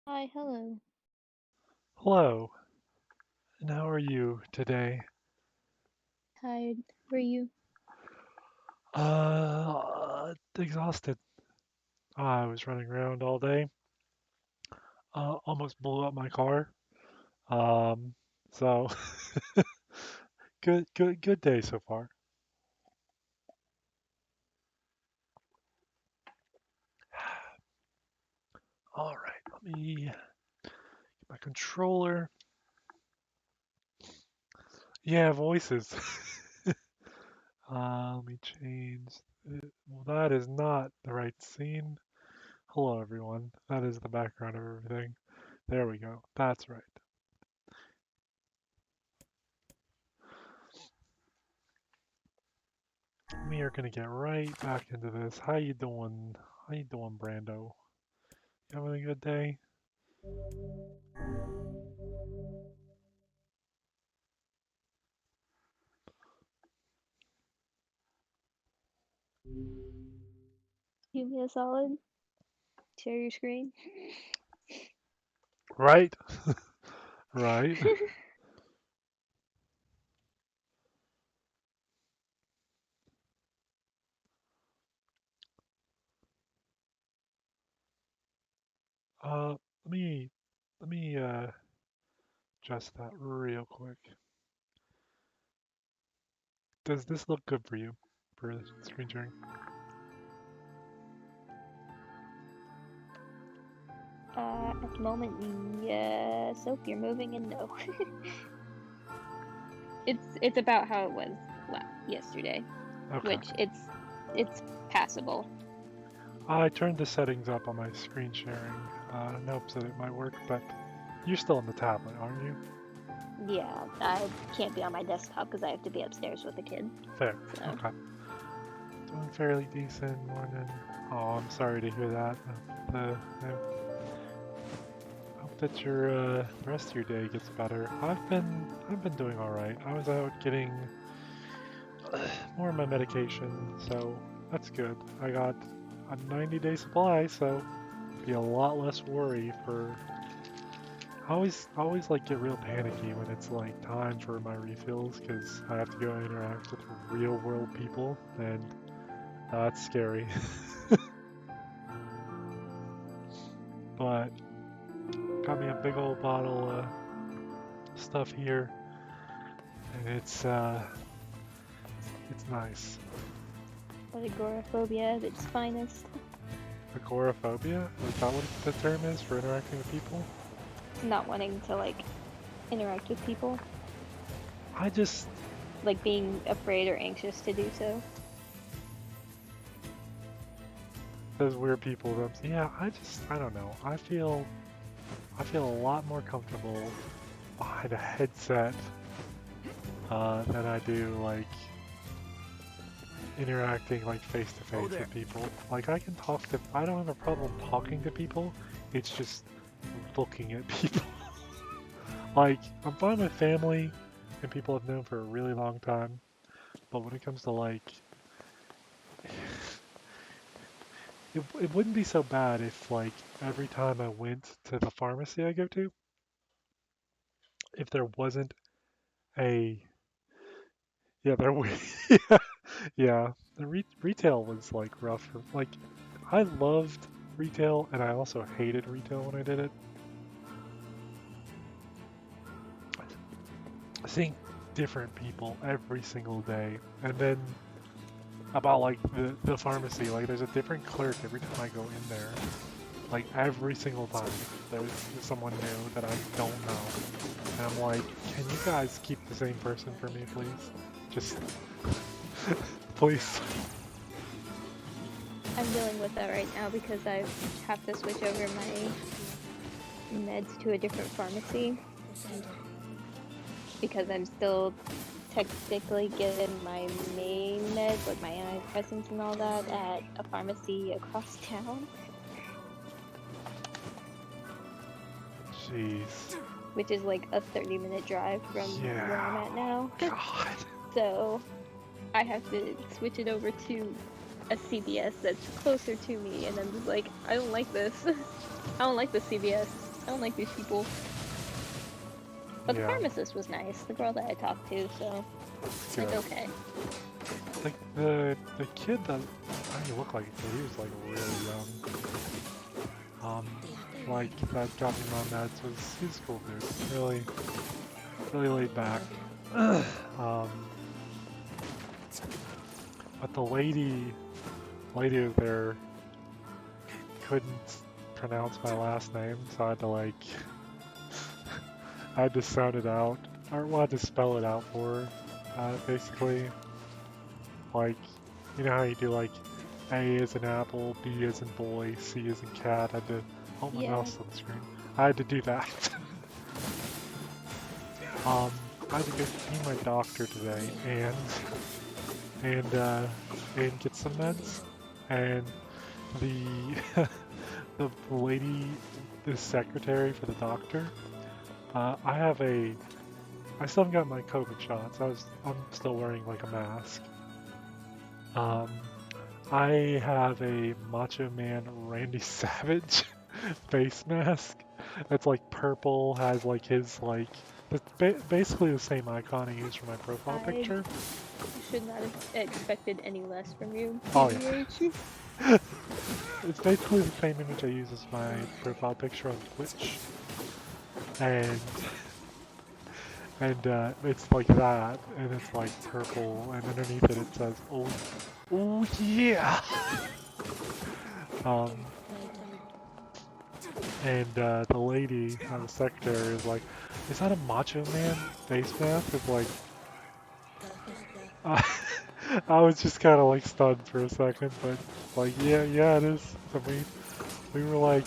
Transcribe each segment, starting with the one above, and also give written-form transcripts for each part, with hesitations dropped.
Hi, hello. Hello, and how are you today? Hi, were you? Exhausted. I was running around all day. Almost blew up my car. Um, so good day so far. All right, let me get my controller. Yeah, voices. Let me change. Well, that is not the right scene. Hello, everyone. That is the background of everything. There we go. That's right. We are gonna get right back into this. How you doing? How you doing, Brando? You having a good day? Give me a solid. Share your screen. Right? Right. Let me adjust that real quick. Does this look good for you for screen sharing? At the moment, yes. Oh, you're moving and no. It's about how it was yesterday, Okay. which it's passable. I turned the settings up on my screen sharing in hopes that it might work, but you're still on the tablet, aren't you? Yeah, I can't be on my desktop because I have to be upstairs with the kid. Fair. So Okay. Doing fairly decent morning. Oh, I'm sorry to hear that. I hope that your the rest of your day gets better. I've been doing all right. I was out getting more of my medication, so that's good. I got a 90-day supply, so be a lot less worry for. I always like get real panicky when it's like time for my refills because I have to go interact with real world people, and that's scary. But got me a big old bottle of stuff here, and it's nice. agoraphobia at its finest. Agoraphobia? Is that what the term is for interacting with people? Not wanting to interact with people, I just like being afraid or anxious to do so. those weird people. Yeah, I don't know. I feel a lot more comfortable behind a headset than I do like interacting like face to Oh face there. with people. Like I don't have a problem talking to people. It's just looking at people. Like I'm fine with family and people I've known for a really long time, but when it comes to like it wouldn't be so bad if like every time I went to the pharmacy I go to, if there wasn't a yeah, there was yeah, yeah. The retail was like rough. Like I loved retail and I also hated retail when I did it. Seeing different people every single day, and then about like the pharmacy, like there's a different clerk every time I go in there. Like every single time, there's someone new that I don't know, and I'm like, can you guys keep the same person for me, please? Just please. I'm dealing with that right now because I have to switch over my meds to a different pharmacy because I'm still technically getting my main meds, like my antidepressants and all that, at a pharmacy across town, Jeez. which is like a 30-minute drive from where I'm Yeah. at Oh now. God. So I have to switch it over to a CVS that's closer to me, and I'm just like, I don't like this. I don't like the CVS. I don't like these people. But the Yeah, pharmacist was nice, the girl that I talked to, so it's good. okay. Like the kid that I mean, he looked like a kid. He was like really young. Like that got me my meds was he's a cool dude. Really laid back. um, but the lady over there couldn't pronounce my last name, so I had to like I had to sound it out. Or well, I had to spell it out for her. Basically, like you know how you do like A is in apple, B is in boy, C is in cat. I had to hold my Yeah. mouse on the screen. I had to do that. I had to go see my doctor today and get some meds. And the the lady, the secretary for the doctor, I still haven't got my COVID shots. I'm still wearing like a mask. Um, I have a Macho Man Randy Savage face mask. That's like purple, has like his like it's basically the same icon I used for my profile I picture. should not have expected any less from you, Oh yeah, TBH. it's basically the same image I use as my profile picture on Twitch, and it's like that, and it's like purple, and underneath it it says, oh yeah. Um, and the lady, the secretary, is like, is that a Macho Man face mask? It's like, I was just kind of like stunned for a second, but like, yeah, it is. I mean, we were like,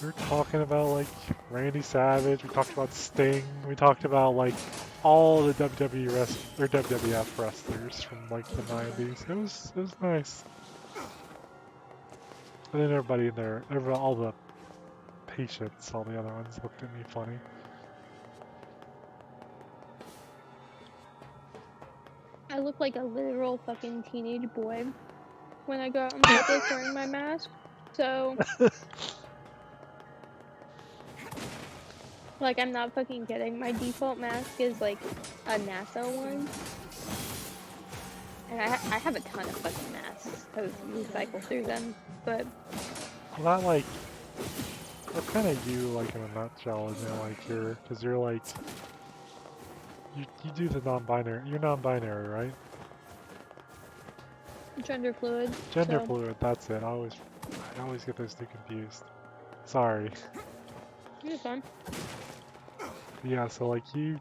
we were talking about like Randy Savage, we talked about Sting, we talked about like all the WWF wrestlers from like the 90s. It was nice. And then everybody in there, all the patients, all the other ones looked at me funny. I look like a literal fucking teenage boy when I go out in public wearing my mask. So, like, I'm not fucking kidding. My default mask is like a NASA one. And I have a ton of fucking masks. I recycle through them. But Well, that like, that's kind of you like in a nutshell, isn't it? Like cause you're like, you do the non-binary, you're non-binary, right? gender fluid. Gender So. fluid, that's it. I always get those two confused. Sorry. You're fine. Yeah, so like you,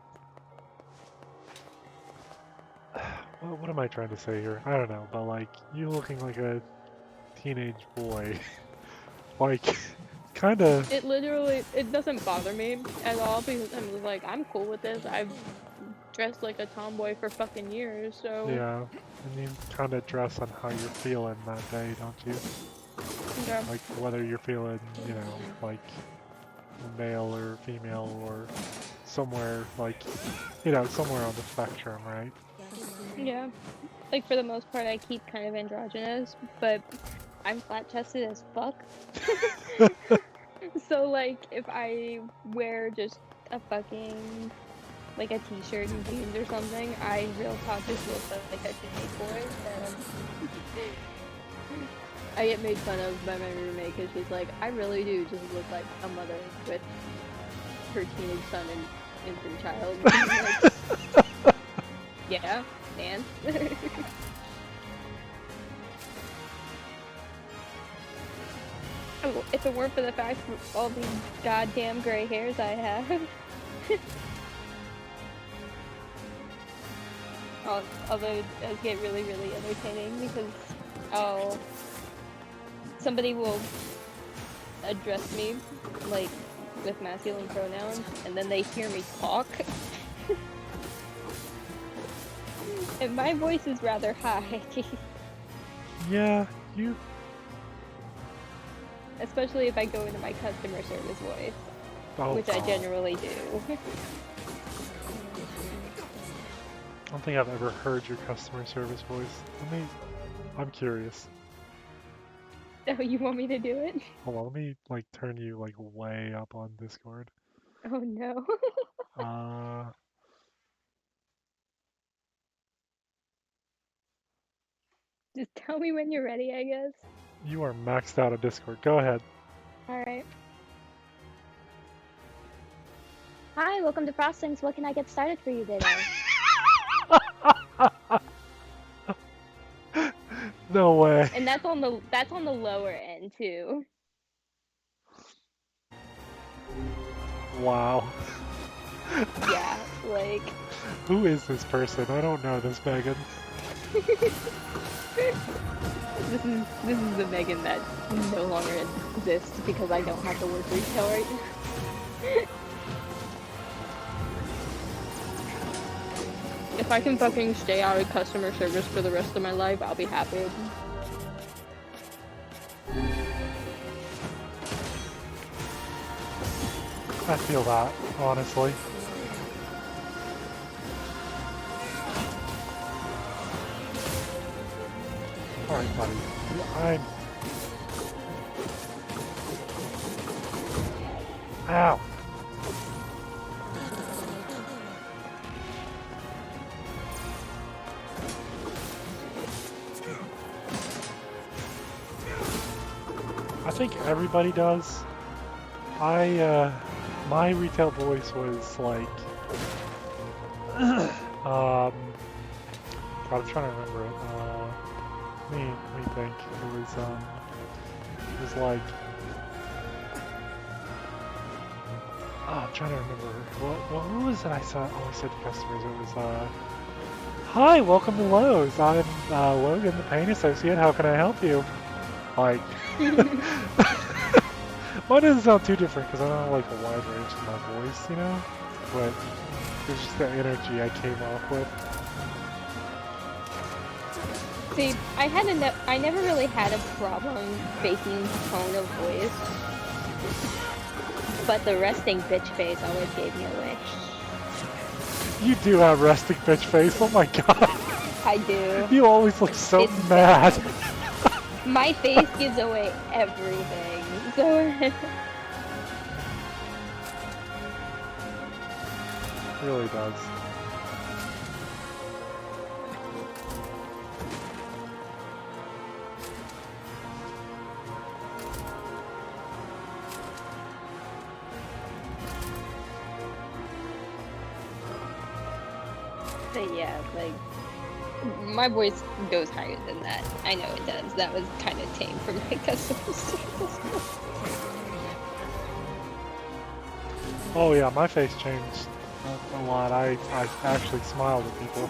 what am I trying to say here? I don't know, but like you looking like a teenage boy, like kind of. It literally, it doesn't bother me at all because I'm just like, I'm cool with this. I've dressed like a tomboy for fucking years, so. Yeah, and you kind of dress on how you're feeling that day, don't you? Yeah. Like whether you're feeling, you know, like male or female or somewhere like, you know, somewhere on the spectrum, right? Yeah. Like, for the most part, I keep kind of androgynous, but I'm flat-chested as fuck. So, like, if I wear just a fucking, like, a t-shirt and jeans or something, I real talk just look like a teenage boy. I get made fun of by my roommate because she's like, I really do just look like a mother with her teenage son and infant child. And I'm like, yeah, and? If it weren't for the fact of all these goddamn gray hairs I have. Although it does get really, really entertaining because somebody will address me like with masculine pronouns and then they hear me talk. And my voice is rather high. Yeah, you. Especially if I go into my customer service voice, which I God. generally do. I don't think I've ever heard your customer service voice. I'm curious. Oh, you want me to do it? Hold on, let me like turn you like way up on Discord. Oh no. Uh, Just tell me when you're ready, I guess. you are maxed out of Discord. Go ahead. Alright. Hi, welcome to Frostings. What can I get started for you today? No way. And that's on the lower end too. Wow. Yeah, like Who is this person? I don't know this Megan. this is the Megan that no longer exists because I don't have to work retail right now. If I can fucking stay out of customer service for the rest of my life, I'll be happy. I feel that, honestly. Alright, buddy. I'm... Ow! I think everybody does. My retail voice was like, God, I'm trying to remember it. Let me think. It was like, I'm trying to remember. What was it I always said to customers? It was, hi, welcome to Lowe's. I'm Logan, the paint associate. How can I help you? Like, mine doesn't sound too different because I don't have like a wide range in my voice, you know? But it's just the energy I came off with. See, I never really had a problem faking tone of voice, but the resting bitch face always gave me away. You do have resting bitch face. Oh my god. I do. You always look so It's mad. My face gives away everything. So It really does. but yeah, like my voice goes higher than that. I know it does. That was kind of tame for my customer service. Oh yeah, my face changed a lot. I actually smiled at people.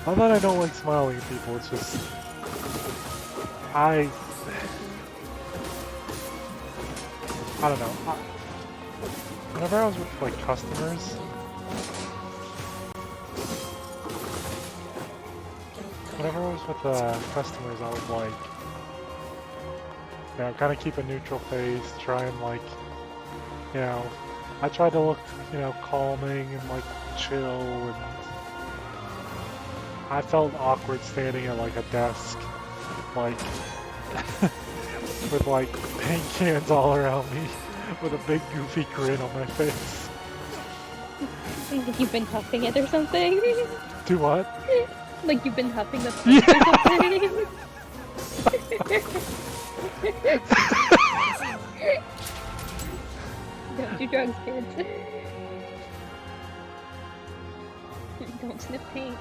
Not that I don't like smiling at people, it's just... I don't know. Whenever I was with like customers, I would like, you know, kind of keep a neutral face, try and like, you know, I tried to look, you know, calming and like chill, and I felt awkward standing at like a desk, like, with like paint cans all around me, with a big goofy grin on my face. Like you've been huffing it or something. Do what? Like you've been huffing the paint or something. Don't do drugs, kids. Don't sniff paint.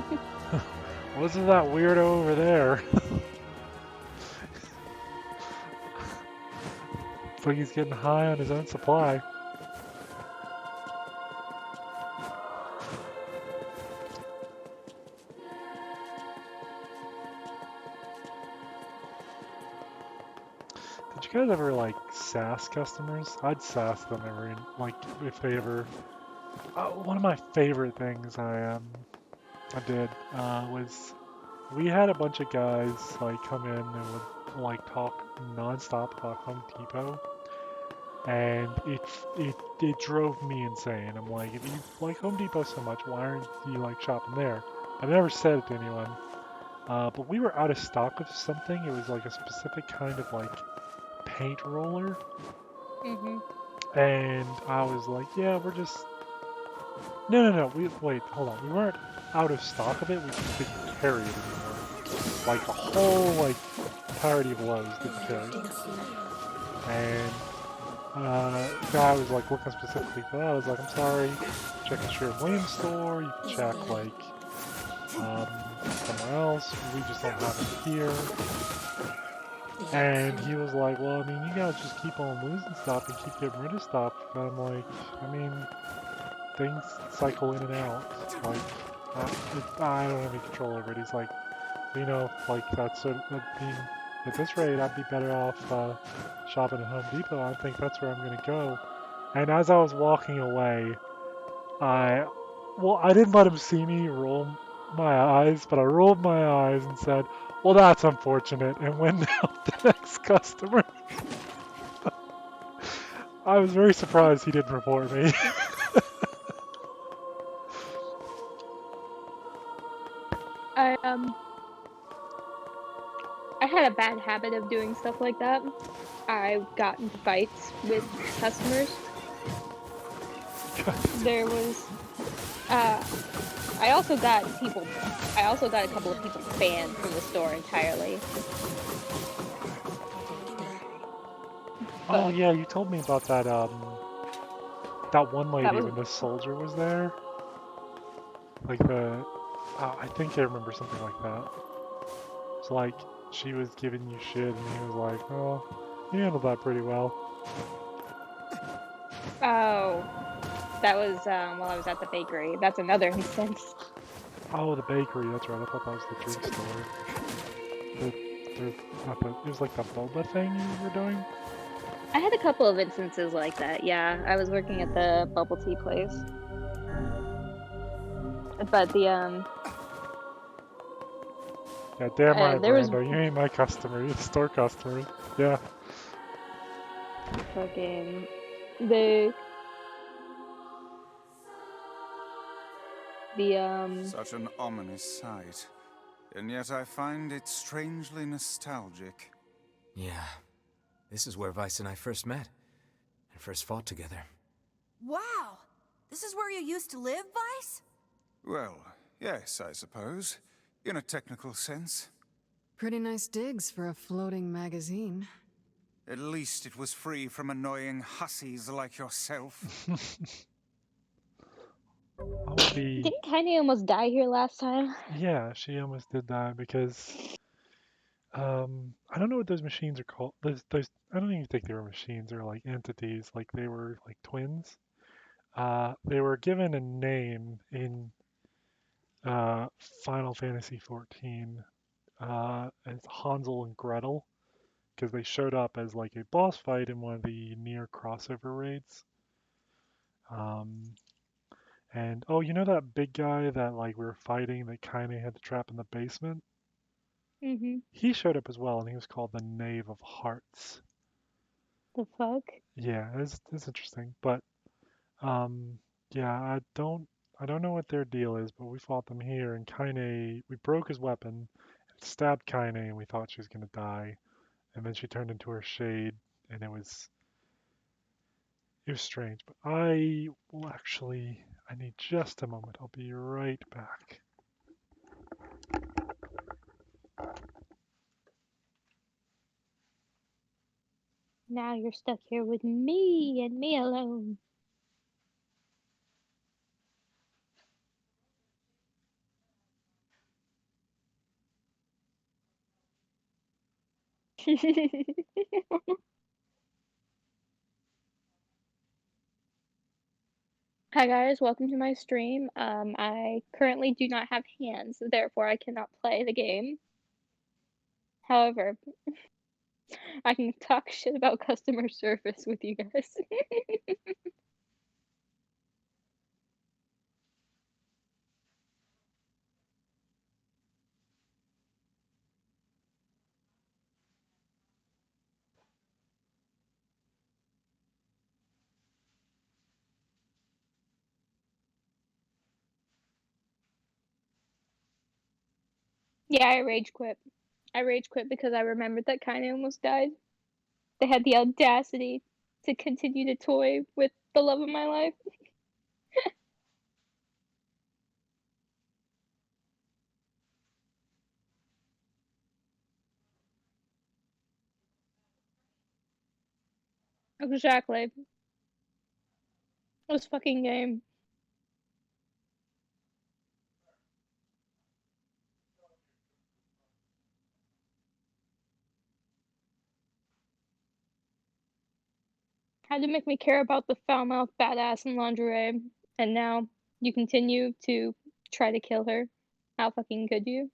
Wasn't that weirdo over there? Looks like he's getting high on his own supply. Did you guys ever like sass customers? I'd sass them every, like, if they ever... one of my favorite things I did was we had a bunch of guys like come in and would like talk nonstop about Home Depot, and it drove me insane. I'm like, if you like Home Depot so much, why aren't you like shopping there? I never said it to anyone, But we were out of stock of something. It was like a specific kind of like paint roller. Mhm. And I was like, yeah, we're just no. Wait, hold on. We weren't out of stock of it. We just didn't carry it anymore. Like a whole like entirety of Lowe's didn't carry it. And guy was like looking specifically for that. I was like, I'm sorry. Check the Sherwin-Williams store. You can check like somewhere else. We just don't have it here. And he was like, well, I mean, you guys just keep on losing stuff and keep getting rid of stuff. And I'm like, I mean, things cycle in and out. Like, I don't have any control over it. He's like, you know, like that being at this rate, I'd be better off shopping at Home Depot. I think that's where I'm gonna go. And as I was walking away, I, well, I didn't let him see me roll my eyes, but I rolled my eyes and said, well, that's unfortunate, and went out the next customer. I was very surprised he didn't report me. I I had a bad habit of doing stuff like that. I got into fights with customers. There was uh I also got a couple of people banned from the store entirely. Oh But yeah, you told me about that that one that lady was when the soldier was there. Like the I think I remember something like that. It's like she was giving you shit and he was like, "Oh, you handled that pretty well." oh, that was while I was at the bakery. That's another instance. Oh, the bakery, that's right. I thought that was the drugstore. The not the it was like the boba thing you were doing? I had a couple of instances like that. Yeah, I was working at the bubble tea place, but Yeah, damn right, there was Miranda. You ain't my customer. You're the store customer. Yeah. fucking the the. Such an ominous sight. And yet I find it strangely nostalgic. Yeah, this is where Vice and I first met, and first fought together. Wow! This is where you used to live, Vice? Well, yes, I suppose. In a technical sense. Pretty nice digs for a floating magazine. At least it was free from annoying hussies like yourself. I would be. Didn't Kaine almost die here last time? Yeah, she almost did that because I don't know what those machines are called. Those I don't even think they were machines or like entities. Like they were like twins. They were given a name in uh, Final Fantasy 14 as Hansel and Gretel because they showed up as like a boss fight in one of the near crossover raids. Um, and oh, you know that big guy that like we were fighting that kind of had the trap in the basement? Mm-hmm. He showed up as well, and he was called the Knave of Hearts. The fuck? Yeah, it's interesting, but um, yeah, I don't know what their deal is, but we fought them here, and Kaine, we broke his weapon, stabbed Kaine, and we thought she was gonna die, and then she turned into her shade, and it was strange. But I will actually, I need just a moment. I'll be right back. Now you're stuck here with me and me alone. Hi guys, welcome to my stream. I currently do not have hands, therefore I cannot play the game. However, I can talk shit about customer service with you guys. Yeah, I rage quit. I rage quit because I remembered that Kaine almost died. They had the audacity to continue to toy with the love of my life. Exactly. This fucking game. Had to make me care about the foul mouth badass in lingerie, and now you continue to try to kill her. How fucking could you?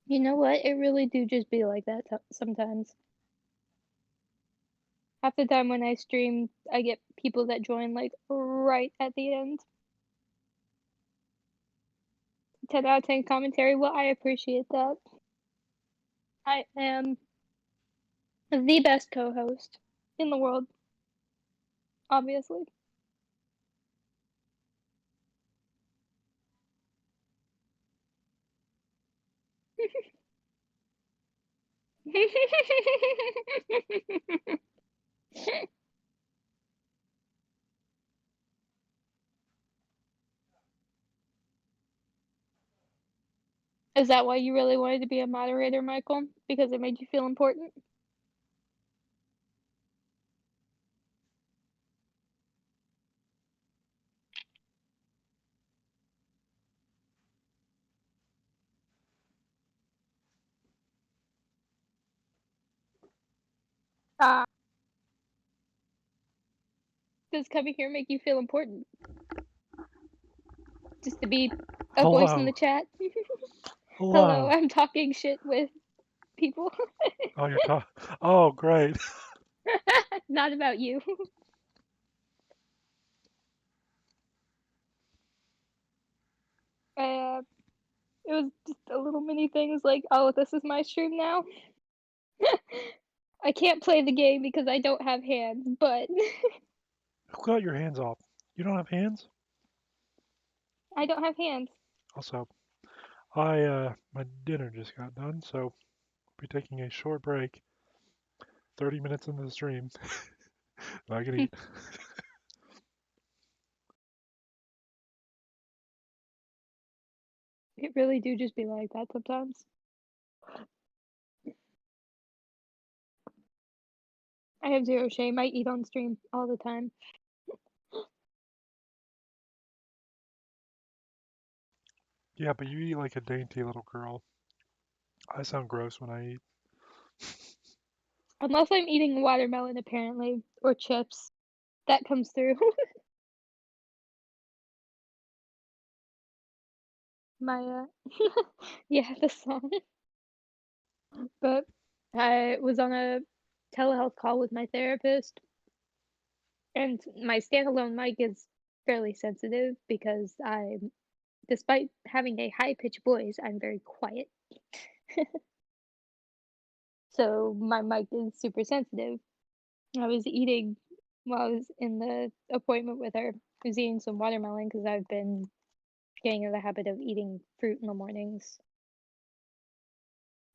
You know what? It really do just be like that sometimes. Half the time when I stream, I get people that join like right at the end. 10 out of 10 commentary. Well, I appreciate that. I am the best co-host in the world, obviously. Is that why you really wanted to be a moderator, Michael? Because it made you feel important? Ah, does coming here make you feel important? Just to be a voice in the Hello. chat? Hello, Hello. I'm talking shit with people. Oh, you're talking. Oh, great. Not about you. Uh, it was just a little mini things like, oh, this is my stream now. I can't play the game because I don't have hands, but Who got your hands off? You don't have hands? I don't have hands. Also, my dinner just got done, so I'll be taking a short break. 30 minutes into the stream. I can eat. It really do just be like that sometimes. I have zero shame. I eat on stream all the time. Yeah, but you eat like a dainty little girl. I sound gross when I eat. Unless I'm eating watermelon, apparently, or chips. That comes through. My, yeah, the song. But I was on a telehealth call with my therapist, and my standalone mic is fairly sensitive because despite having a high pitched voice, I'm very quiet. So my mic is super sensitive. I was eating while I was in the appointment with her. I was eating some watermelon because I've been getting in the habit of eating fruit in the mornings,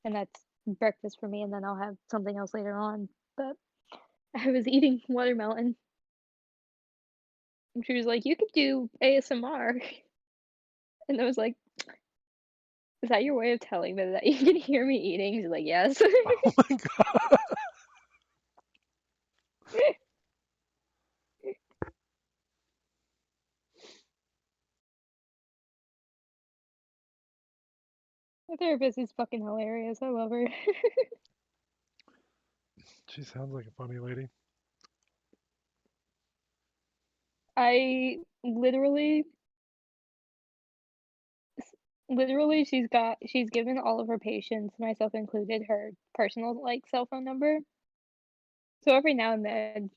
and that's breakfast for me, and then I'll have something else later on. But I was eating watermelon, and she was like, "You could do ASMR," and I was like, "Is that your way of telling me that you can hear me eating?" She's like, "Yes." Oh my god. My therapist is fucking hilarious. I love her. She sounds like a funny lady. I literally she's given all of her patients, myself included, her personal like cell phone number. So every now and then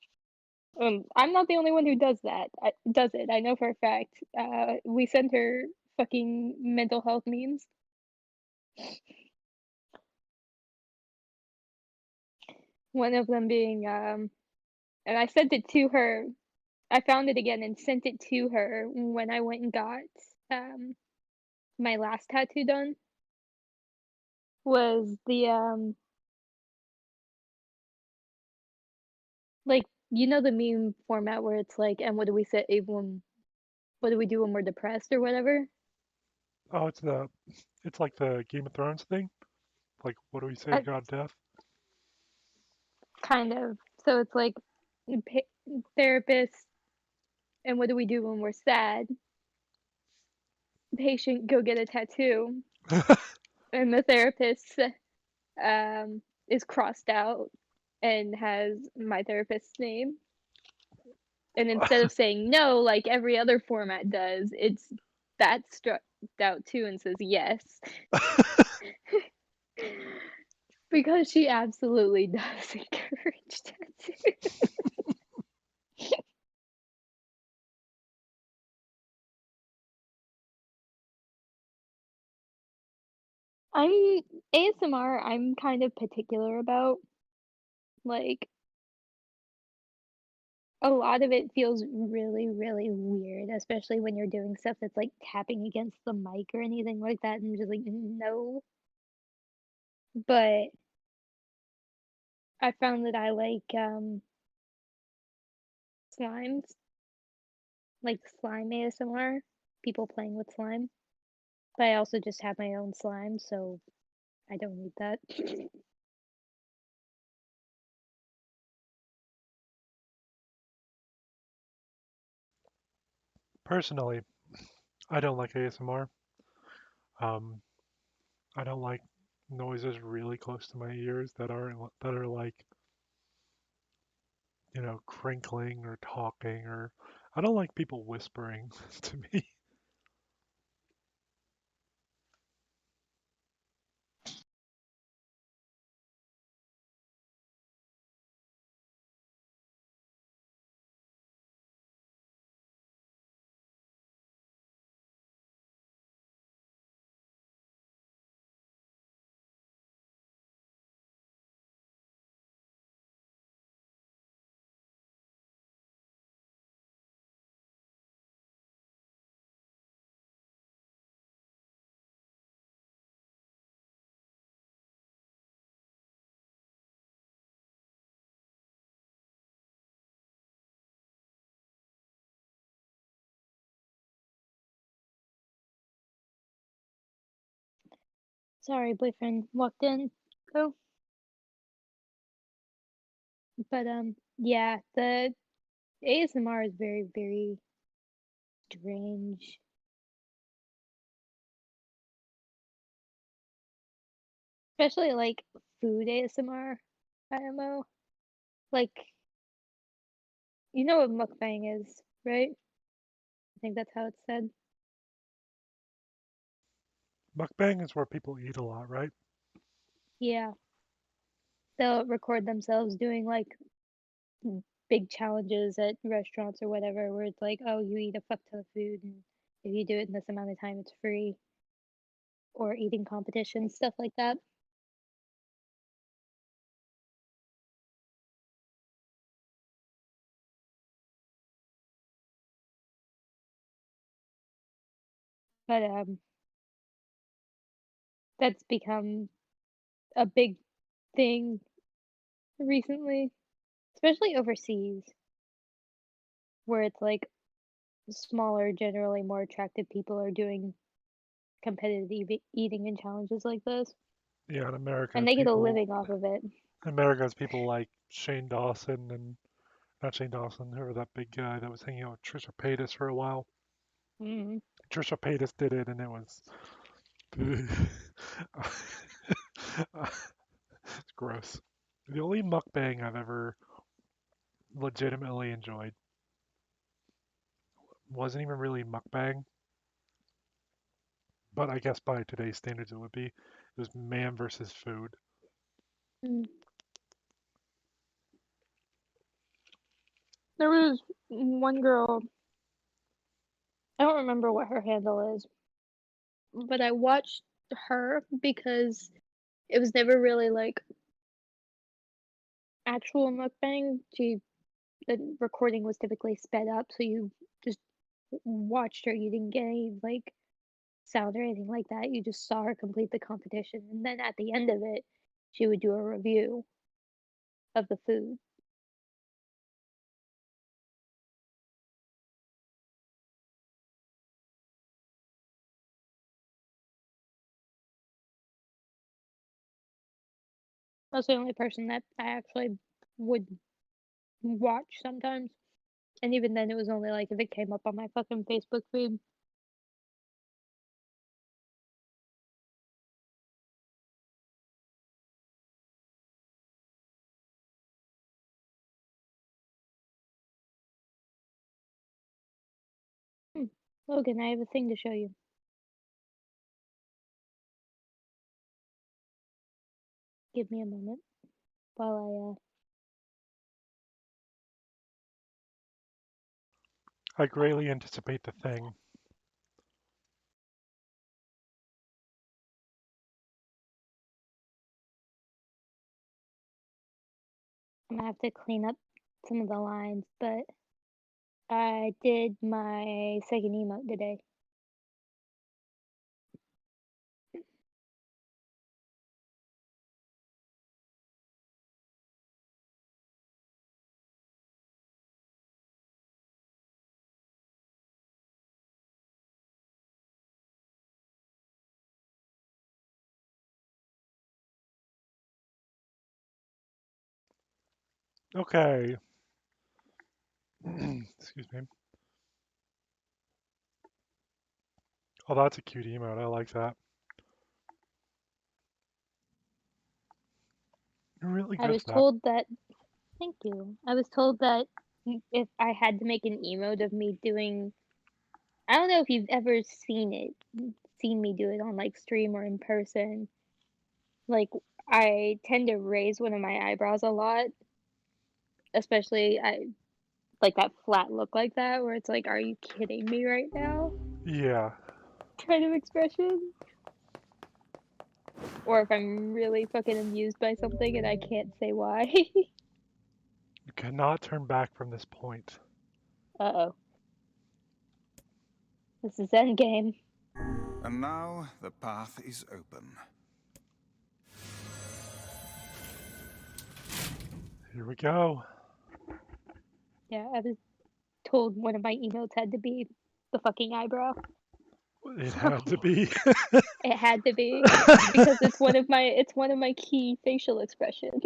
I'm not the only one who does that. Does it? I know for a fact. We send her fucking mental health memes. One of them being, and I sent it to her. I found it again and sent it to her when I went and got my last tattoo done. Was the like the meme format where it's like, and what do we say when what do we do when we're depressed or whatever? Oh, it's like the Game of Thrones thing. Like, what do we say to I, God Death? kind of. So it's like therapist, and what do we do when we're sad? Patient, go get a tattoo, and the therapist is crossed out and has my therapist's name. And instead of saying no like every other format does, it's that struck out too and says yes. Because she absolutely does encourage tattoos. I'm ASMR, I'm kind of particular about. Like, a lot of it feels really, really weird, especially when you're doing stuff that's like tapping against the mic or anything like that. And I'm just like, no. But I found that I like slimes, like slime ASMR, people playing with slime. But I also just have my own slime, so I don't need that. Personally, I don't like ASMR. Um, I don't like noises really close to my ears that are like, crinkling or talking, or I don't like people whispering to me. Sorry, boyfriend walked in. Oh, but yeah, the ASMR is very, very strange. Especially like food ASMR, IMO. Like, you know what mukbang is, right? I think that's how it's said. Mukbang is where people eat a lot, right? Yeah. They'll record themselves doing like big challenges at restaurants or whatever, where it's like, oh, you eat a fuck ton of food, and if you do it in this amount of time, it's free. Or eating competitions, stuff like that. But that's become a big thing recently, especially overseas, where it's like smaller, generally more attractive people are doing competitive eating and challenges like this, Yeah, in America, and it's they get a people. living off of it. America it's people like Shane Dawson and not Shane Dawson, whoever that big guy that was hanging out with Trisha Paytas for a while. Mm. Trisha Paytas did it, and it was it's gross. The only mukbang I've ever legitimately enjoyed wasn't even really mukbang, but I guess by today's standards it would be. It was man versus food. Mm. There was one girl, I don't remember what her handle is, but I watched her because it was never really like actual mukbang. The recording was typically sped up, so you just watched her. You didn't get any like sound or anything like that. You just saw her complete the competition, and then at the end of it, she would do a review of the food. That's the only person that I actually would watch sometimes. And even then, it was only like if it came up on my fucking Facebook feed. Hmm. Logan, I have a thing to show you. Give me a moment while I greatly anticipate the thing. I'm gonna have to clean up some of the lines, but I did my second emote today. Okay. Excuse me. Oh, that's a cute emote. I like that. You're really I good was at that. told that, thank you. I was told that if I had to make an emote of me doing, I don't know if you've ever seen me do it on like stream or in person. Like, I tend to raise one of my eyebrows a lot, especially I like that flat look like that, where it's like, are you kidding me right now? Yeah. Kind of expression. Or if I'm really fucking amused by something and I can't say why. You cannot turn back from this point. Uh-oh. This is endgame. And now the path is open. Here we go. Yeah, I was told one of my emotes had to be the fucking eyebrow. It So had to be. it had to be because it's one of my key facial expressions.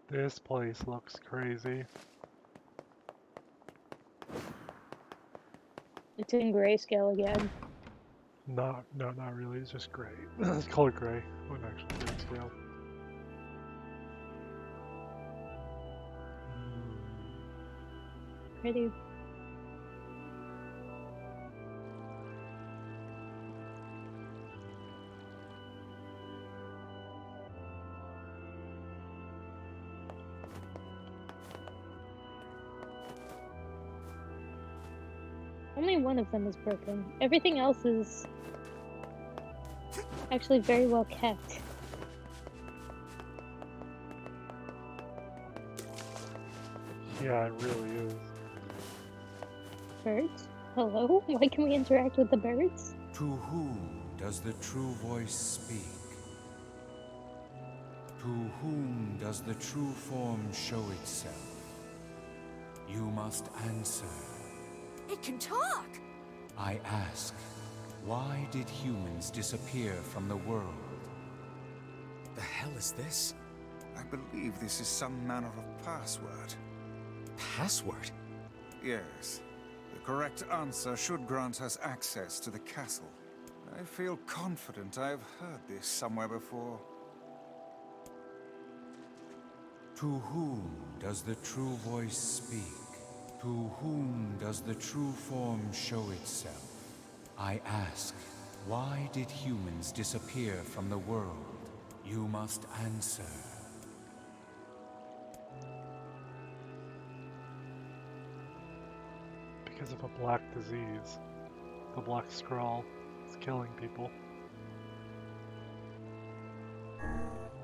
This place looks crazy. It's in grayscale again. No, not really. It's just gray. It's color gray. Wouldn't actually grayscale. Pretty. Only one of them is broken. Everything else is actually very well kept. Yeah, it really is. Birds? Hello? Why can we interact with the birds? To whom does the true voice speak? To whom does the true form show itself? You must answer. It can talk! I ask, why did humans disappear from the world? The hell is this? I believe this is some manner of password. Password? Yes. The correct answer should grant us access to the castle. I feel confident I have heard this somewhere before. To whom does the true voice speak? To whom does the true form show itself? I ask, why did humans disappear from the world? you must answer. Because of a black disease. The black scrawl is killing people.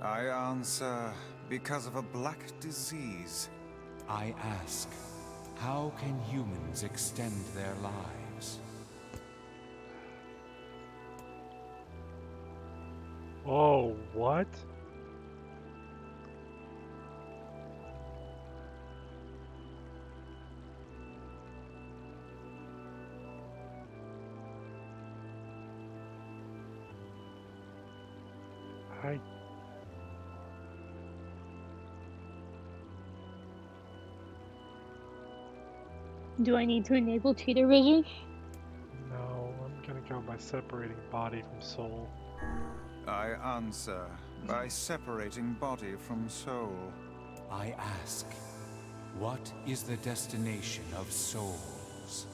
I answer because of a black disease. I ask, how can humans extend their lives? Oh, what? I Do I need to enable cheater vision? no, I'm gonna go by separating body from soul. I answer by separating body from soul. I ask, what is the destination of souls?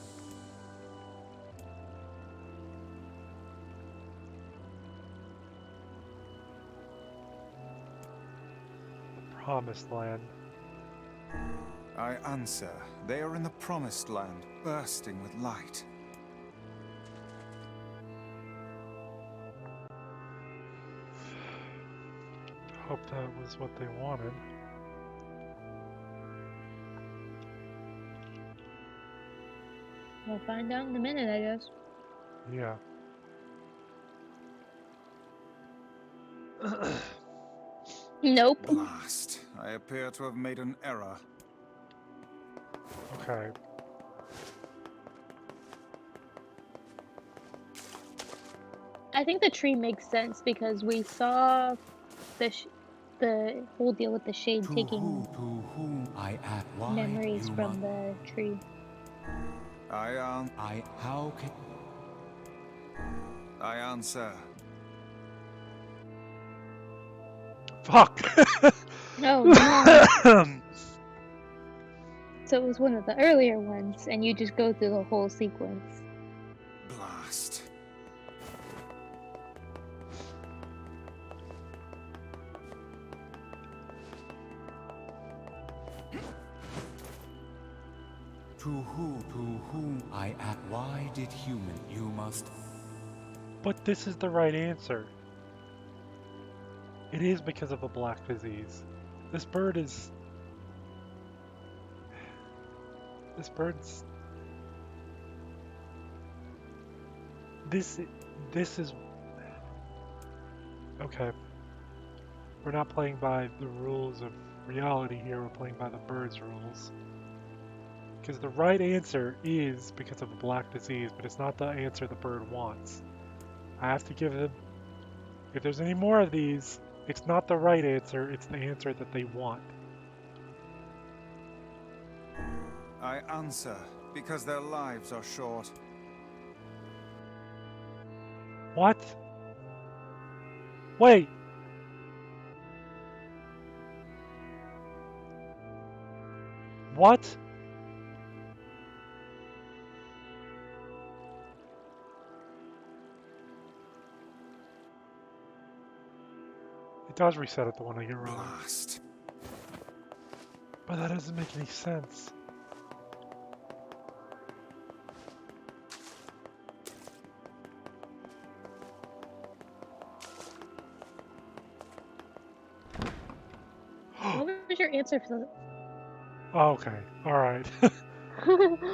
Promised land. I answer, they are in the promised land, bursting with light. Hope that was what they wanted. We'll find out in a minute, I guess. Yeah. Nope. Blast. I appear to have made an error. Okay. I think the tree makes sense because we saw the whole deal with the shade To taking whom I ask, why memories you from must... the tree. how can... I answer. Fuck! Oh no! So it was one of the earlier ones, and you just go through the whole sequence. Blast. To whom I ask, why did human you must... But this is the right answer. It is because of a black disease. This bird is... This bird's... This is... Okay. We're not playing by the rules of reality here, we're playing by the bird's rules. Because the right answer is because of a black disease, but it's not the answer the bird wants. I have to give them... If there's any more of these, it's not the right answer, it's the answer that they want. I answer because their lives are short. What? Wait! What? It does reset it the one I get wrong. Blast. But that doesn't make any sense. What was your answer for Oh, okay, alright. the...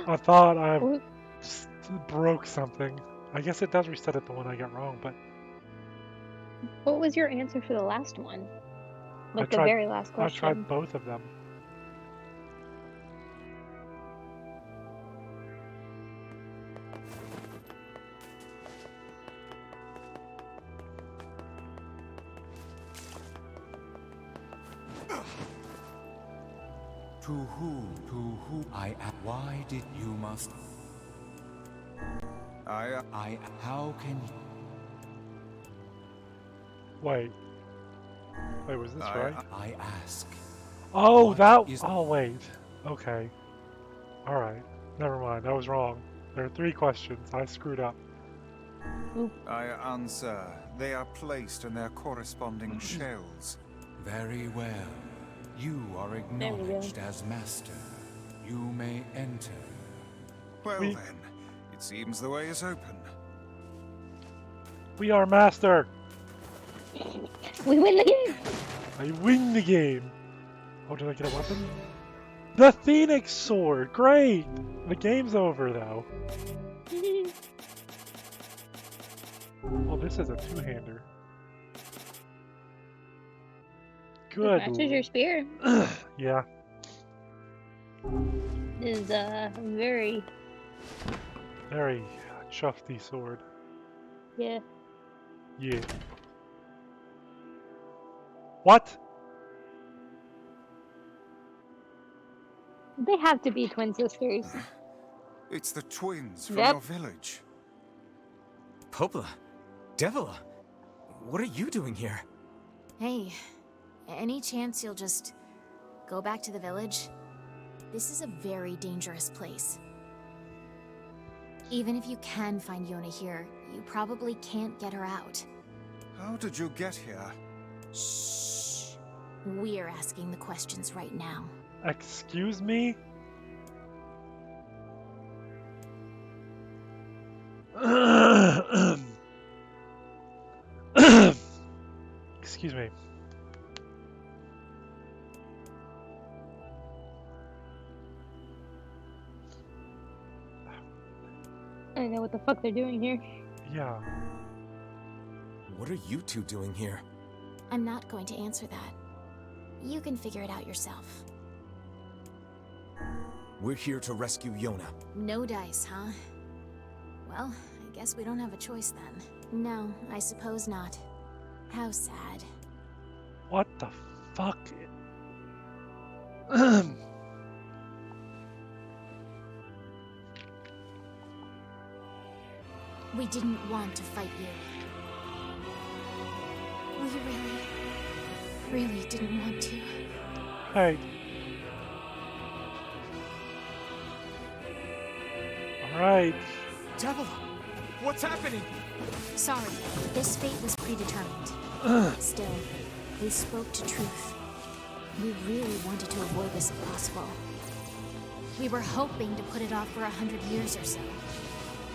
I thought I What- broke something. I guess it does reset it the one I got wrong, but What was your answer for the last one? Like the tried- very last I question. tried both of them. To whom I ask, why did you must... how can... Wait, was this right? I ask, Oh, what that... is- Oh, wait. Okay. Alright. Never mind, I was wrong. There are 3 questions. I screwed up. I answer. They are placed in their corresponding shells. Very well. You are There we go. acknowledged as master. You may enter. Well We- then, it seems the way is open. We are master. We win the game! I win the game. Oh, did I get a weapon? The Phoenix Sword. Great. The game's over though. Oh, this is a two-hander. Good. Matches your spear. Yeah. This is very, Very chufty sword. yeah. Yeah. What? They have to be twin sisters. It's the twins from Yep. your village. Popla, Devila, what are you doing here? Hey, any chance you'll just go back to the village? This is a very dangerous place. Even if you can find Yona here, you probably can't get her out. How did you get here? Shh. We're asking the questions right now. Excuse me? Excuse me. I don't know what the fuck they're doing here. Yeah. What are you two doing here? I'm not going to answer that. You can figure it out yourself. We're here to rescue Yona. No dice, huh? Well, I guess we don't have a choice then. No, I suppose not. How sad. What the fuck? We didn't want to fight you. We really didn't want to. Hey. Alright. Devila, what's happening? Sorry, this fate was predetermined. Still, we spoke to truth. We really wanted to avoid this if possible. We were hoping to put it off for 100 years or so.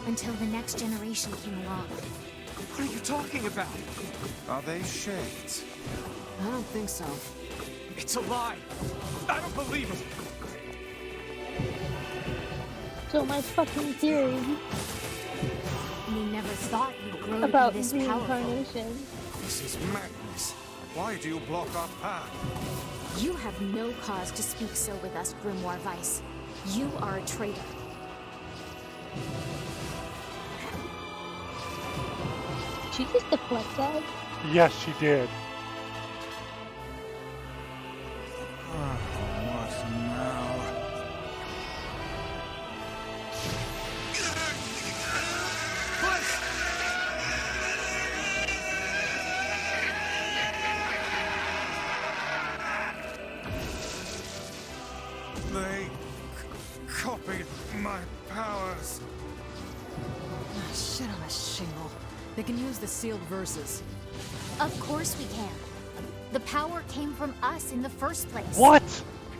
Until the next generation came along. What are you talking about? Are they shades? I don't think so. It's a lie. I don't believe it. So my fucking theory We never thought we'd grow about to be this powerful. reincarnation. This is madness. Why do you block our path? You have no cause to speak so with us, Grimoire Weiss. You are a traitor. Did she just deflect that? Yes, she did. What now? They copied my powers. Ah, shit on a shingle. They can use the sealed verses. Of course we can. The power came from us in the first place. What?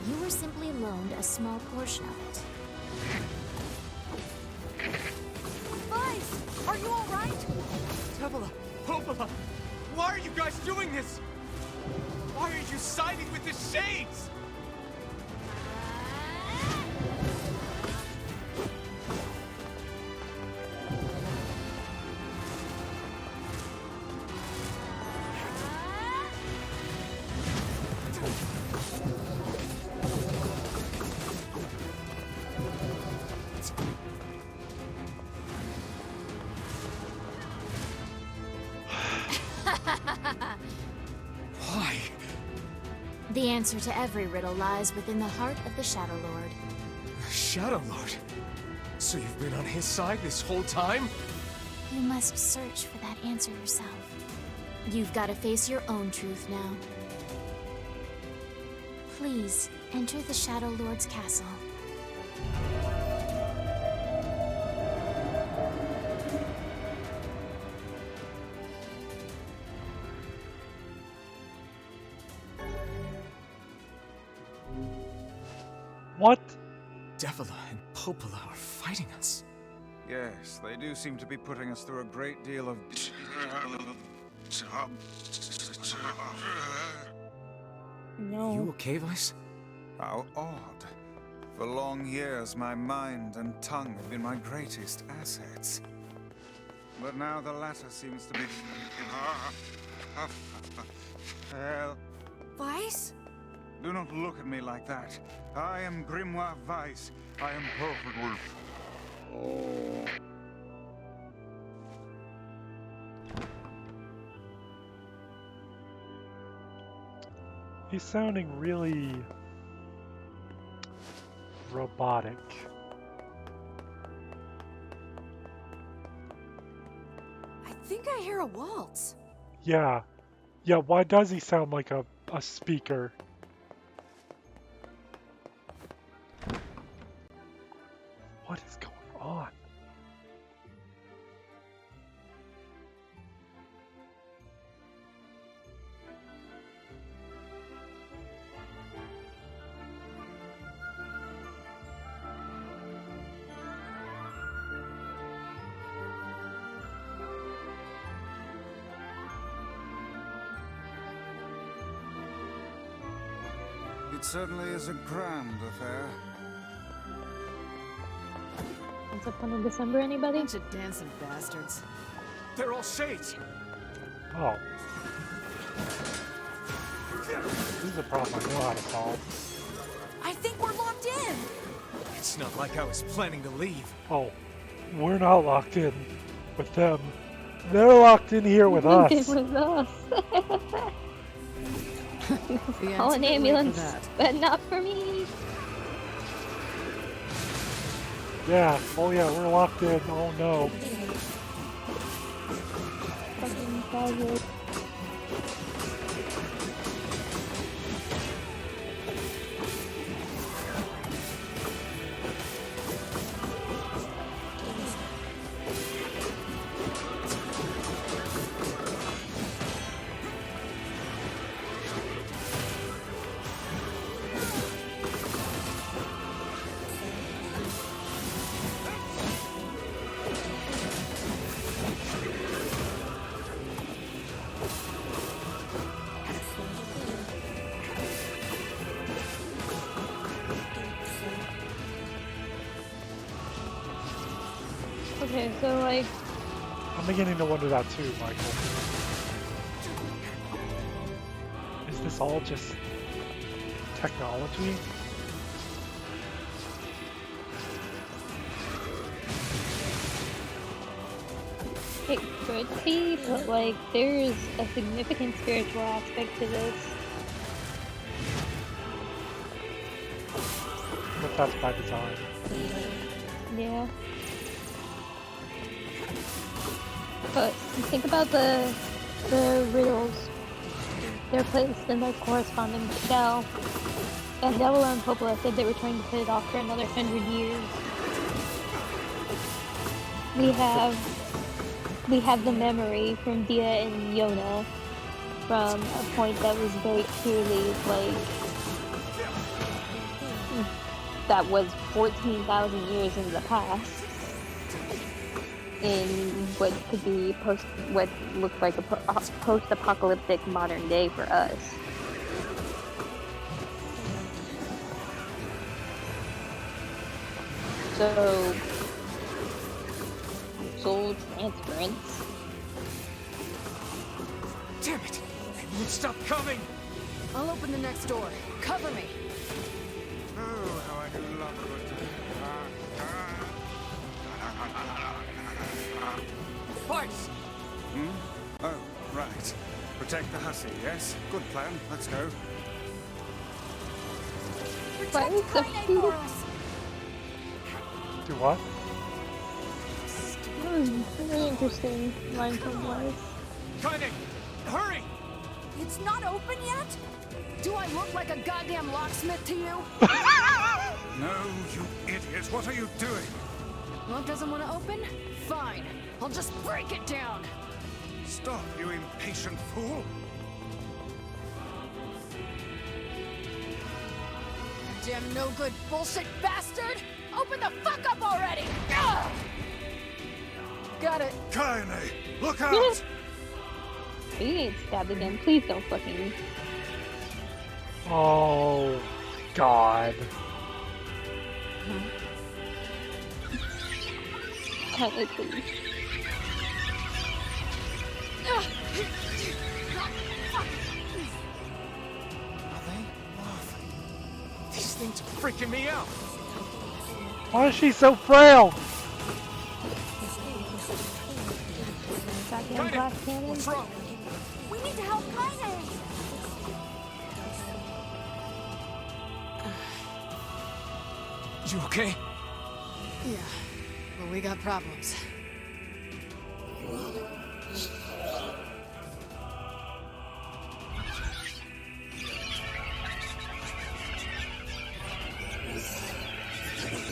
You were simply loaned a small portion of it. Vice, are you all right? Devila, Popla, why are you guys doing this? Why are you siding with the Shades? Why? The answer to every riddle lies within the heart of the Shadow Lord. Shadow Lord. So you've been on his side this whole time? You must search for that answer yourself. You've got to face your own truth now. Please, enter the Shadow Lord's castle. What? Devola and Popola are fighting us. Yes, they do seem to be putting us through a great deal of... No. You okay, Vice? How odd. For long years, my mind and tongue have been my greatest assets. But now the latter seems to be... Hell, Vice? do not look at me like that. I am Grimoire Weiss. I am perfectly... He's sounding really robotic. I think I hear a waltz. Yeah. Yeah, why does he sound like a speaker? What is going on? It certainly is a grand affair. What's up on December, anybody? Bunch of dancing bastards. They're all shades. Oh. This is a problem I know how to solve. I think we're locked in. It's not like I was planning to leave. Oh, we're not locked in with them. They're locked in here with us. It was us. The Call an answer ambulance, for that. but not for me. Yeah, oh yeah, we're locked in. Oh no. Fucking faggot. Okay, so like, I'm beginning to wonder that too, Michael. Is this all just technology? it could be, but like, there's a significant spiritual aspect to this. But that's by design. Yeah. But think about the riddles. They're placed in their corresponding shell. And Devola and Popola said they were trying to put it off for another 100 years. We have the memory from Dia and Yona from a point that was very clearly like that was 14,000 years in the past. In what could be what looks like a post-apocalyptic modern day for us. So, soul transference. Damn it! They won't stop coming! I'll open the next door. Cover me. Oh, how I do love it. Vice! Oh, right. Protect the hussy, yes? Good plan. Let's go. Why is the Kaine food? for us. Do what? Very interesting line from wise. Kaine! Hurry! It's not open yet? Do I look like a goddamn locksmith to you? No, you idiot. What are you doing? Well, it doesn't want to open? Fine. I'll just break it down. Stop, you impatient fool. Goddamn no good bullshit bastard! Open the fuck up already! Ugh! Got it. Kaine, look out! You ain't stabbed again. Please don't fucking. Oh, God. Kindly, please. These things are freaking me out. Why is she so frail? Goddamn Kaine, glass cannon. what's wrong? We need to help Kaine! You okay? Yeah, but we got problems.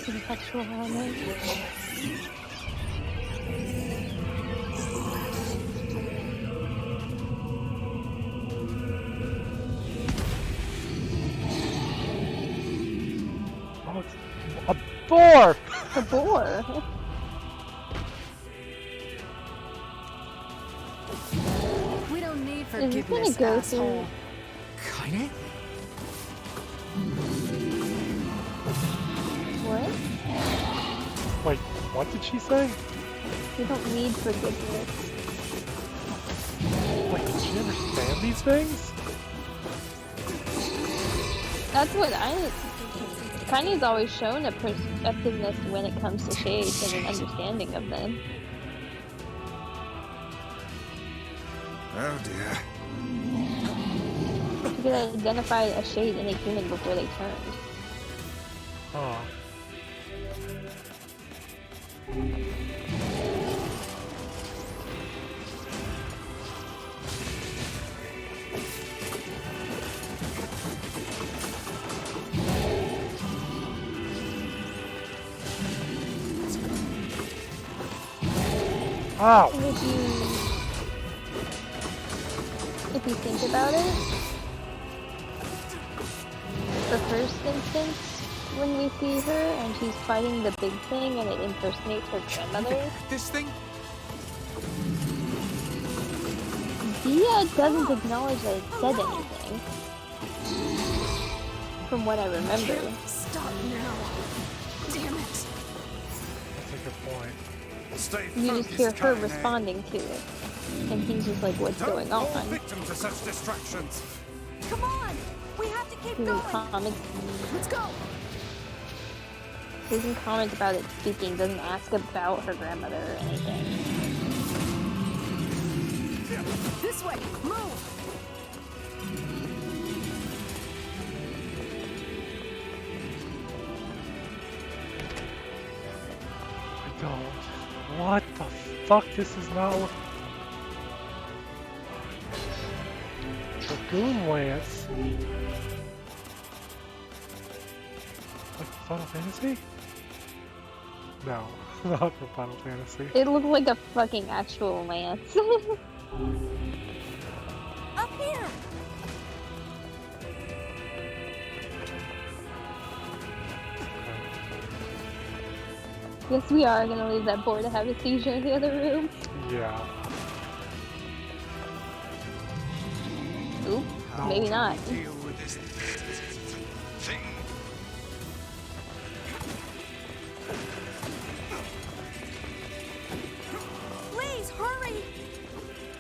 Contextual element. Oh, it's a boar! A boar. We don't need Is this gonna forgiveness, go asshole. Kaine? What? Wait, what did she say? You don't need forgiveness. Like, did she understand these things? That's what Kanye's always shown a perceptiveness when it comes to shades and an understanding of them. Oh dear. You could identify a shade in a human before they turned. Huh. Ow! And if you think about it, the first instance when we see her and she's fighting the big thing and it impersonates her grandmother, This thing? Dia doesn't acknowledge that it said anything. From what I remember. Stop now. Damn it. That's a good point. Stay You just hear focused, her Kaine. responding to it. And he's just like, what's Don't going fall on? victim to such distractions. Come on! We have to keep Doesn't going! comment, Let's go. doesn't comment about it speaking, doesn't ask about her grandmother or anything. This way. Move. I don't. What the fuck? This is not what... Dragoon Lance? Like Final Fantasy? No, not from Final Fantasy. It looked like a fucking actual lance. Up here! Guess we are gonna leave that boy to have a seizure in the other room. Yeah. Oop, maybe not. Deal with this thing. Please, hurry!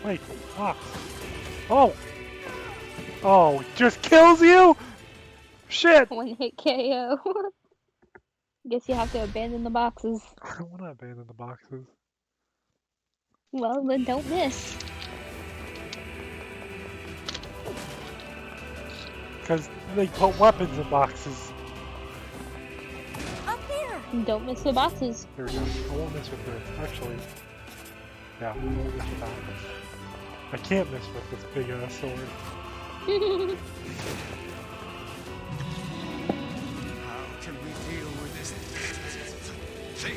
Wait, fuck. Oh! Oh, it just kills you? Shit! One hit KO. Guess you have to abandon the boxes. I don't want to abandon the boxes. Well, then don't miss. Because they put weapons in boxes. Up here! Don't miss the boxes. There we go. I won't miss with this. Actually, yeah, I won't miss with that. I can't miss with this big ass sword. How can we deal with this thing?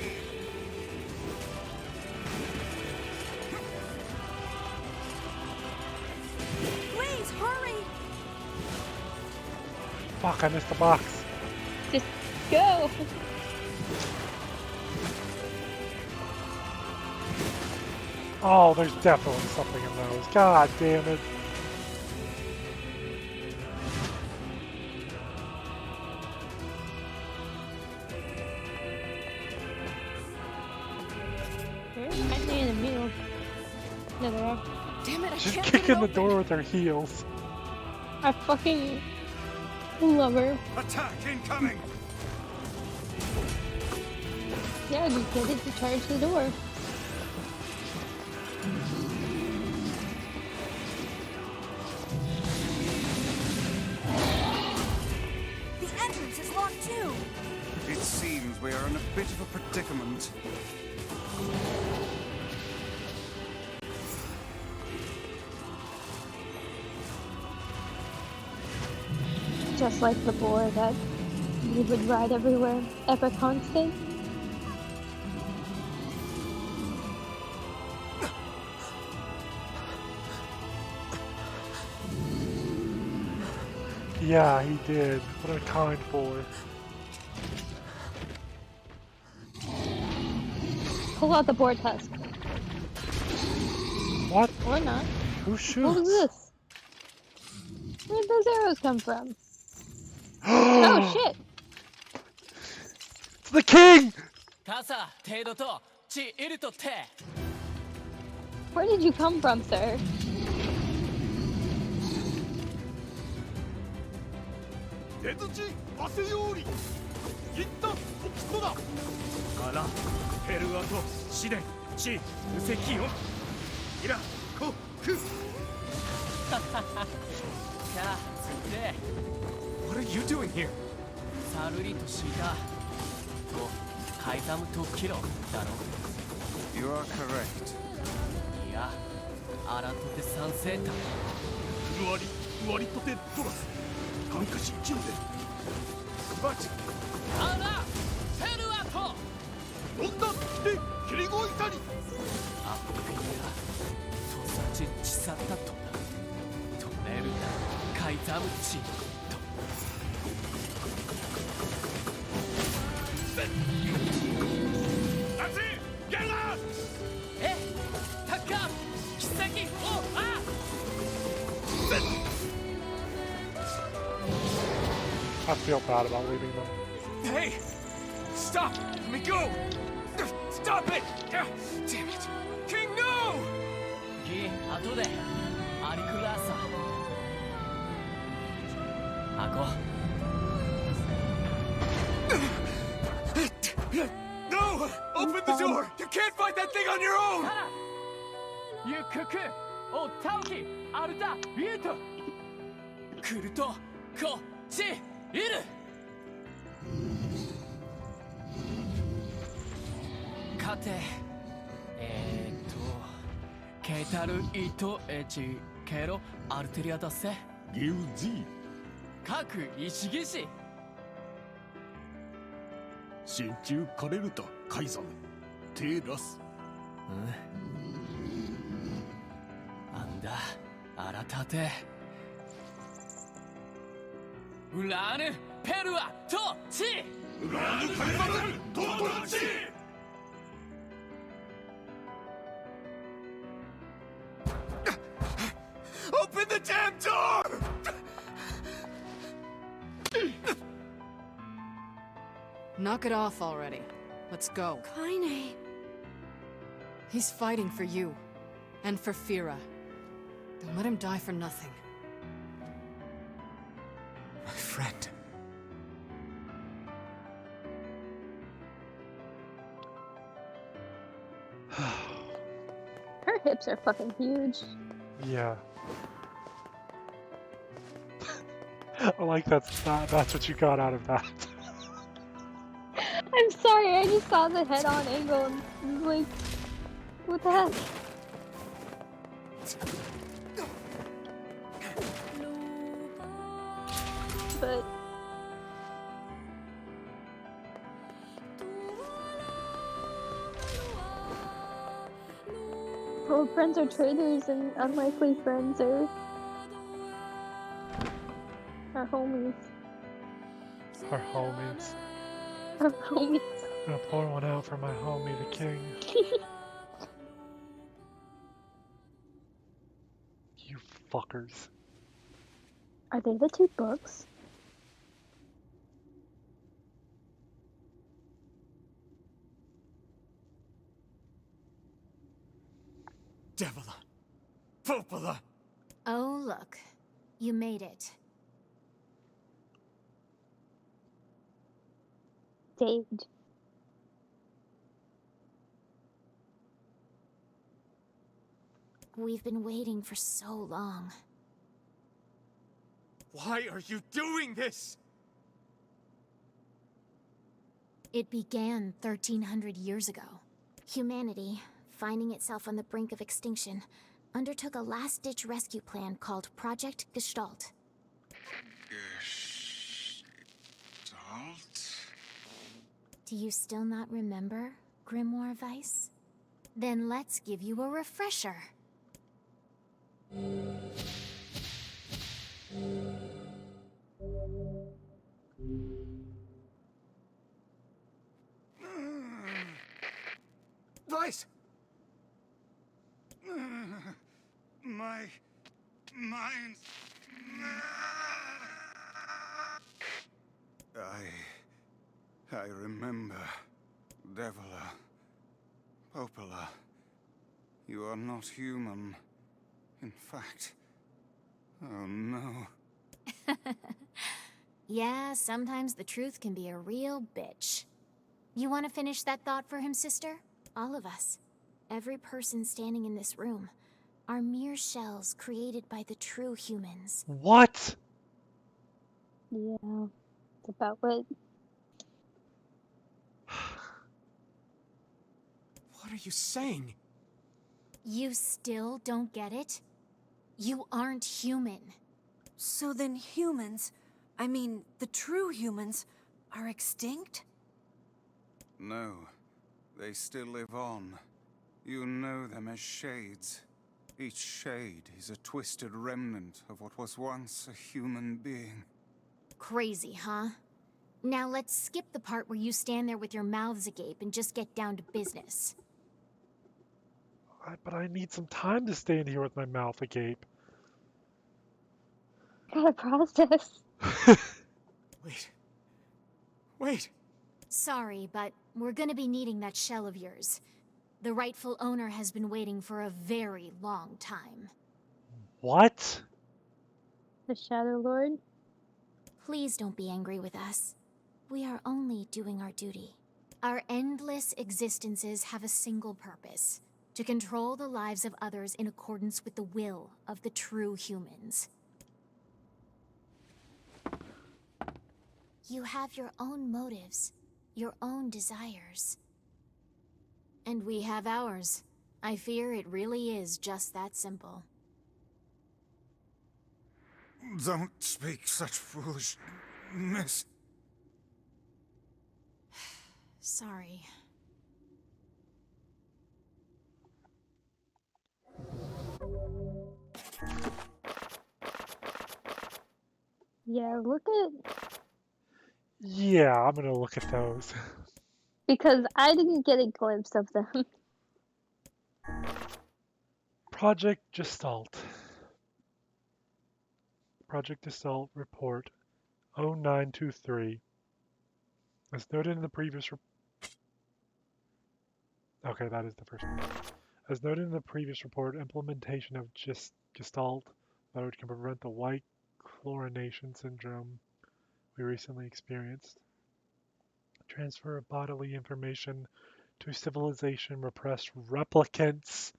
Please, hurry! Fuck, I missed the box. Just go. Oh, there's definitely something in those. God damn it. They're actually in the middle. No, they are. Damn it, I She's can't get kicking it the open. door with her heels. I fucking love her. Attack incoming! Yeah, just get it to charge the door. The entrance is locked too. It seems we are in a bit of a predicament. Just like the boar that we would ride everywhere, ever constant. Yeah, he did. What a kind boy. Pull out the boar tusk. What? Or not. Who What shoots? was this? Where did those arrows come from? Oh shit! It's the king! Where did you come from, sir? 出土汗より一旦起きそうだからペルアと試練地無石音イラコクWhat are you doing here? サルリとシータとカイザムとキロだろ You are correct. いやアラトテサンセータふわりとてドラス感化しキロでバチアラペルアとどんな来てキリゴイタにアップフィアトサチチサタとトレルダカイザムチと That's it! Get out! えタッカー奇跡をあ I feel bad about leaving them. Hey! Stop! Let me go! Stop it! Damn it! King, no! ギ後でアリクラーサアコ No! Open the door! You can't fight that thing on your own! ユククおタオキアルタビュートクルトコチイルカテケタルイトエチケロアルテリアだせギウジ各石技師真鍮カレルタカイザムテラスアンダアラタテウラーヌペルアトチウラーヌカイザムトトチ Open the damn door! Knock it off already. Let's go. Kaine. He's fighting for you. And for Fira. Don't let him die for nothing. My friend. Her hips are fucking huge. Yeah. I like that's what you got out of that. I'm sorry, I just saw the head-on angle and was like, what the heck? But old friends are traitors and unlikely friends are homies. Our homies. Our homies. I'm gonna pour one out for my homie, the king. You fuckers. Are they the two books? Devila! Popola! Oh, look. You made it. Saved. We've been waiting for so long. Why are you doing this? It began 1,300 years ago. Humanity, finding itself on the brink of extinction, undertook a last-ditch rescue plan called Project Gestalt. Gestalt? Do you still not remember, Grimoire Weiss? Then let's give you a refresher. Weiss! My mind. I remember. Devila. Popola. You are not human. In fact. Oh no. Yeah, sometimes the truth can be a real bitch. You want to finish that thought for him, sister? All of us. Every person standing in this room are mere shells created by the true humans. What? Yeah. It's about what? What are you saying? You still don't get it? You aren't human. So then humans, I mean, the true humans, are extinct? No. They still live on. You know them as shades. Each shade is a twisted remnant of what was once a human being. Crazy, huh? Now let's skip the part where you stand there with your mouths agape and just get down to business. But I need some time to stand here with my mouth agape. Gotta process. Wait. Wait! Sorry, but we're gonna be needing that shell of yours. The rightful owner has been waiting for a very long time. What? The Shadow Lord? Please don't be angry with us. We are only doing our duty. Our endless existences have a single purpose: to control the lives of others in accordance with the will of the true humans. You have your own motives, your own desires. And we have ours. I fear it really is just that simple. Don't speak such foolishness. Sorry. Yeah, look at... Yeah, I'm gonna look at those. Because I didn't get a glimpse of them. Project Gestalt. Project Gestalt Report 0923. As noted in the previous Okay, that is the first one. As noted in the previous report, implementation of Gestalt mode can prevent the white chlorination syndrome we recently experienced. Transfer of bodily information to civilization repressed replicants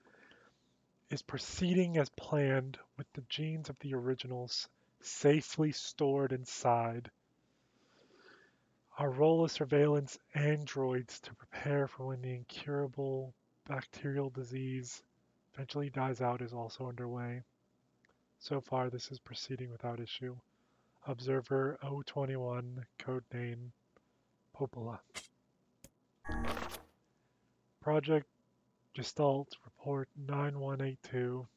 is proceeding as planned, with the genes of the originals safely stored inside. Our role as surveillance androids to prepare for when the incurable bacterial disease eventually dies out is also underway. So far, this is proceeding without issue. Observer 021, codename Popola. Project Gestalt Report 9182.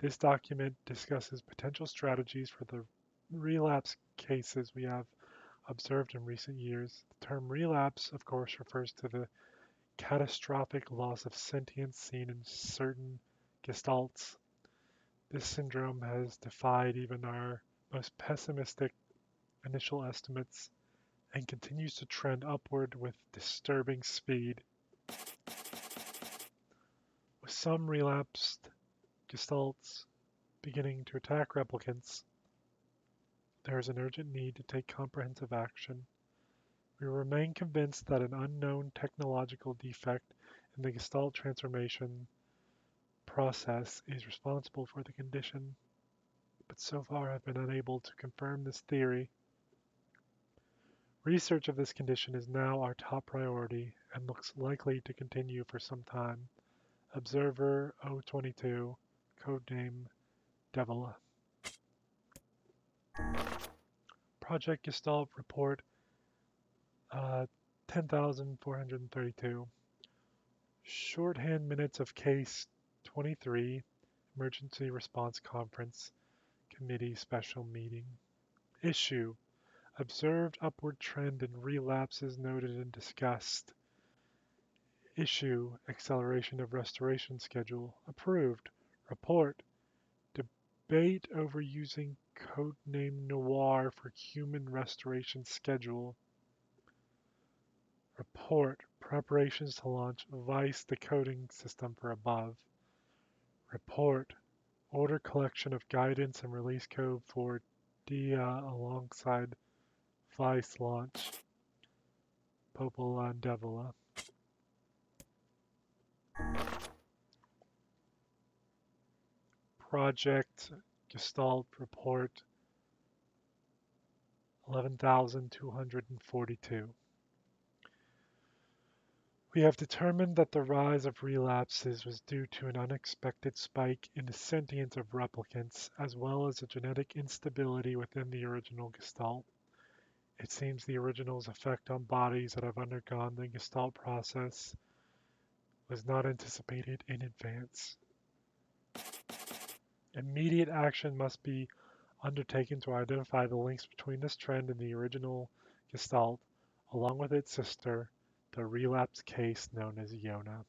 This document discusses potential strategies for the relapse cases we have observed in recent years. The term relapse, of course, refers to the catastrophic loss of sentience seen in certain gestalts. This syndrome has defied even our most pessimistic initial estimates and continues to trend upward with disturbing speed. With some relapsed gestalts beginning to attack replicants, there is an urgent need to take comprehensive action. We remain convinced that an unknown technological defect in the gestalt transformation process is responsible for the condition, but so far have been unable to confirm this theory. Research of this condition is now our top priority and looks likely to continue for some time. Observer 022, codename Devila. Project Gestalt Report 10,432. Shorthand minutes of Case 23, Emergency Response Conference Committee Special Meeting. Issue: Observed upward trend in relapses noted and discussed. Issue: Acceleration of restoration schedule. Approved. Report: Debate over using codename Noir for human restoration schedule. Report: Preparations to launch Vice decoding system for above. Report: Order collection of guidance and release code for DIA alongside Vice launch. Popola and Devila. Project Gestalt Report 11,242. We have determined that the rise of relapses was due to an unexpected spike in the sentience of replicants, as well as a genetic instability within the original Gestalt. It seems the original's effect on bodies that have undergone the Gestalt process was not anticipated in advance. Immediate action must be undertaken to identify the links between this trend and the original Gestalt, along with its sister, the relapse case known as Yona.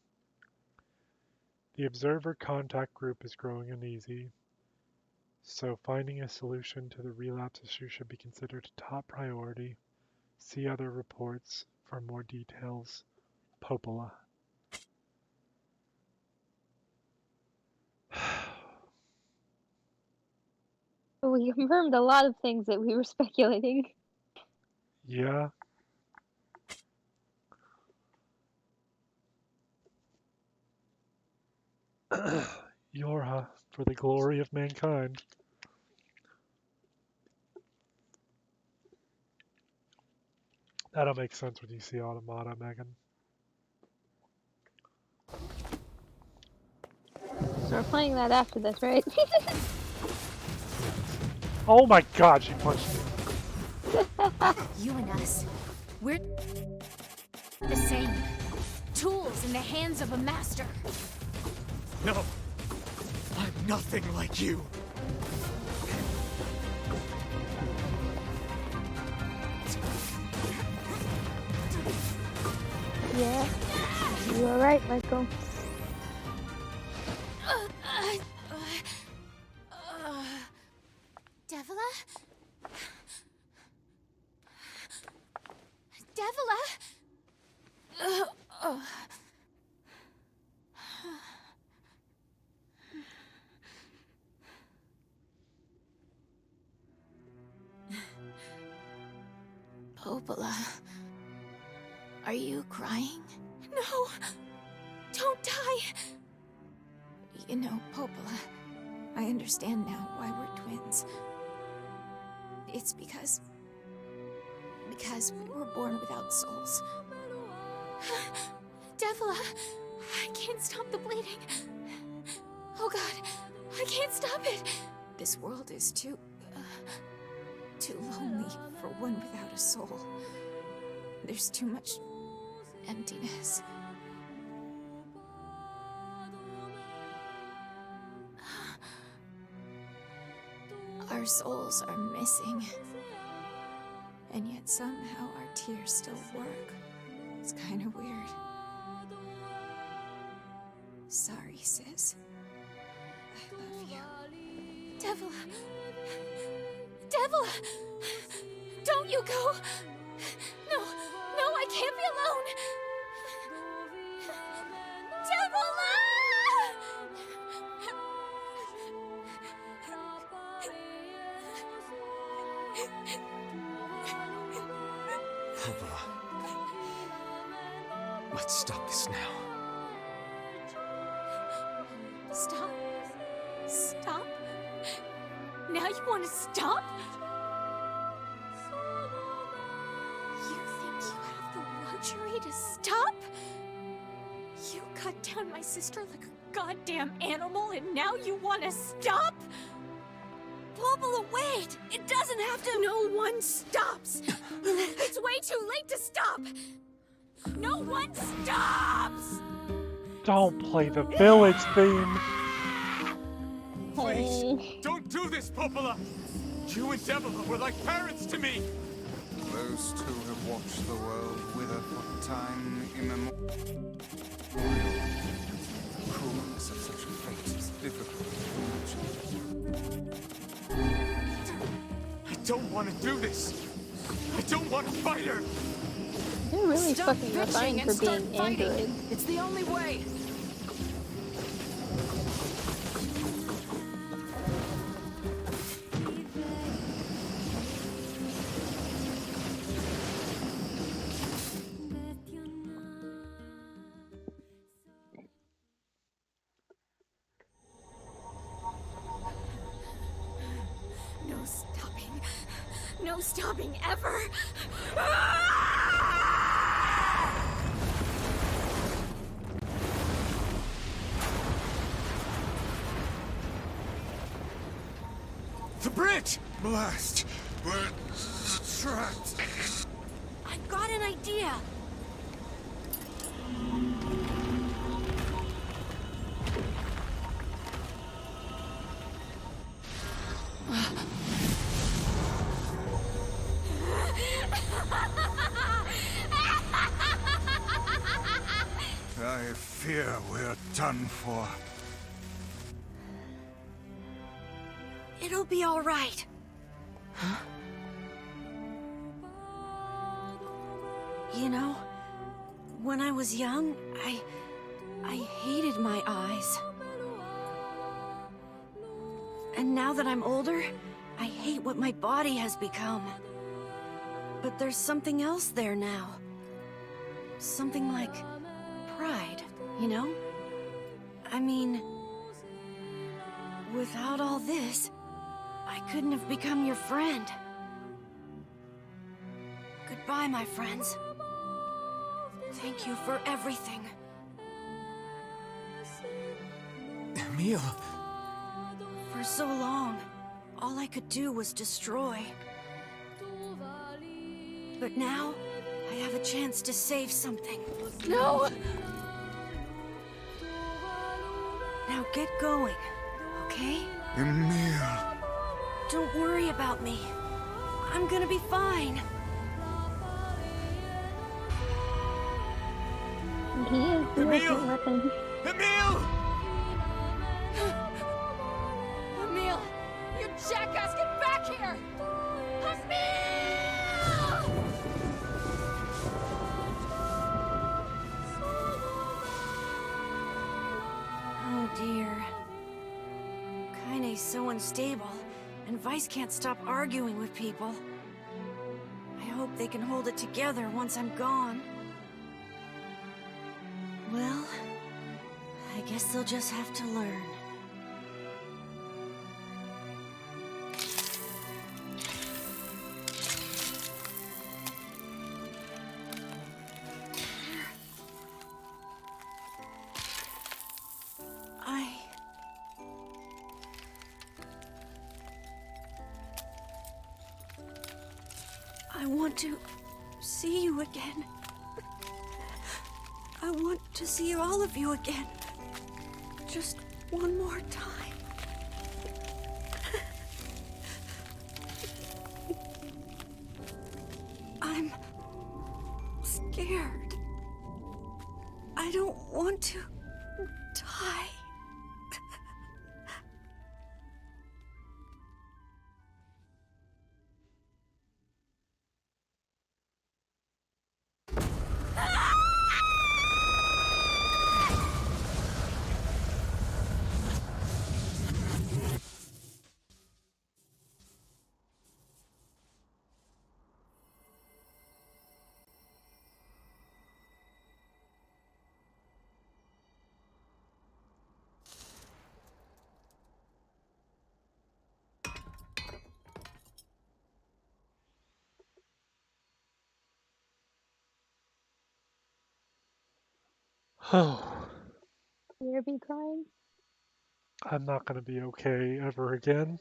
The observer contact group is growing uneasy, so finding a solution to the relapse issue should be considered a top priority. See other reports for more details. Popola. We confirmed a lot of things that we were speculating. Yeah. Yorha, for the glory of mankind. That'll make sense when you see Automata, Megan. So we're playing that after this, right? Oh my god, she punched me. You and us, we're the same. Tools in the hands of a master. No! I'm nothing like you! Yeah. You were right, Michael. Devila? Devila? Popola, are you crying? No! Don't die! You know, Popola, I understand now why we're twins. It's because we were born without souls. Devila, I can't stop the bleeding. Oh god, I can't stop it! This world is too lonely for one without a soul. There's too much emptiness. Our souls are missing. And yet somehow our tears still work. It's kind of weird. Sorry, sis. I love you. Devil! Devil! Don't you go! No, no, I can't be alone! Devil! Popola. Let's stop this now. Stop? Stop? Now you want to stop? You think you have the luxury to stop? You cut down my sister like a goddamn animal and now you want to stop? Popola, wait! It doesn't have to— No one stops! It's way too late to stop! No one stops! Don't play the village theme. Please, don't do this, Popola! You and Devila were like parents to me! Those two have watched the world wither for time immemorial. The cruelness of such a fate is difficult to imagine. I don't want to do this! I don't want to fight her! You're really Stop fucking bitching refined and for start being fighting. android. It's the only way. No stopping. No stopping ever. The bridge! Blast! We're trapped. I've got an idea. I fear we're done for. It'll be all right. You know, when I was young, I hated my eyes. And now that I'm older, I hate what my body has become. But there's something else there now. Something like pride, you know? I mean, without all this, I couldn't have become your friend. Goodbye, my friends. Thank you for everything. Emil! For so long, all I could do was destroy. But now, I have a chance to save something. No! Now get going, okay? Emil! Don't worry about me. I'm gonna be fine. He is the Emil! ultimate weapon. Emil! Emil! You jackass, get back here! Emil! Oh dear. Kaine's so unstable, and Vice can't stop arguing with people. I hope they can hold it together once I'm gone. Well, I guess they'll just have to learn. I want to see you again. I want to see all of you again. Just one more time. scared. I don't want to die. Oh, You be crying? I'm not gonna be okay ever again.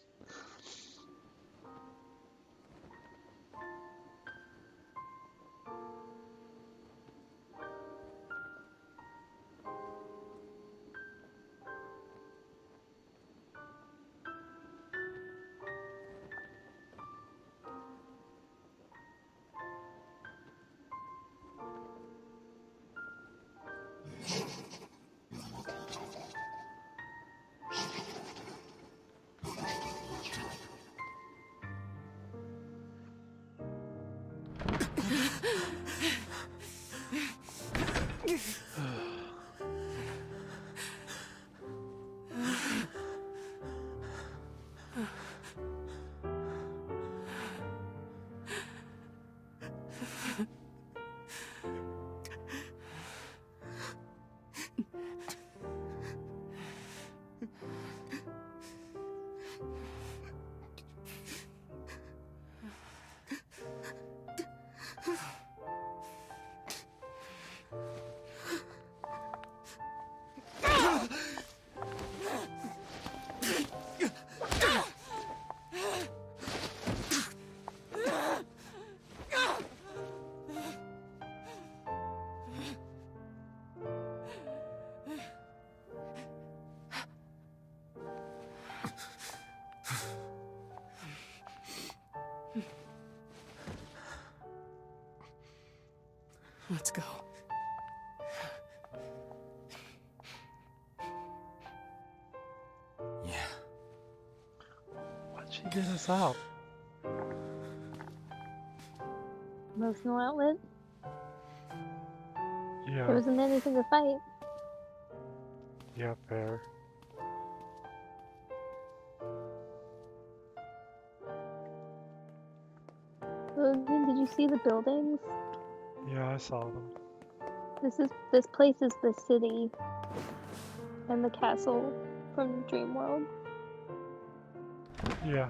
Let's go. Yeah. Why'd she get us out? Emotional outlet? Yeah, There wasn't anything to fight. yeah, fair. Logan, did you see the buildings? Yeah, I saw them. This place is the city and the castle from Dreamworld. Yeah.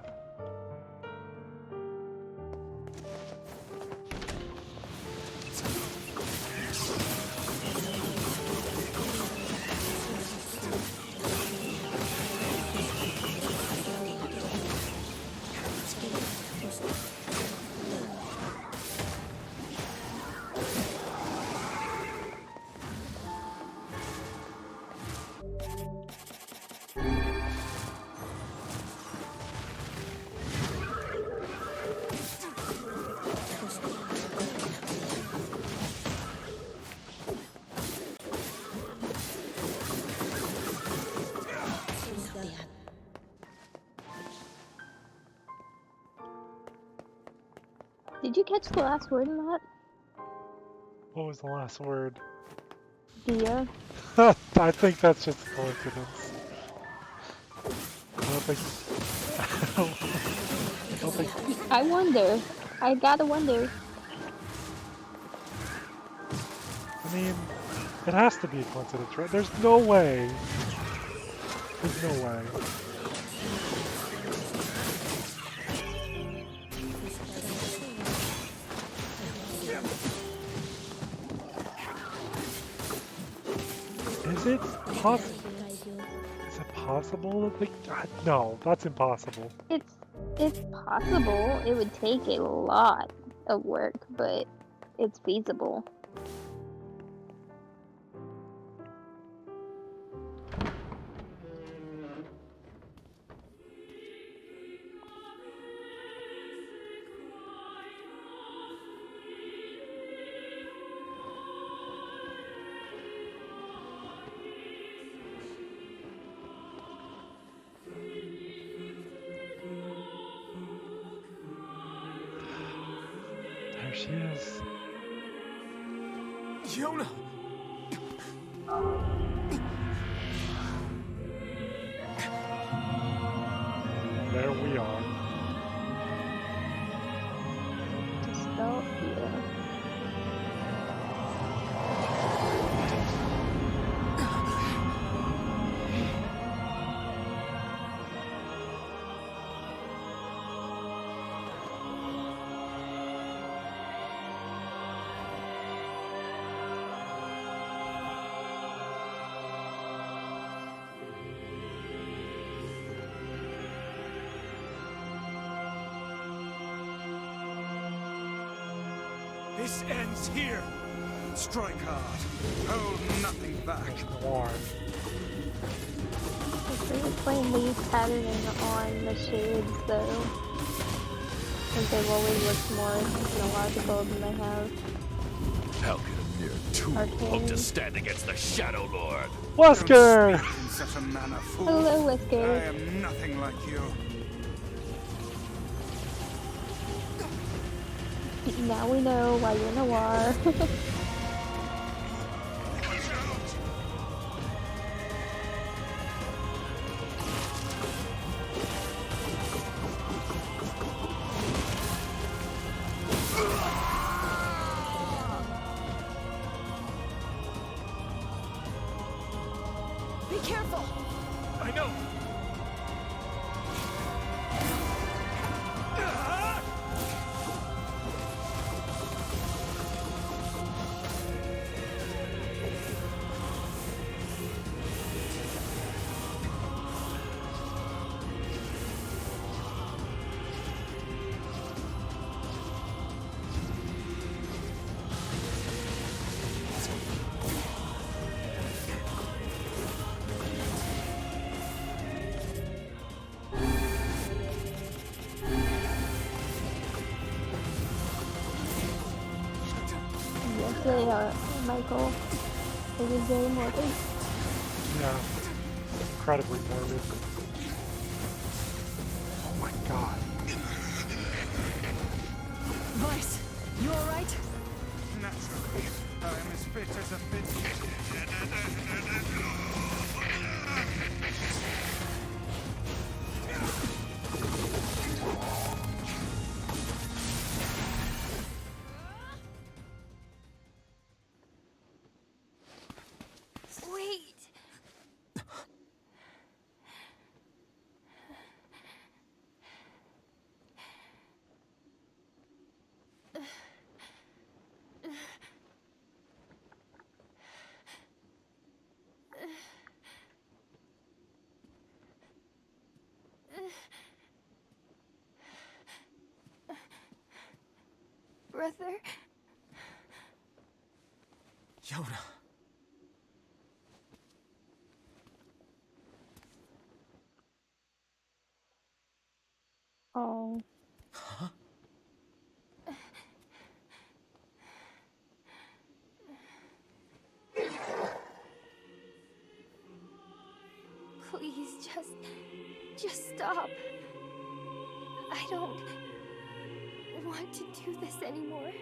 Did you catch the last word in that? What was the last word? Dia. I think that's just a coincidence. I don't think. I don't think. I wonder. I gotta wonder. I mean, it has to be a coincidence, right? There's no way. There's no way. Is it possible? Is it possible that they... No, that's impossible. It's possible. It would take a lot of work, but it's feasible. she is. Yona! There we are. Dystopia. This ends here! Strike hard. Hold nothing back. Noir. It's really plainly patterning on the shades, though. Like they've always looked more technological than they have. How can a mere tool Arcane. to stand against the Shadow Lord? Wesker! Don't speak in such a manner, fool. Hello, I Whisker. am nothing like you. Now we know why you're Noir. Be careful! I know! Yes, they are, Michael. It is very morbid. Yeah. Incredibly morbid. Oh my god. Vice, you alright? Naturally, I am as fit as a fit. Wait. Brother? Yona. Oh. Huh? Please, just stop. I don't want to do this anymore.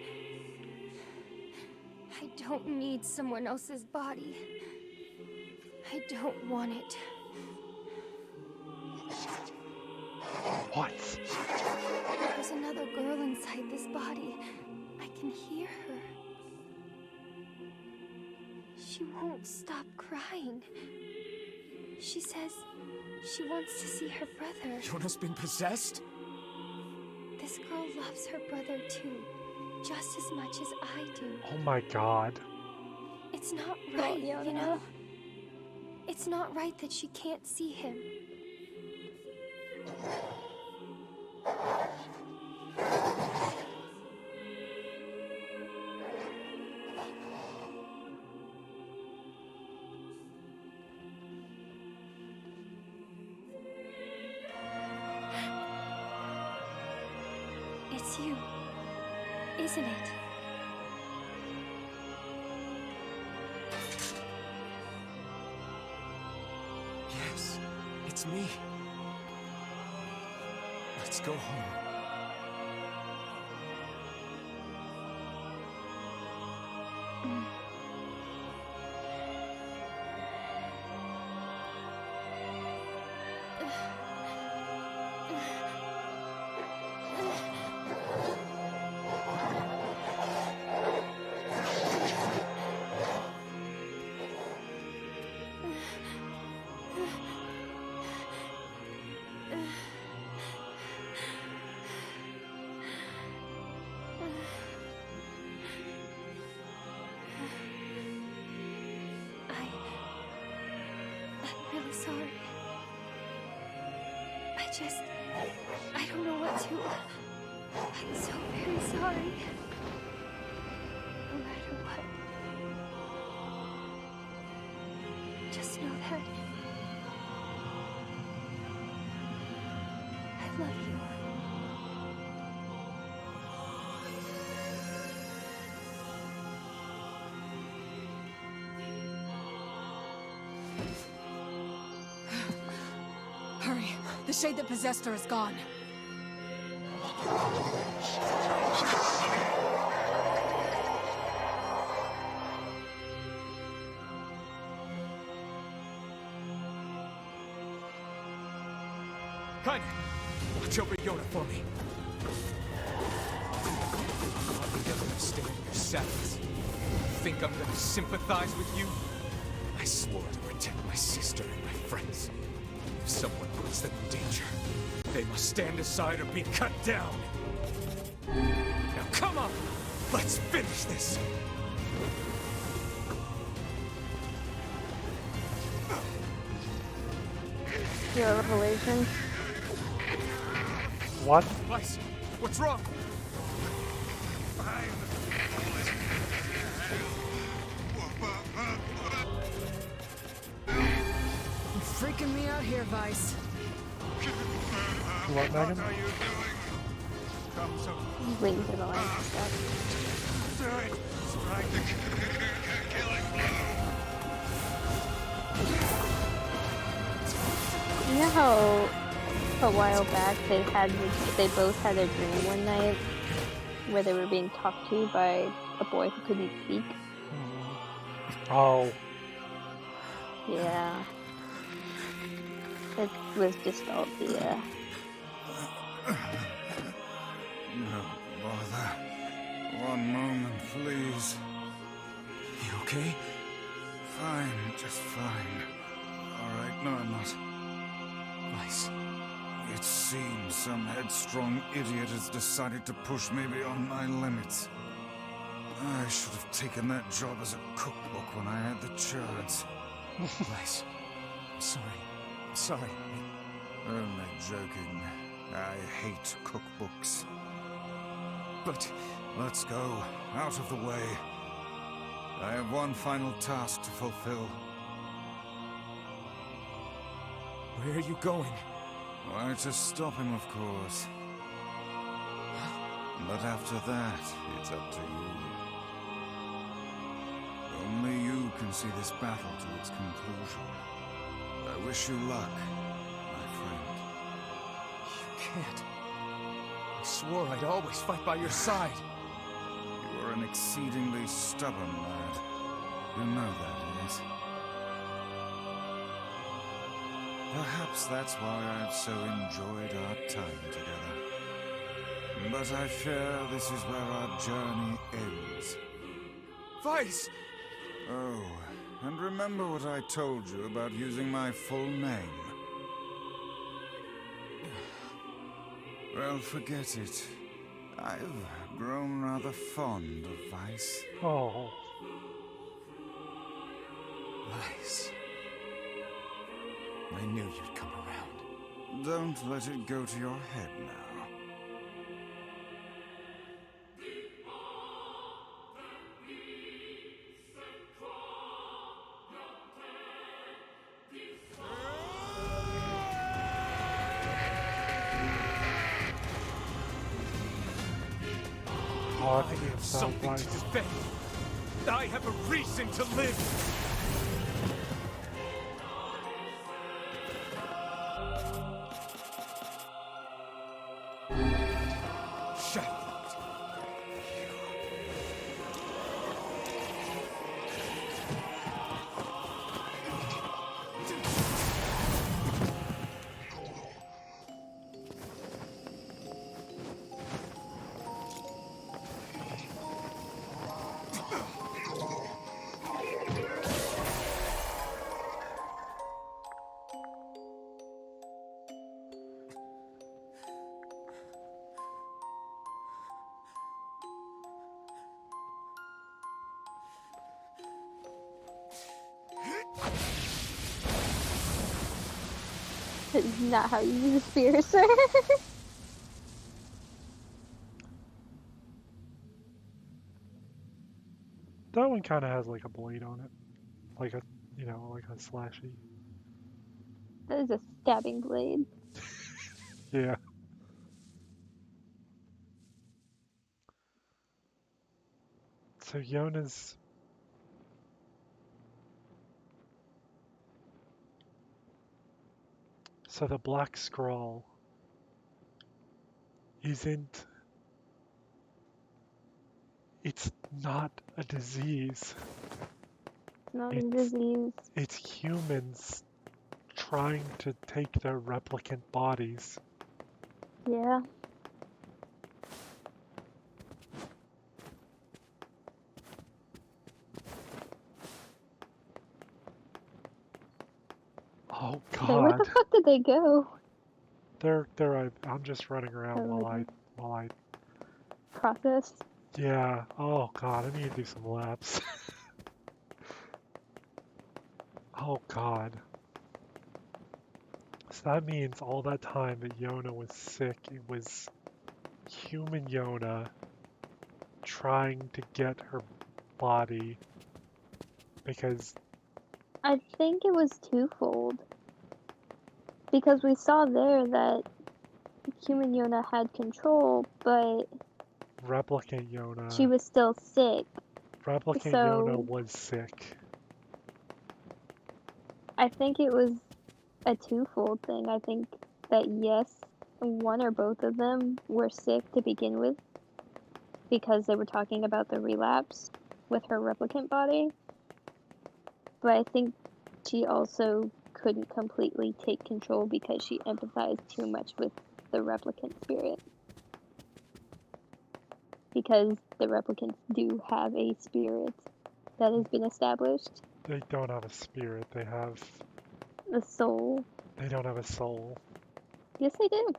I don't need someone else's body. I don't want it. What? There's another girl inside this body. I can hear her. She won't stop crying. She says she wants to see her brother. Yona's been possessed? This girl loves her brother too, just as much as I do. Oh my god. It's not Well, right, yeah, you know? It's not right that she can't see him. It's you, isn't it? Yes, it's me. Let's go home. I'm really sorry. I don't know what to. I'm so very sorry. No matter what. Just know that I love you. Hurry. The shade that possessed her is gone. Kaine, watch over Yona for me. You don't understand your sadness. You think I'm gonna sympathize with you? I swore to protect my sister and my friends. If someone puts them in danger, they must stand aside or be cut down. Now come on! Let's finish this! Your revelation. What? Weiss, what's wrong? You're freaking me out here, Weiss. What, Megan? He's waiting for the line to stop. You know how a while back they both had a dream one night where they were being talked to by a boy who couldn't speak? Oh. Yeah. It was just all the No bother. One moment, please. You okay? Fine, just fine. Alright, no, I'm not. Weiss. It seems some headstrong idiot has decided to push me beyond my limits. I should have taken that job as a cookbook when I had the chance. Weiss. I'm sorry. I'm sorry. Only joking. I hate cookbooks. But let's go. Out of the way. I have one final task to fulfill. where are you going? Why, to stop him, of course. But after that, it's up to you. Only you can see this battle to its conclusion. I wish you luck, my friend. You can't. I swore I'd always fight by your side. You are an exceedingly stubborn lad. You know that, yes? Perhaps that's why I've so enjoyed our time together. But I fear this is where our journey ends. Weiss! Oh, and remember what I told you about using my full name? Well, forget it. I've grown rather fond of Weiss. Oh. Weiss. I knew you'd come around. Don't let it go to your head now. Oh, I think you have something to defend. I have a reason to live. That's not how you use a spear, sir. That one kind of has like a blade on it, like a, like a slashy. That is a stabbing blade. Yeah. So Yona's. So the Black Scrawl isn't. It's not a disease. It's not a It's disease. it's humans trying to take their replicant bodies. Yeah. Oh So where the God. fuck did they go? I'm just running around Oh, while I. Process. Yeah. Oh God. I need to do some laps. Oh God. So that means all that time that Yona was sick, it was human Yona trying to get her body because I think it was twofold. Because we saw there that human Yona had control, but replicant Yona she was still sick. Yona So was sick. I think it was a twofold thing. I think that yes, one or both of them were sick to begin with because they were talking about the relapse with her replicant body. But I think she also couldn't completely take control because she empathized too much with the replicant spirit. Because the replicants do have a spirit that has been established. They don't have a spirit, they have... The soul. They don't have a soul. Yes, they do.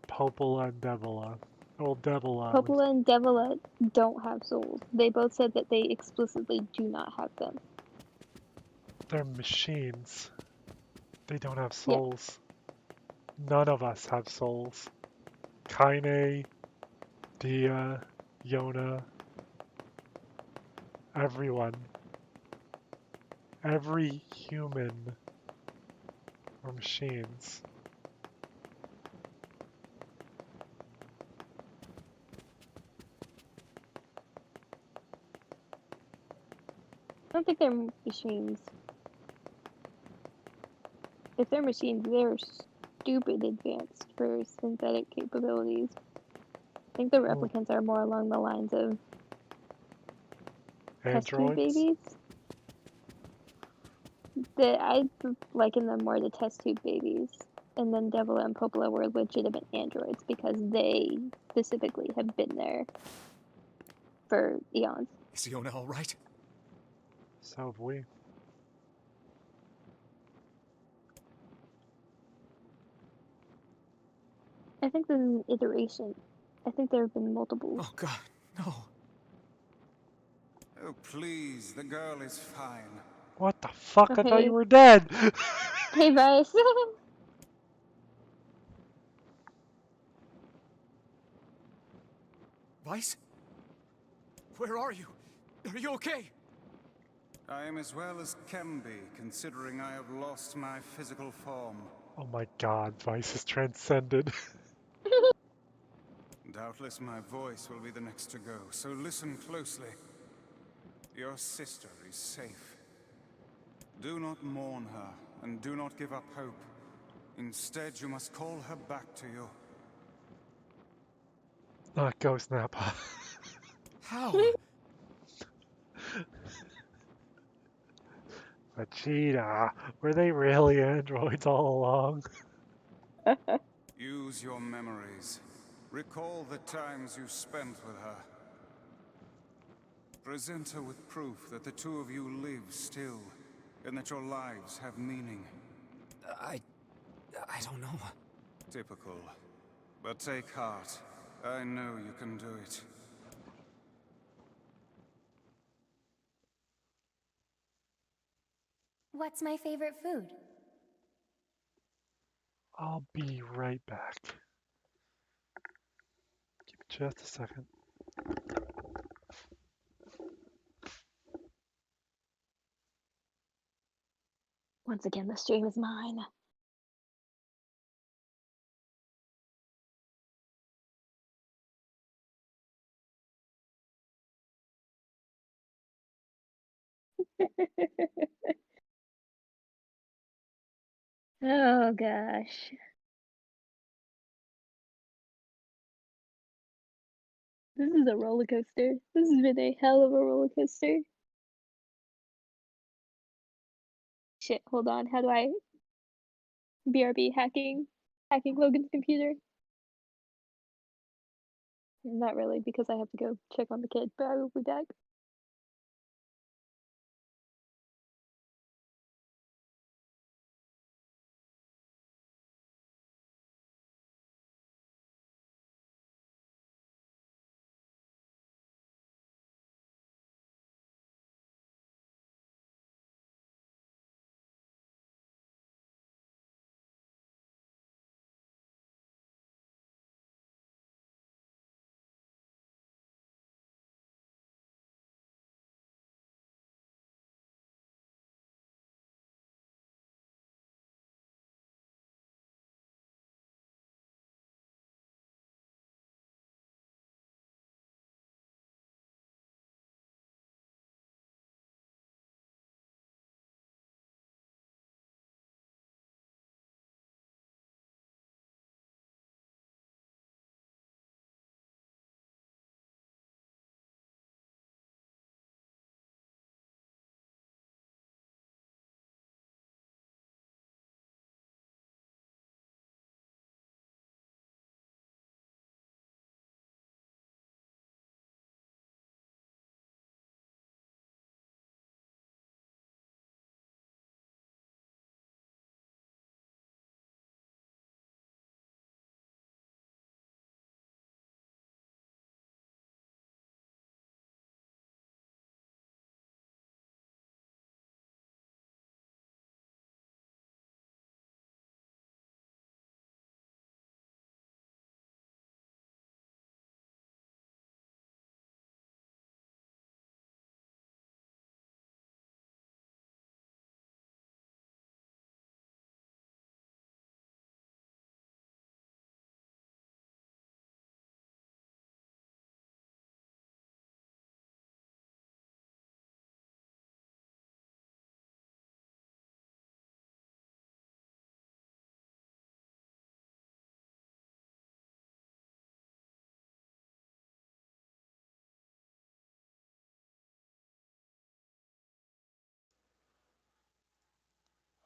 Popola and Devila. Well, Devila Popola and Devila don't have souls. They both said that they explicitly do not have them. They're machines. They don't have Yeah. souls. None of us have souls. Kaine, Dia, Yona, everyone. Every human are machines. I don't think they're machines. If they're machines, they're stupid advanced for synthetic capabilities. I think the replicants are more along the lines of test tube Androids? babies. I liken them more to test tube babies. And then Devil and Popola were legitimate androids because they specifically have been there for eons. Is Yona all right? So have we. I think this is an iteration. I think there have been multiple. Oh God, no. Oh, please, the girl is fine. What the fuck? Okay. I thought you were dead! Hey, Vice. Vice? Where are you? Are you okay? I am as well as can be, considering I have lost my physical form. Oh my God, Vice is transcended. Doubtless my voice will be the next to go, so listen closely. Your sister is safe. Do not mourn her, and do not give up hope. Instead, you must call her back to you. Not Ghost Nappa. How? Vegeta, were they really androids all along? Use your memories. Recall the times you spent with her. Present her with proof that the two of you live still, and that your lives have meaning. I don't know. Typical. But take heart. I know you can do it. What's my favorite food? I'll be right back. Give me just a second. Once again, the stream is mine. Oh gosh. This is a roller coaster. This has been a hell of a roller coaster. Shit, hold on. How do I BRB hacking Logan's computer? Not really, because I have to go check on the kid, but I will be back.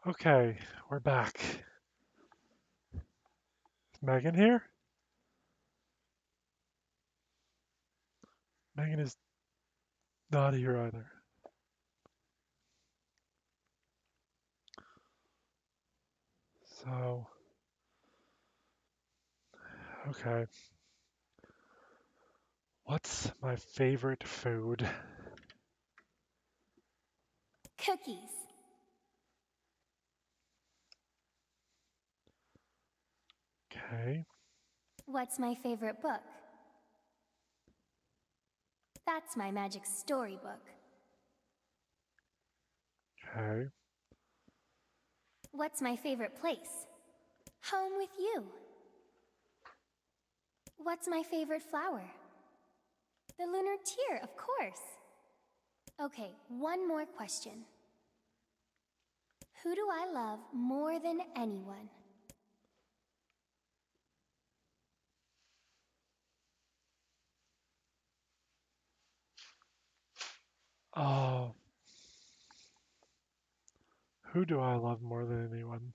Okay, we're back. Is Megan here? Megan is not here either. So, okay. What's my favorite food? Cookies. Okay. What's my favorite book? That's my magic storybook. Okay. What's my favorite place? Home with you. What's my favorite flower? The lunar tear, of course. Okay, one more question. Who do I love more than anyone? Oh, who do I love more than anyone?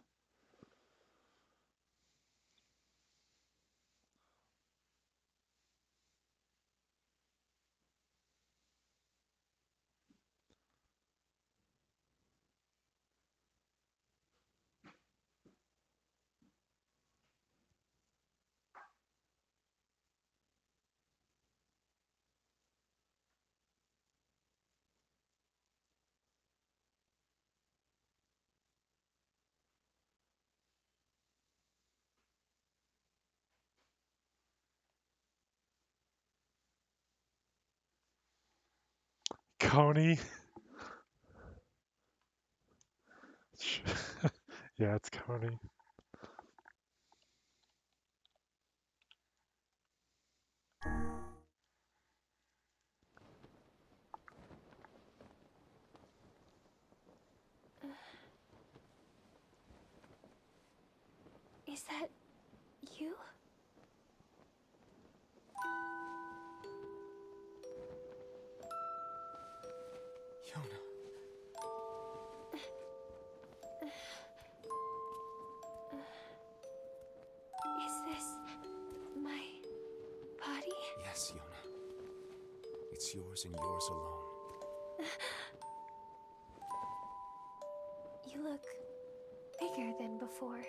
Coney. Yeah, it's Coney. Is that you? Yona. Is this my body? Yes, Yona. It's yours and yours alone. You look bigger than before.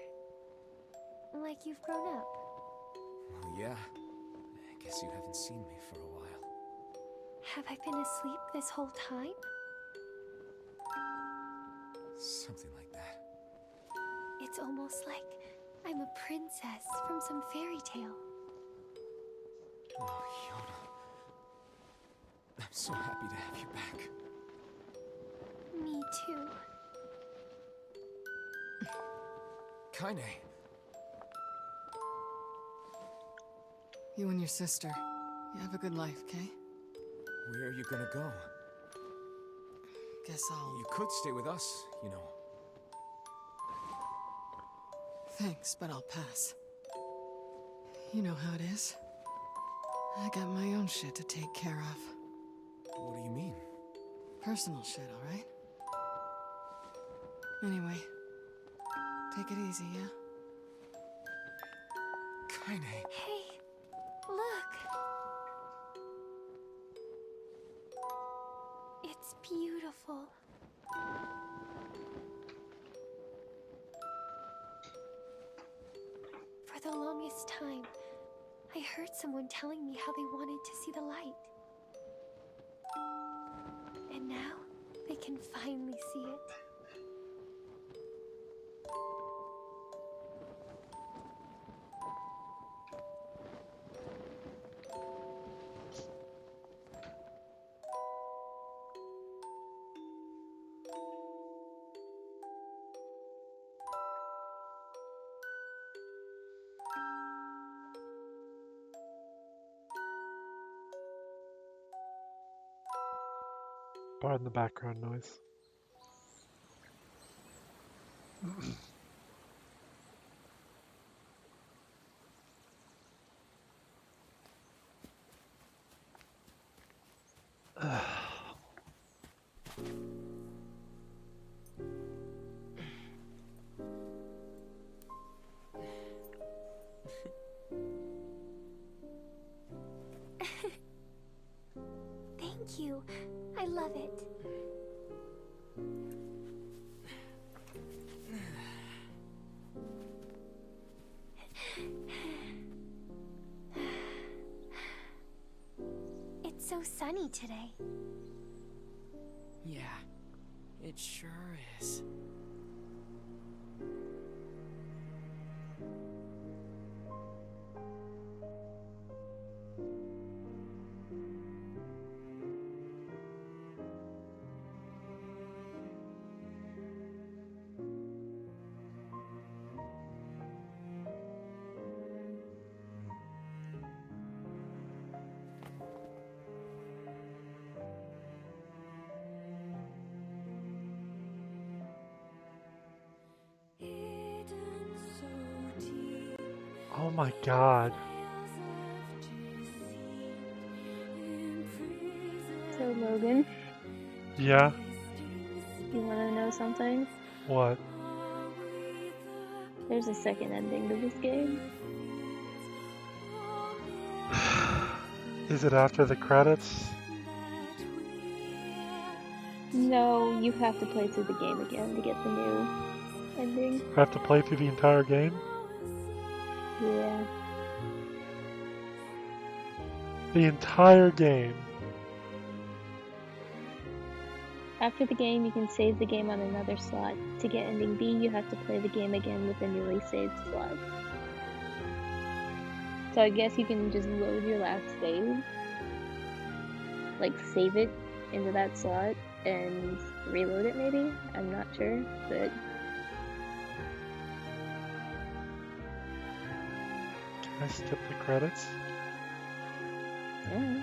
Like you've grown up. Well, yeah. I guess you haven't seen me for a while. Have I been asleep this whole time? Something like that. It's almost like I'm a princess from some fairy tale. Oh, Yona. I'm so happy to have you back. Me too. Kaine. You and your sister, you have a good life, Kay? Where are you gonna go? Guess I'll... You could stay with us, you know. Thanks, but I'll pass. You know how it is. I got my own shit to take care of. What do you mean? Personal shit, alright? Anyway, take it easy, yeah? Kaine. Hey, look. It's beautiful. For the longest time, I heard someone telling me how they wanted to see the light. And now, they can finally see it. Pardon the background noise. Thank you. I love it. It's so sunny today. Yeah, it sure is. Oh my god. So Logan, Yeah? you wanna know something? What? There's a second ending to this game. Is it after the credits? No, you have to play through the game again to get the new ending. I have to play through the entire game? Yeah. The entire game? After the game, you can save the game on another slot. To get ending B, you have to play the game again with a newly saved slot. So I guess you can just load your last save. Like, save it into that slot and reload it maybe? I'm not sure, but... Can I skip the credits? Yeah.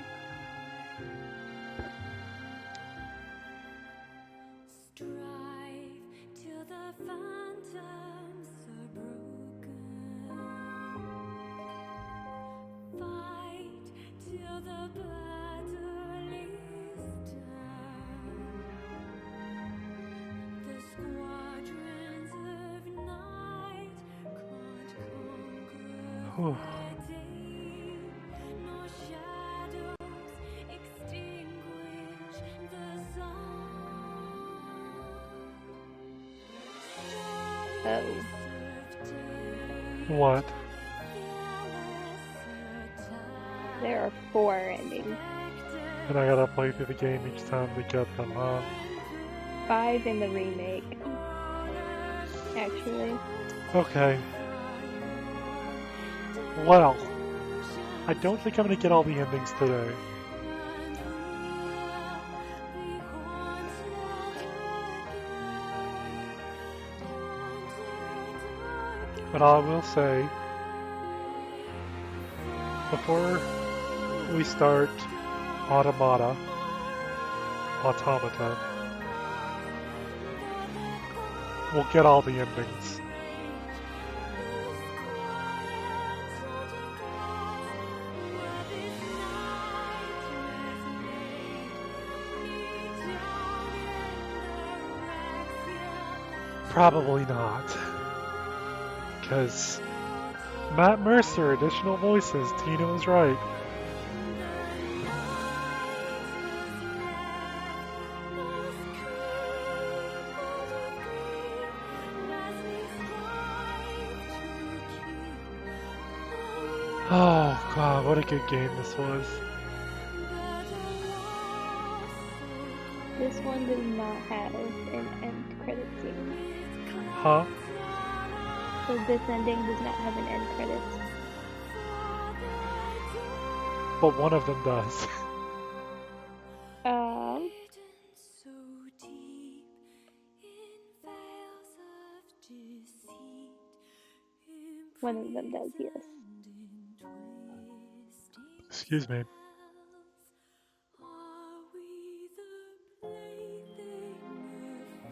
Whew. Oh. What? There are 4 endings. And I gotta play through the game each time to get them, huh? 5 in the remake. Actually. Okay. Well, I don't think I'm gonna get all the endings today. But I will say, before we start Automata, we'll get all the endings. Probably not. Because Matt Mercer, additional voices, Tina was right. Oh god, what a good game this was. This one does not have an end credit scene. Huh? So this ending does not have an end credits. But one of them does. One of them does, yes. Excuse me.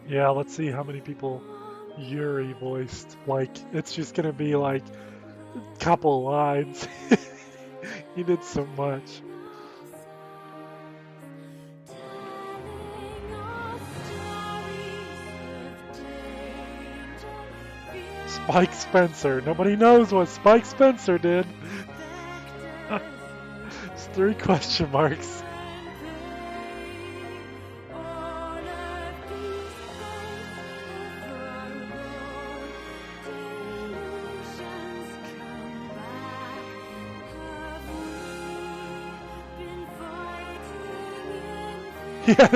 Yeah, let's see how many people Yuri voiced. Like, it's just gonna be like a couple lines. He did so much. Spike Spencer. Nobody knows what Spike Spencer did. It's 3 question marks. Yeah.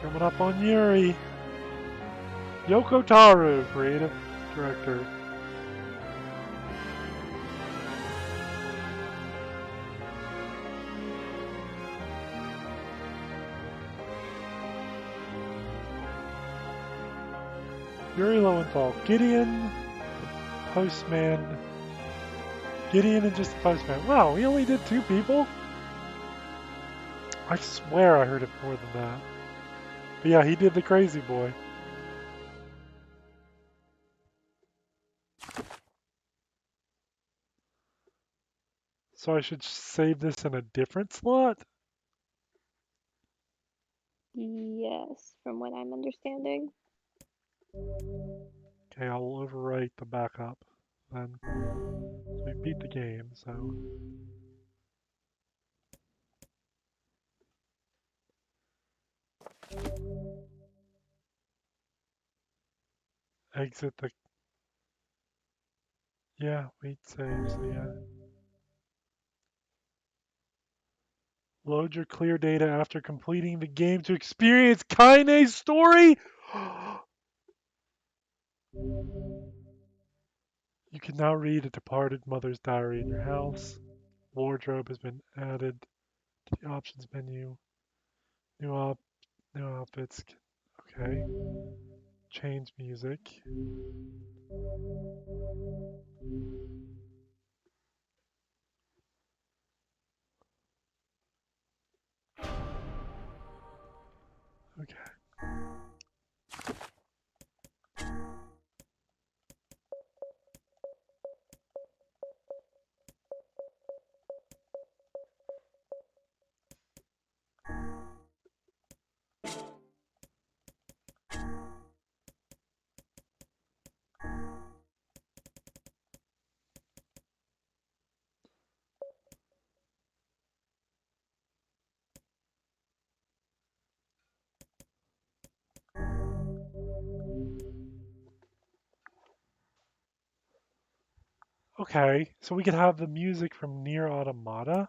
Coming up on Yuri. Yoko Taro, creative director. Yuri Lowenthal, Gideon, Postman. Gideon and just the Postman. Wow, we only did 2 people? I swear I heard it more than that. But yeah, he did the Crazy Boy. So I should save this in a different slot? Yes, from what I'm understanding. Okay, I'll overwrite the backup then. So we beat the game, so... Exit the... Yeah, wait, save, so yeah. Load your clear data after completing the game to experience Kaine's story? You can now read a departed mother's diary in your house. Wardrobe has been added to the options menu. New outfits. Okay. Change music. Okay. Okay, so we could have the music from Near Automata.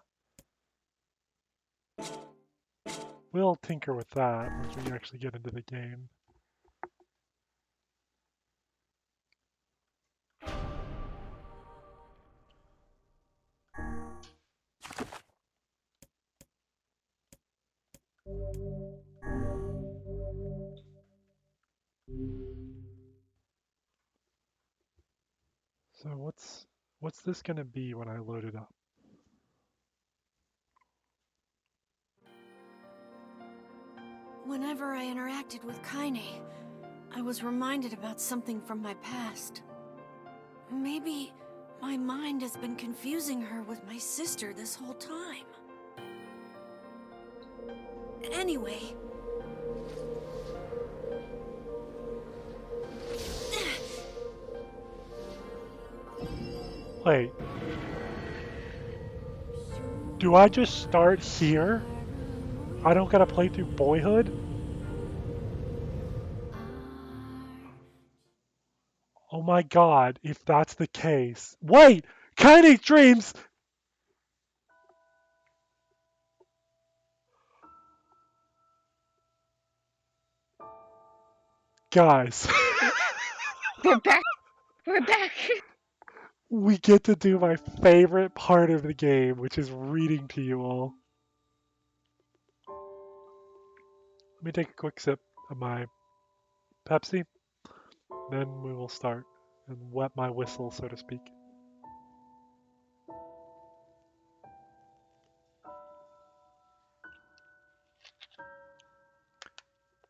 We'll tinker with that once we actually get into the game. So what's this gonna be when I load it up? Whenever I interacted with Kaine, I was reminded about something from my past. Maybe my mind has been confusing her with my sister this whole time. Anyway... Wait. Do I just start here? I don't gotta play through Boyhood? Oh my god, if that's the case. Wait! Kaine's dreams! Guys. We're back. We're back. We get to do my favorite part of the game, which is reading to you all. Let me take a quick sip of my Pepsi, then we will start and wet my whistle, so to speak.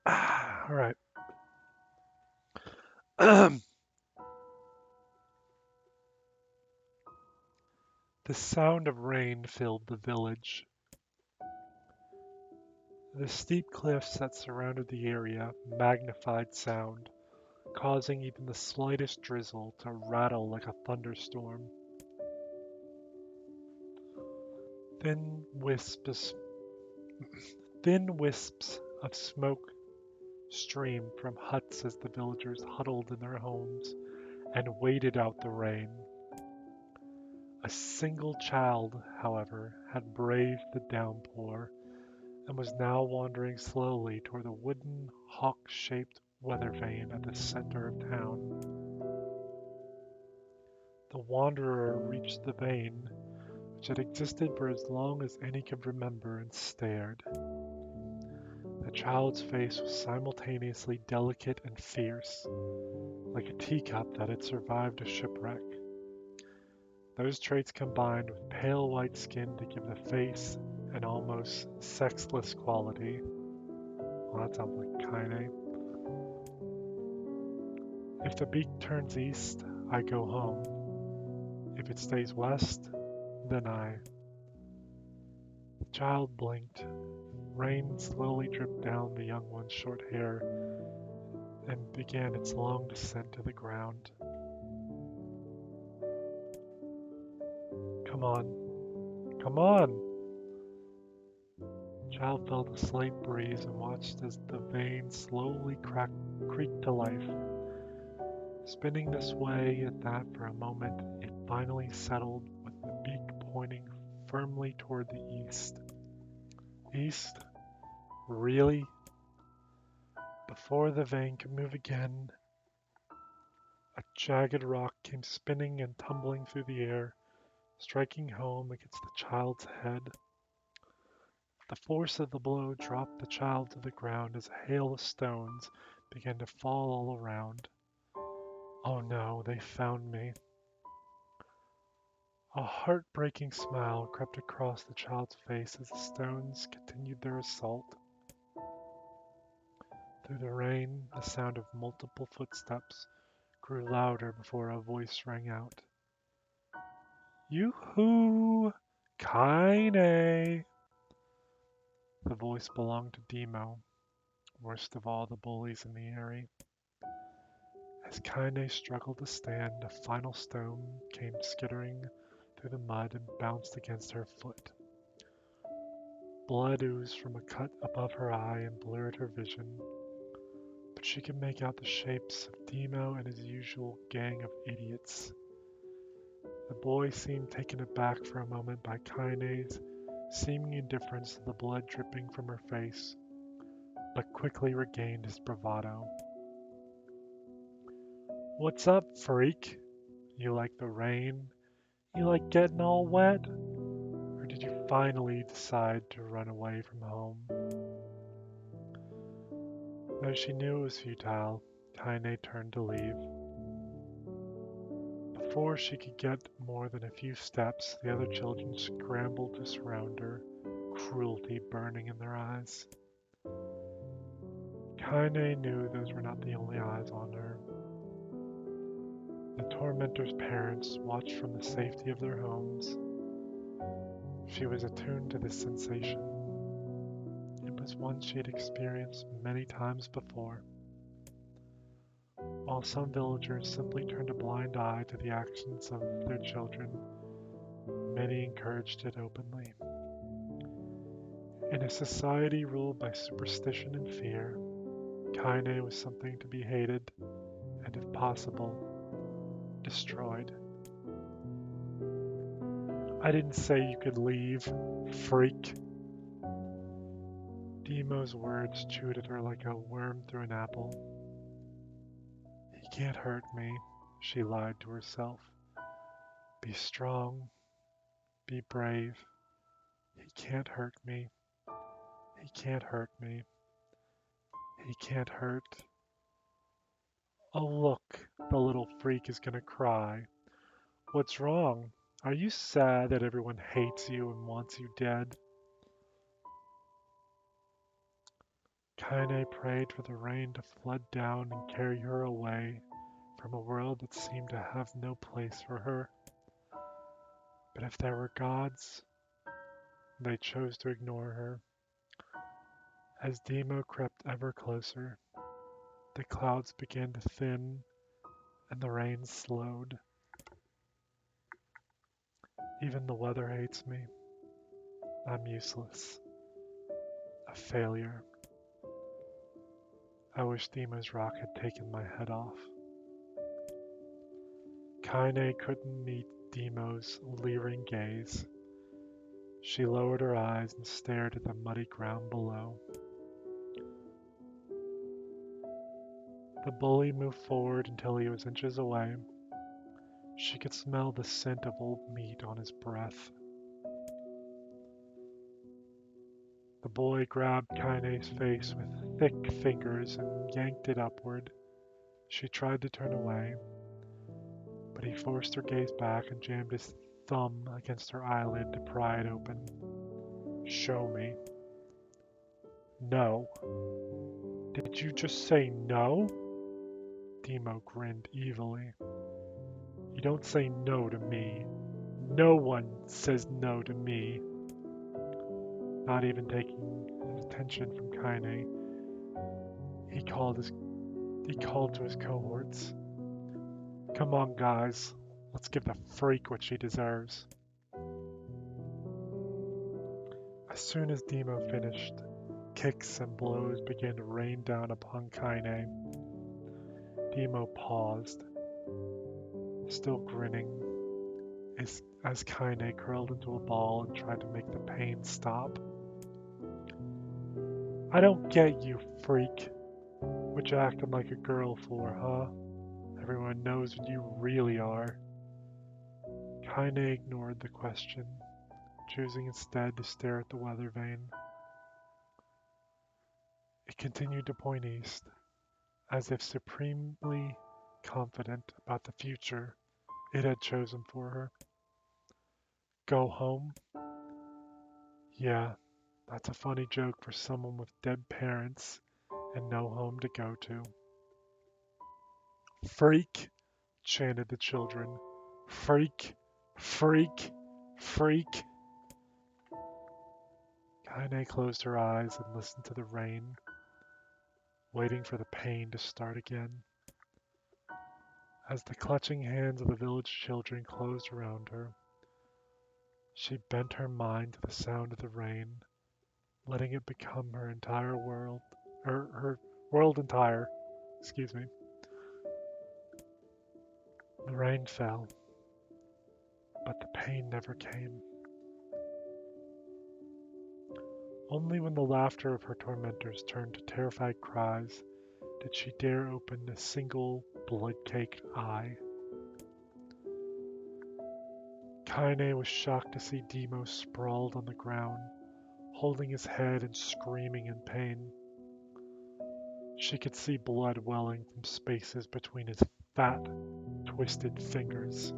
All right. The sound of rain filled the village. The steep cliffs that surrounded the area magnified sound, causing even the slightest drizzle to rattle like a thunderstorm. Thin wisps of smoke streamed from huts as the villagers huddled in their homes and waited out the rain. A single child, however, had braved the downpour and was now wandering slowly toward the wooden hawk-shaped weather vane at the center of town. The wanderer reached the vane, which had existed for as long as any could remember, and stared. The child's face was simultaneously delicate and fierce, like a teacup that had survived a shipwreck. Those traits combined with pale white skin to give the face an almost sexless quality. Well, that sounds like Kaine. If the beak turns east, I go home. If it stays west, then I. The child blinked. Rain slowly dripped down the young one's short hair and began its long descent to the ground. Come on. Come on! The child felt a slight breeze and watched as the vane slowly creaked to life. Spinning this way and that for a moment, it finally settled with the beak pointing firmly toward the east. East? Really? Before the vane could move again, Jagged rock came spinning and tumbling through the air, striking home against the child's head. The force of the blow dropped the child to the ground as a hail of stones began to fall all around. Oh no, they found me. A heartbreaking smile crept across the child's face as the stones continued their assault. Through the rain, the sound of multiple footsteps grew louder before a voice rang out. Yoo-hoo! Kaine! The voice belonged to Demo, worst of all the bullies in the area. As Kaine struggled to stand, a final stone came skittering through the mud and bounced against her foot. Blood oozed from a cut above her eye and blurred her vision, but she could make out the shapes of Demo and his usual gang of idiots. The boy seemed taken aback for a moment by Kaine's seeming indifference to the blood dripping from her face, but quickly regained his bravado. What's up, freak? You like the rain? You like getting all wet? Or did you finally decide to run away from home? Though she knew it was futile, Kaine turned to leave. Before she could get more than a few steps, the other children scrambled to surround her, cruelty burning in their eyes. Kaine knew those were not the only eyes on her. The tormentor's parents watched from the safety of their homes. She was attuned to this sensation. It was one she had experienced many times before. While some villagers simply turned a blind eye to the actions of their children, many encouraged it openly. In a society ruled by superstition and fear, Kaine was something to be hated and, if possible, destroyed. I didn't say you could leave, freak. Demo's words chewed at her like a worm through an apple. He can't hurt me, she lied to herself. Be strong. Be brave. He can't hurt me. He can't hurt me. He can't hurt. Oh look, the little freak is gonna cry. What's wrong? Are you sad that everyone hates you and wants you dead? Kaine prayed for the rain to flood down and carry her away from a world that seemed to have no place for her. But if there were gods, they chose to ignore her. As Demo crept ever closer, the clouds began to thin and the rain slowed. Even the weather hates me. I'm useless. A failure. I wish Demo's rock had taken my head off. Kaine couldn't meet Demo's leering gaze. She lowered her eyes and stared at the muddy ground below. The bully moved forward until he was inches away. She could smell the scent of old meat on his breath. The boy grabbed Kaine's face with thick fingers and yanked it upward. She tried to turn away, but he forced her gaze back and jammed his thumb against her eyelid to pry it open. Show me. No. Did you just say no? Demo grinned evilly. You don't say no to me. No one says no to me. Not even taking attention from Kaine, he called to his cohorts. Come on, guys. Let's give the freak what she deserves. As soon as Demo finished, kicks and blows began to rain down upon Kaine. Demo paused, still grinning, as Kaine curled into a ball and tried to make the pain stop. I don't get you, freak. What you acting like a girl for, huh? Everyone knows what you really are. Kaine ignored the question, choosing instead to stare at the weather vane. It continued to point east, as if supremely confident about the future it had chosen for her. Go home? Yeah, that's a funny joke for someone with dead parents and no home to go to. Freak, chanted the children. Freak, freak, freak. Kaine closed her eyes and listened to the rain, waiting for the pain to start again. As the clutching hands of the village children closed around her, she bent her mind to the sound of the rain, letting it become her entire world, or her world entire, excuse me. The rain fell, but the pain never came. Only when the laughter of her tormentors turned to terrified cries did she dare open a single blood-caked eye. Kaine was shocked to see Demo sprawled on the ground, holding his head and screaming in pain. She could see blood welling from spaces between his fat, twisted fingers.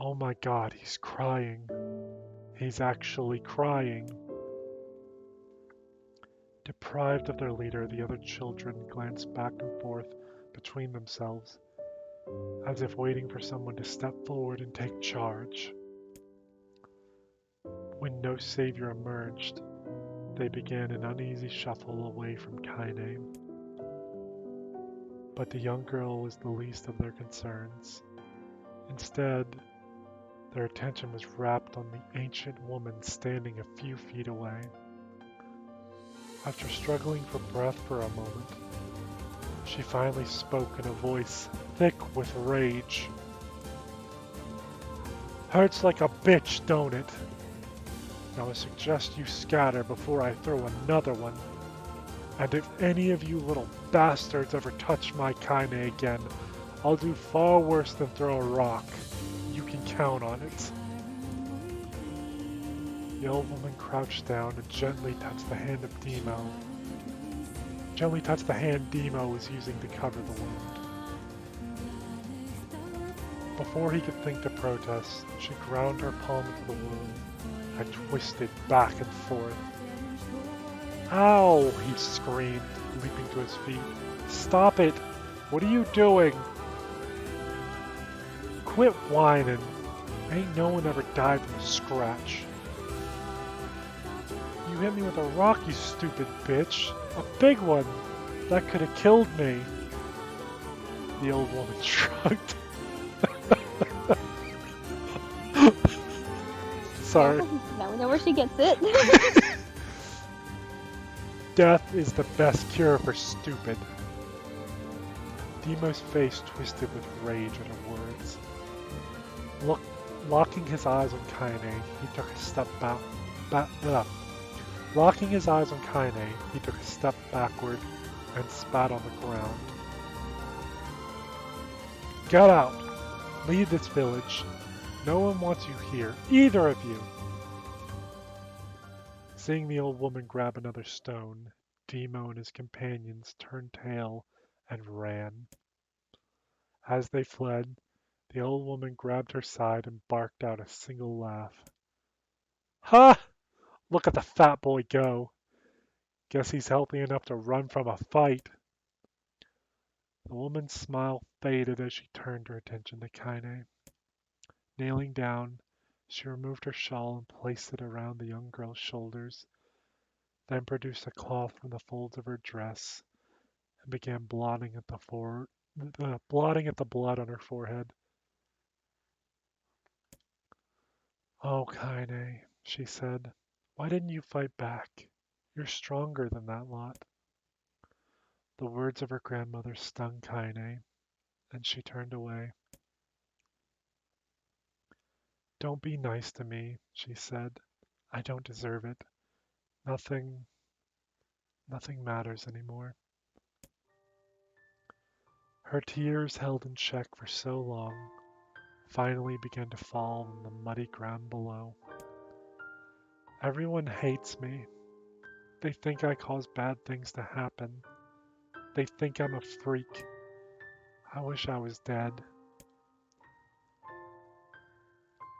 Oh my God, he's crying. He's actually crying. Deprived of their leader, the other children glanced back and forth between themselves, as if waiting for someone to step forward and take charge. When no savior emerged, they began an uneasy shuffle away from Kaine. But the young girl was the least of their concerns. Instead, their attention was wrapped on the ancient woman standing a few feet away. After struggling for breath for a moment, she finally spoke in a voice thick with rage. Hurts like a bitch, don't it? Now I suggest you scatter before I throw another one. And if any of you little bastards ever touch my Kaine again, I'll do far worse than throw a rock. You can count on it. The old woman crouched down and gently touched the hand of Demo. Gently touched the hand Demo was using to cover the wound. Before he could think to protest, she ground her palm into the wound and twisted back and forth. Ow! He screamed, leaping to his feet. Stop it! What are you doing? Quit whining. Ain't no one ever died from a scratch. You hit me with a rock, you stupid bitch. A big one. That could have killed me. The old woman shrugged. Sorry. Now we know where she gets it. Death is the best cure for stupid. Demo's face twisted with rage at her words. Locking his eyes on Kaine, he took a step Locking his eyes on Kaine, he took a step backward and spat on the ground. Get out! Leave this village. No one wants you here, either of you! Seeing the old woman grab another stone, Demo and his companions turned tail and ran. As they fled, the old woman grabbed her side and barked out a single laugh. Ha! Look at the fat boy go. Guess he's healthy enough to run from a fight. The woman's smile faded as she turned her attention to Kaine. Kneeling down, she removed her shawl and placed it around the young girl's shoulders, then produced a cloth from the folds of her dress and began blotting at the blood on her forehead. Oh, Kaine, she said, why didn't you fight back? You're stronger than that lot. The words of her grandmother stung Kaine, and she turned away. Don't be nice to me, she said. I don't deserve it. Nothing matters anymore. Her tears, held in check for so long, finally began to fall on the muddy ground below. Everyone hates me. They think I cause bad things to happen. They think I'm a freak. I wish I was dead.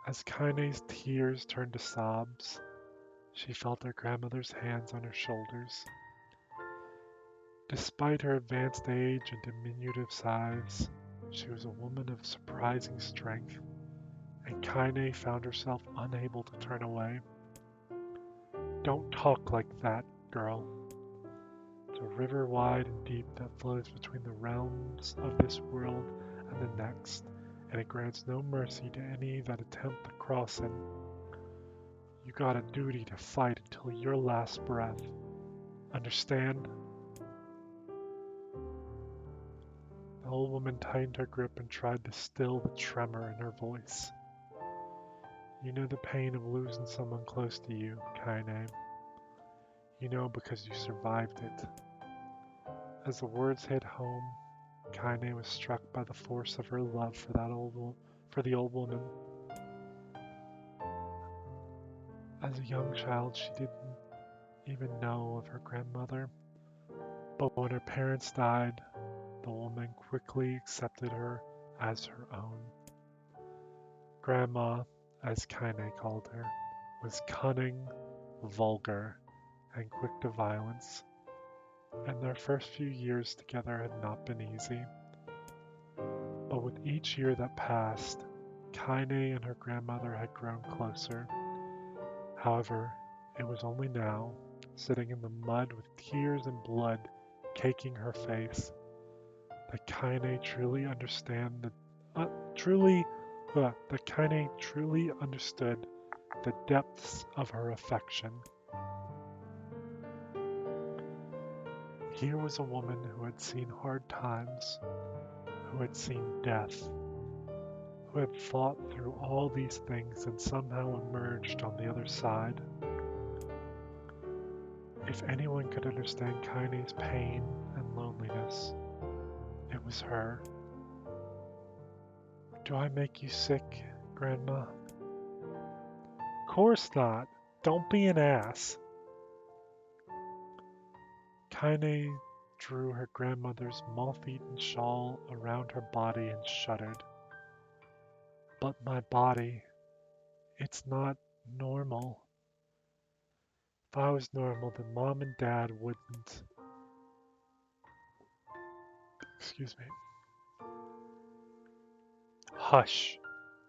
As Kaine's tears turned to sobs, she felt her grandmother's hands on her shoulders. Despite her advanced age and diminutive size, she was a woman of surprising strength, and Kaine found herself unable to turn away. Don't talk like that, girl. It's a river wide and deep that flows between the realms of this world and the next, and it grants no mercy to any that attempt to cross it. You got a duty to fight until your last breath. Understand? The old woman tightened her grip and tried to still the tremor in her voice. You know the pain of losing someone close to you, Kaine. You know because you survived it. As the words hit home, Kaine was struck by the force of her love for the old woman. As a young child, she didn't even know of her grandmother, but when her parents died, the woman quickly accepted her as her own. Grandma, as Kaine called her, was cunning, vulgar, and quick to violence, and their first few years together had not been easy. But with each year that passed, Kaine and her grandmother had grown closer. However, it was only now, sitting in the mud with tears and blood caking her face, that Kaine truly understood the depths of her affection. Here was a woman who had seen hard times, who had seen death, who had fought through all these things and somehow emerged on the other side. If anyone could understand Kaine's pain and loneliness, it was her. Do I make you sick, Grandma? Course not. Don't be an ass. Kaine drew her grandmother's moth-eaten shawl around her body and shuddered. But my body, it's not normal. If I was normal, then Mom and Dad wouldn't. Excuse me. Hush,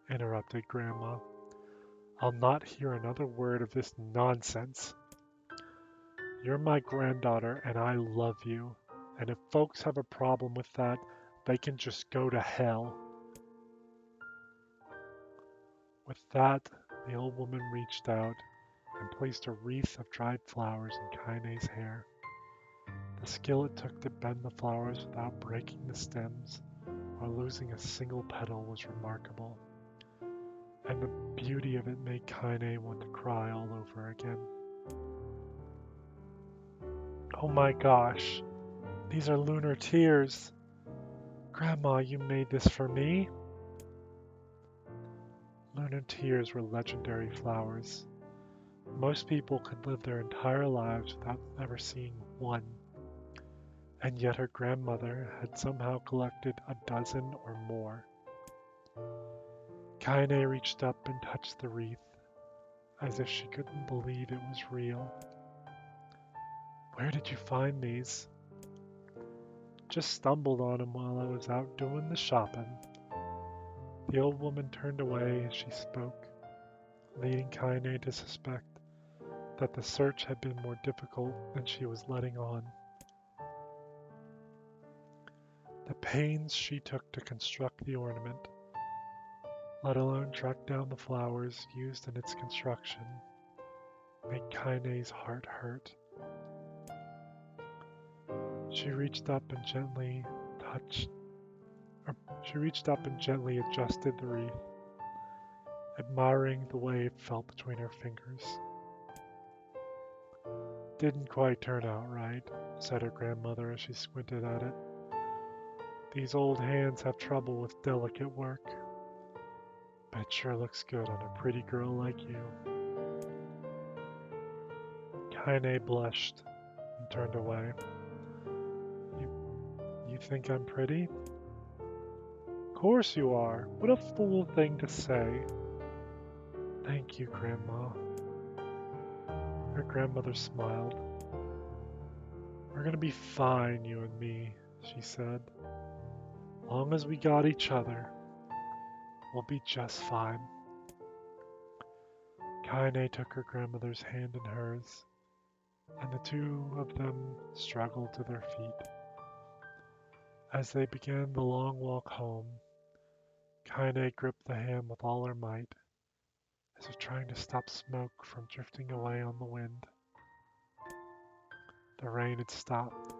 interrupted Grandma. I'll not hear another word of this nonsense. You're my granddaughter and I love you. And if folks have a problem with that, they can just go to hell. With that, the old woman reached out and placed a wreath of dried flowers in Kaine's hair. The skill it took to bend the flowers without breaking the stems or losing a single petal was remarkable. And the beauty of it made Kaine want to cry all over again. Oh my gosh, these are lunar tears. Grandma, you made this for me? Lunar tears were legendary flowers. Most people could live their entire lives without ever seeing one. And yet her grandmother had somehow collected a dozen or more. Kaine reached up and touched the wreath, as if she couldn't believe it was real. Where did you find these? Just stumbled on them while I was out doing the shopping. The old woman turned away as she spoke, leading Kaine to suspect that the search had been more difficult than she was letting on. The pains she took to construct the ornament, let alone track down the flowers used in its construction, made Kaine's heart hurt. She reached up and gently adjusted the wreath, admiring the way it felt between her fingers. Didn't quite turn out right, said her grandmother as she squinted at it. These old hands have trouble with delicate work. But it sure looks good on a pretty girl like you. Kaine blushed and turned away. You think I'm pretty? Of course you are. What a fool thing to say. Thank you, Grandma. Her grandmother smiled. We're gonna be fine, you and me, she said. Long as we got each other, we'll be just fine. Kaine took her grandmother's hand in hers, and the two of them struggled to their feet. As they began the long walk home, Kaine gripped the hand with all her might, as if trying to stop smoke from drifting away on the wind. The rain had stopped.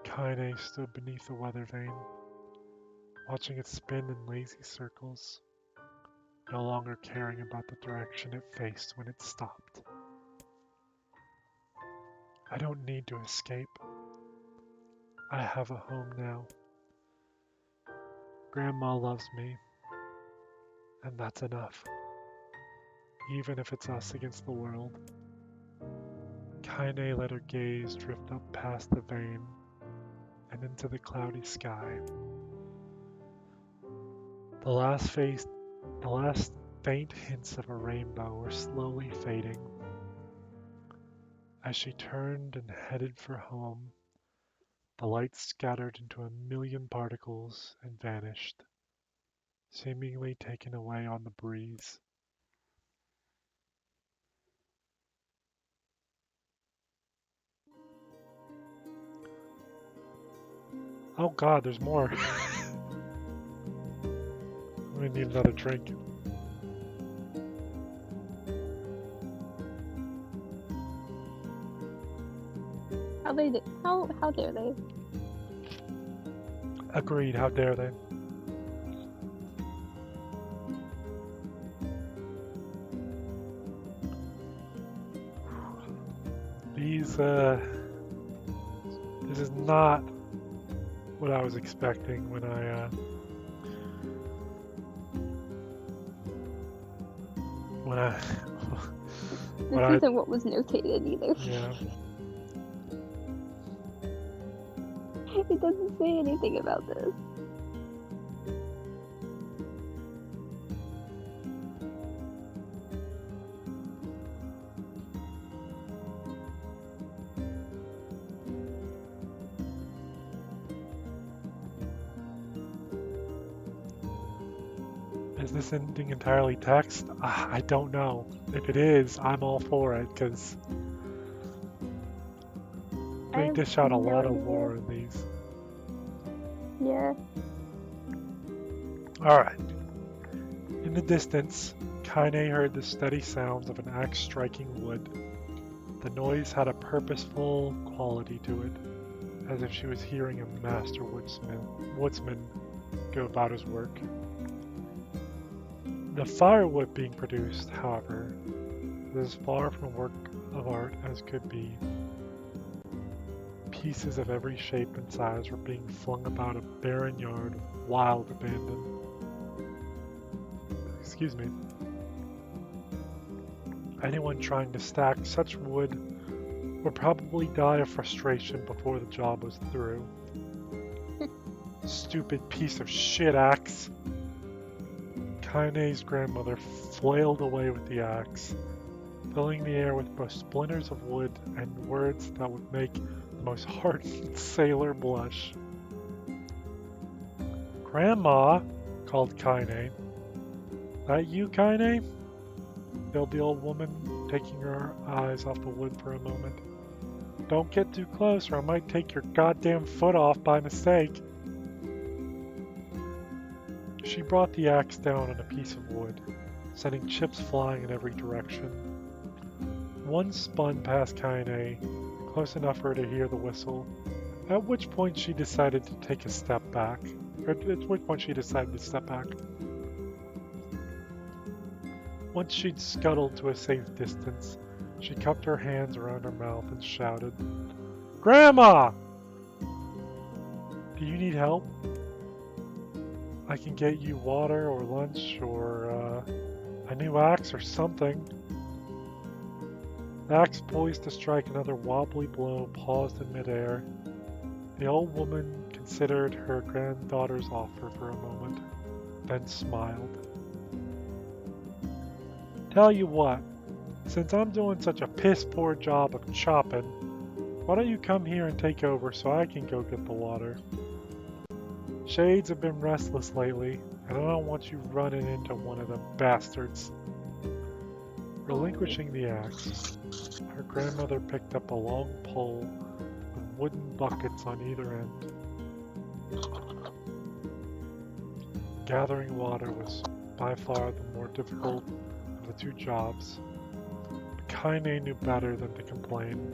Kaine stood beneath the weather vane, watching it spin in lazy circles, no longer caring about the direction it faced when it stopped. I don't need to escape. I have a home now. Grandma loves me, and that's enough. Even if it's us against the world. Kaine let her gaze drift up past the vane and into the cloudy sky. The last faint hints of a rainbow were slowly fading. As she turned and headed for home, the light scattered into a million particles and vanished, seemingly taken away on the breeze. Oh God, there's more. I'm gonna need another drink. How dare they? Agreed, how dare they? This is not what I was expecting when This isn't what was notated either. Yeah. It doesn't say anything about this. Is this ending entirely text? I don't know. If it is, I'm all for it, because they dish out a lot of lore in these. Yeah. Alright. In the distance, Kaine heard the steady sounds of an axe striking wood. The noise had a purposeful quality to it, as if she was hearing a master woodsman go about his work. The firewood being produced, however, is as far from a work of art as could be. Pieces of every shape and size were being flung about a barren yard of wild abandon. Excuse me. Anyone trying to stack such wood would probably die of frustration before the job was through. Stupid piece of shit axe. Kaine's grandmother flailed away with the axe, filling the air with both splinters of wood and words that would make the most hardened sailor blush. Grandma, called Kaine. That you, Kaine? Yelled the old woman, taking her eyes off the wood for a moment. Don't get too close or I might take your goddamn foot off by mistake. She brought the axe down on a piece of wood, sending chips flying in every direction. One spun past Kaine, close enough for her to hear the whistle, at which point she decided to take a step back. Once she'd scuttled to a safe distance, she cupped her hands around her mouth and shouted, Grandma! Do you need help? I can get you water or lunch or a new axe or something. The axe poised to strike another wobbly blow paused in midair. The old woman considered her granddaughter's offer for a moment, then smiled. Tell you what, since I'm doing such a piss-poor job of chopping, why don't you come here and take over so I can go get the water? Shades have been restless lately, and I don't want you running into one of them bastards. Relinquishing the axe, her grandmother picked up a long pole with wooden buckets on either end. Gathering water was by far the more difficult of the two jobs. But Kaine knew better than to complain.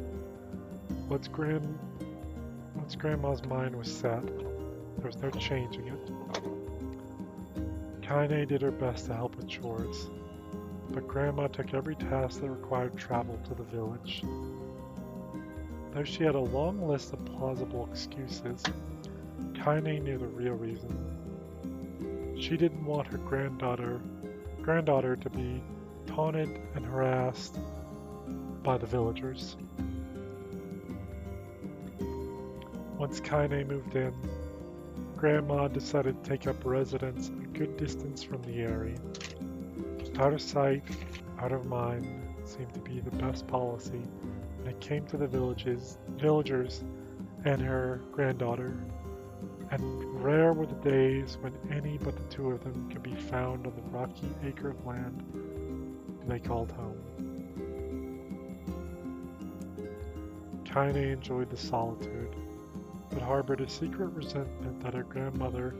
Once Grandma's mind was set, there was no changing it. Kaine did her best to help with chores, but Grandma took every task that required travel to the village. Though she had a long list of plausible excuses, Kaine knew the real reason. She didn't want her granddaughter to be taunted and harassed by the villagers. Once Kaine moved in, Grandma decided to take up residence a good distance from the area. Out of sight, out of mind seemed to be the best policy when it came to the villagers and her granddaughter, and rare were the days when any but the two of them could be found on the rocky acre of land they called home. Kaine enjoyed the solitude, but harbored a secret resentment that her grandmother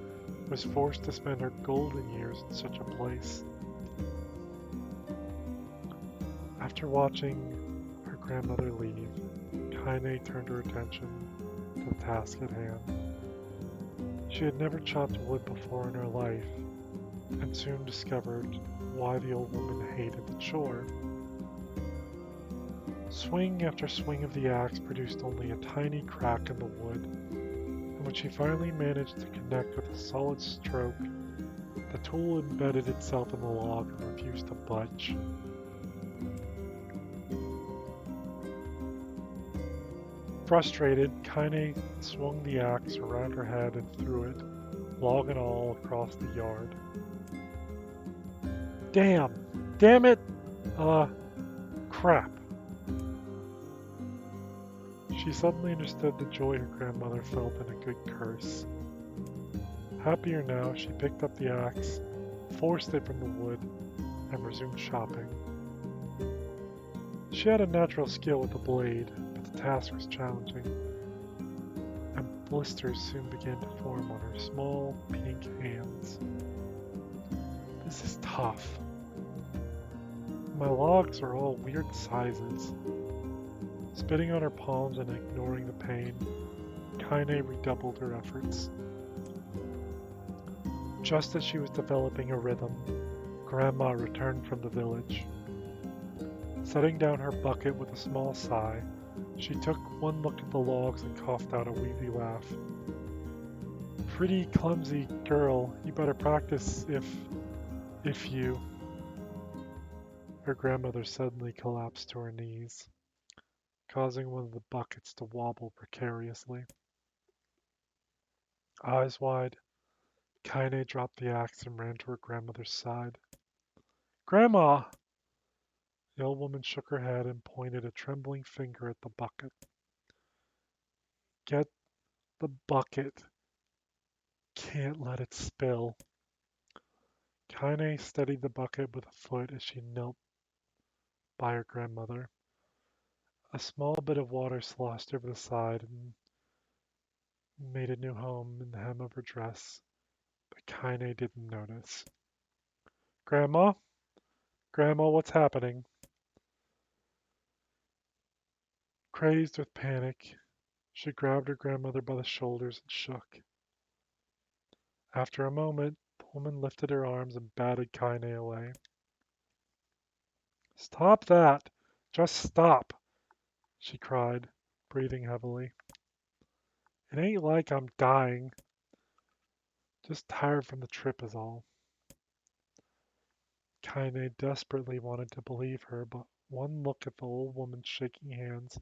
was forced to spend her golden years in such a place. After watching her grandmother leave, Kaine turned her attention to the task at hand. She had never chopped wood before in her life, and soon discovered why the old woman hated the chore. Swing after swing of the axe produced only a tiny crack in the wood, and when she finally managed to connect with a solid stroke, the tool embedded itself in the log and refused to budge. Frustrated, Kaine swung the axe around her head and threw it, log and all, across the yard. Damn it! Crap. She suddenly understood the joy her grandmother felt in a good curse. Happier now, she picked up the axe, forced it from the wood, and resumed chopping. She had a natural skill with the blade, but the task was challenging, and blisters soon began to form on her small, pink hands. This is tough. My logs are all weird sizes. Spitting on her palms and ignoring the pain, Kaine redoubled her efforts. Just as she was developing a rhythm, Grandma returned from the village. Setting down her bucket with a small sigh, she took one look at the logs and coughed out a wheezy laugh. Pretty clumsy girl, you better practice if you... Her grandmother suddenly collapsed to her knees, causing one of the buckets to wobble precariously. Eyes wide, Kaine dropped the axe and ran to her grandmother's side. Grandma! The old woman shook her head and pointed a trembling finger at the bucket. Get the bucket. Can't let it spill. Kaine steadied the bucket with a foot as she knelt by her grandmother. A small bit of water sloshed over the side and made a new home in the hem of her dress, but Kaine didn't notice. Grandma? Grandma, what's happening? Crazed with panic, she grabbed her grandmother by the shoulders and shook. After a moment, the woman lifted her arms and batted Kaine away. Stop that! Just stop! She cried, breathing heavily. It ain't like I'm dying. Just tired from the trip is all. Kaine desperately wanted to believe her, but one look at the old woman's shaking hands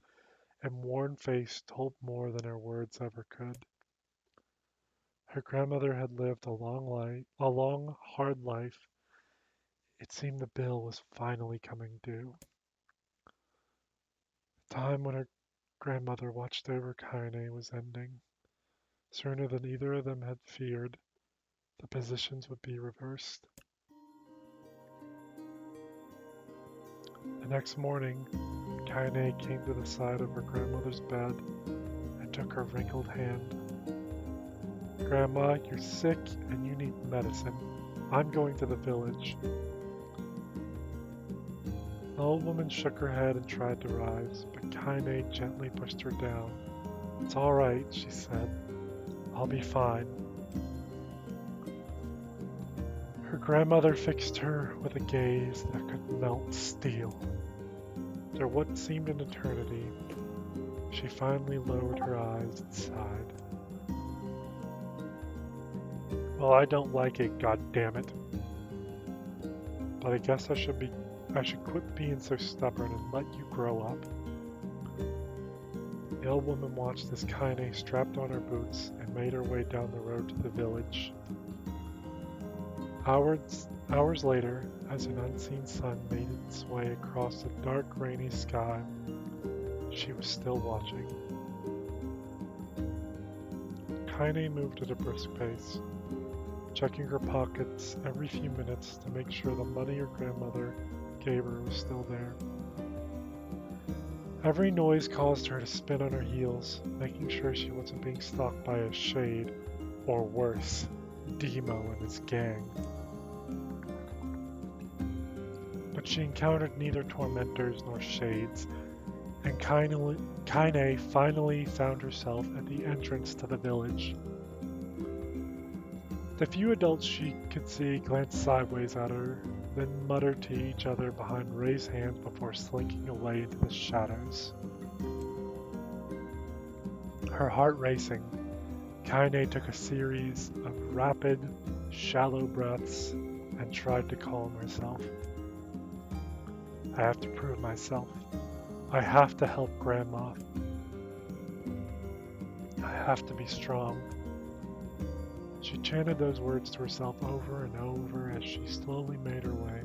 and worn face told more than her words ever could. Her grandmother had lived a long, hard life. It seemed the bill was finally coming due. The time when her grandmother watched over Kaine was ending. Sooner than either of them had feared, the positions would be reversed. The next morning, Kaine came to the side of her grandmother's bed and took her wrinkled hand. "Grandma, you're sick and you need medicine. I'm going to the village." The old woman shook her head and tried to rise, but Kaine gently pushed her down. "It's all right," she said. "I'll be fine." Her grandmother fixed her with a gaze that could melt steel. After what seemed an eternity, she finally lowered her eyes and sighed. "Well, I don't like it, goddammit. But I guess I should quit being so stubborn and let you grow up." The old woman watched as Kaine strapped on her boots and made her way down the road to the village. Hours later, as an unseen sun made its way across the dark, rainy sky, she was still watching. Kaine moved at a brisk pace, checking her pockets every few minutes to make sure the money her grandmother gave her was still there. Every noise caused her to spin on her heels, making sure she wasn't being stalked by a shade, or worse, Demo and his gang. But she encountered neither tormentors nor shades, and Kaine finally found herself at the entrance to the village. The few adults she could see glanced sideways at her, then muttered to each other behind raised hands before slinking away into the shadows. Her heart racing, Kaine took a series of rapid, shallow breaths and tried to calm herself. "I have to prove myself. I have to help Grandma. I have to be strong." She chanted those words to herself over and over as she slowly made her way.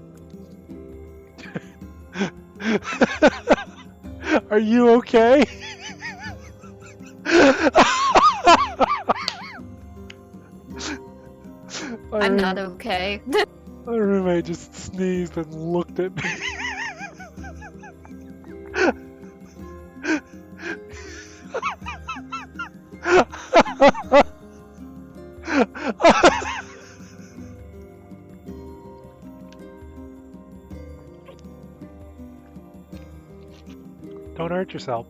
"Are you okay?" I'm not okay. My roommate just sneezed and looked at me. Don't hurt yourself.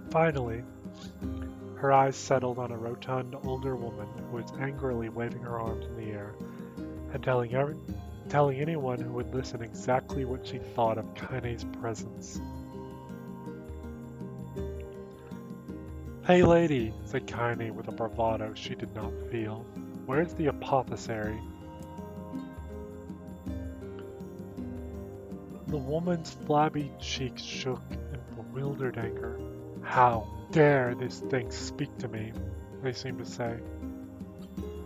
Finally, her eyes settled on a rotund older woman who was angrily waving her arms in the air and telling anyone who would listen exactly what she thought of Kaine's presence. "Hey lady," said Kaine with a bravado she did not feel. "Where's the apothecary?" The woman's flabby cheeks shook in bewildered anger. "How dare this thing speak to me?" they seemed to say.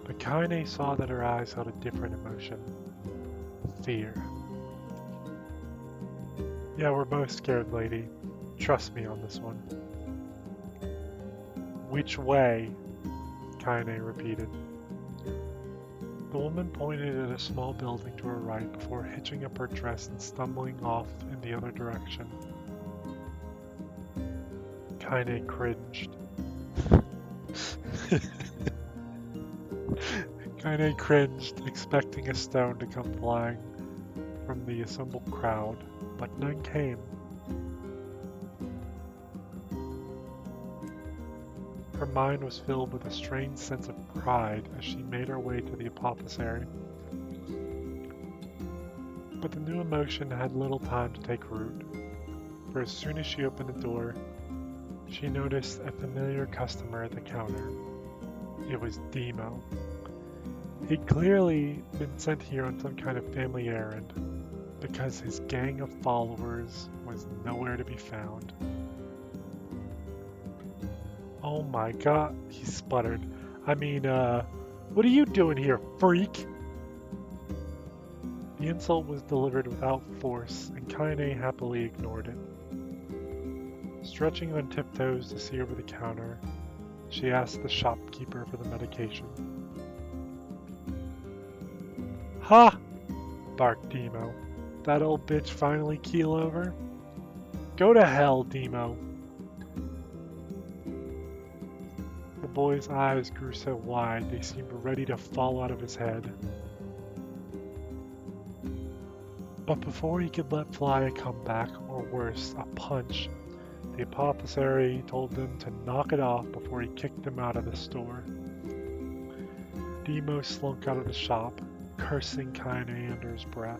But Kaine saw that her eyes held a different emotion. Fear. "Yeah, we're both scared, lady. Trust me on this one." "Which way?" Kaine repeated. The woman pointed at a small building to her right before hitching up her dress and stumbling off in the other direction. Kaine cringed. Kaine cringed, expecting a stone to come flying from the assembled crowd, but none came. Her mind was filled with a strange sense of pride as she made her way to the apothecary. But the new emotion had little time to take root, for as soon as she opened the door, she noticed a familiar customer at the counter. It was Demo. He'd clearly been sent here on some kind of family errand, because his gang of followers was nowhere to be found. Oh my god, he sputtered. I mean, what are you doing here, freak? The insult was delivered without force, and Kaine happily ignored it. Stretching on tiptoes to see over the counter, she asked the shopkeeper for the medication. Ha! Barked Demo. That old bitch finally keel over? Go to hell, Demo. The boy's eyes grew so wide they seemed ready to fall out of his head. But before he could let fly a comeback, or worse, a punch, the apothecary told them to knock it off before he kicked them out of the store. Demo slunk out of the shop, cursing Kaine under his breath.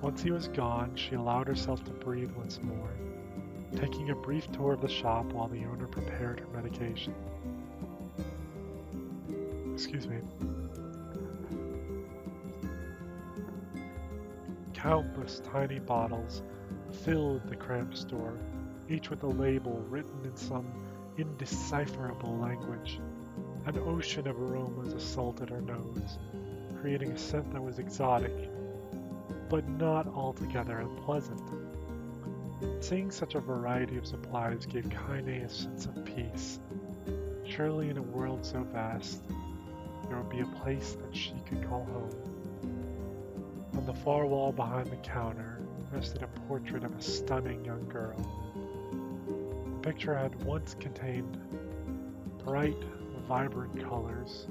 Once he was gone, she allowed herself to breathe once more, taking a brief tour of the shop while the owner prepared her medication. Excuse me. Countless tiny bottles filled the cramped store, each with a label written in some indecipherable language. An ocean of aromas assaulted her nose, creating a scent that was exotic, but not altogether unpleasant. Seeing such a variety of supplies gave Kaine a sense of peace. Surely in a world so vast, there would be a place that she could call home. On the far wall behind the counter rested a portrait of a stunning young girl. The picture had once contained bright, vibrant colors,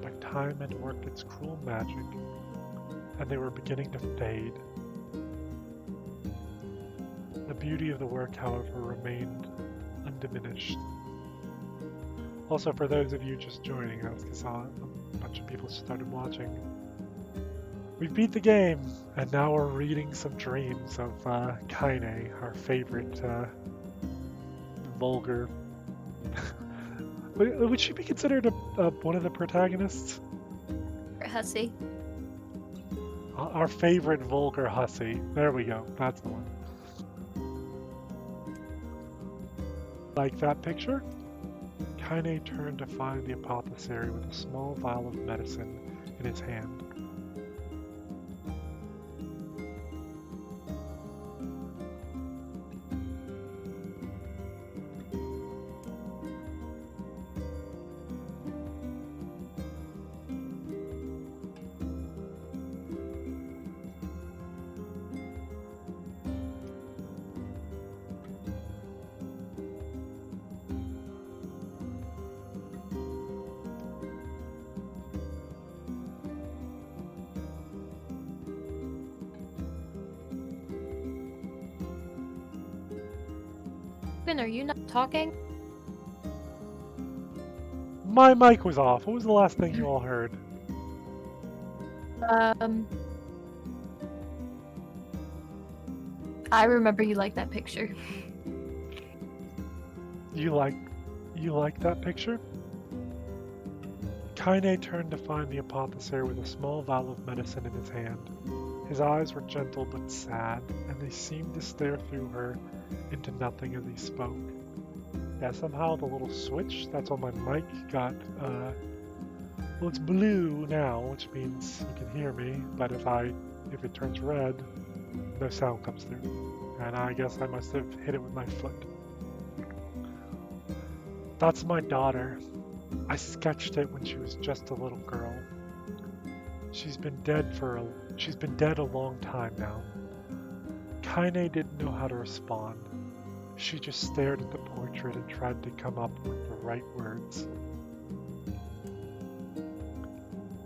but time had worked its cruel magic, and they were beginning to fade. The beauty of the work, however, remained undiminished. Also, for those of you just joining us, because a bunch of people started watching, we beat the game, and now we're reading some dreams of Kaine, our favorite vulgar. Would she be considered one of the protagonists? Hussy. Our favorite vulgar hussy. There we go. That's the one. Like that picture? Kaine turned to find the apothecary with a small vial of medicine in his hand. Are you not talking? My mic was off. What was the last thing you all heard? I remember you like that picture. You like that picture? Kaine turned to find the apothecary with a small vial of medicine in his hand. His eyes were gentle but sad, and they seemed to stare through her into nothing as he spoke. Yeah, somehow the little switch that's on my mic got, well, it's blue now, which means you can hear me, but if it turns red, no sound comes through. And I guess I must have hit it with my foot. That's my daughter. I sketched it when she was just a little girl. She's been dead a long time now. Kaine didn't know how to respond. She just stared at the portrait and tried to come up with the right words.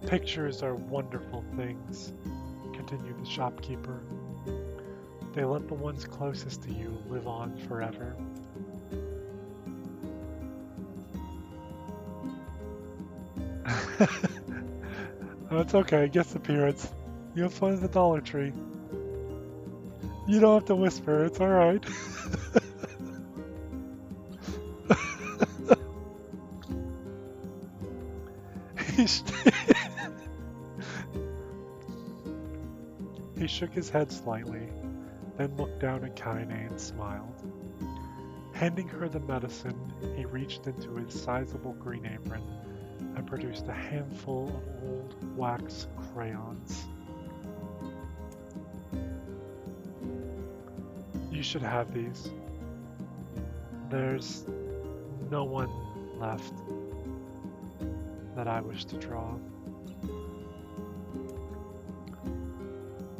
Pictures are wonderful things, continued the shopkeeper. They let the ones closest to you live on forever. Oh, it's okay, guest appearance. You have fun at the Dollar Tree. You don't have to whisper, it's alright. He shook his head slightly, then looked down at Kaine and smiled. Handing her the medicine, he reached into his sizable green apron and produced a handful of old wax crayons. You should have these. There's no one left that I wish to draw.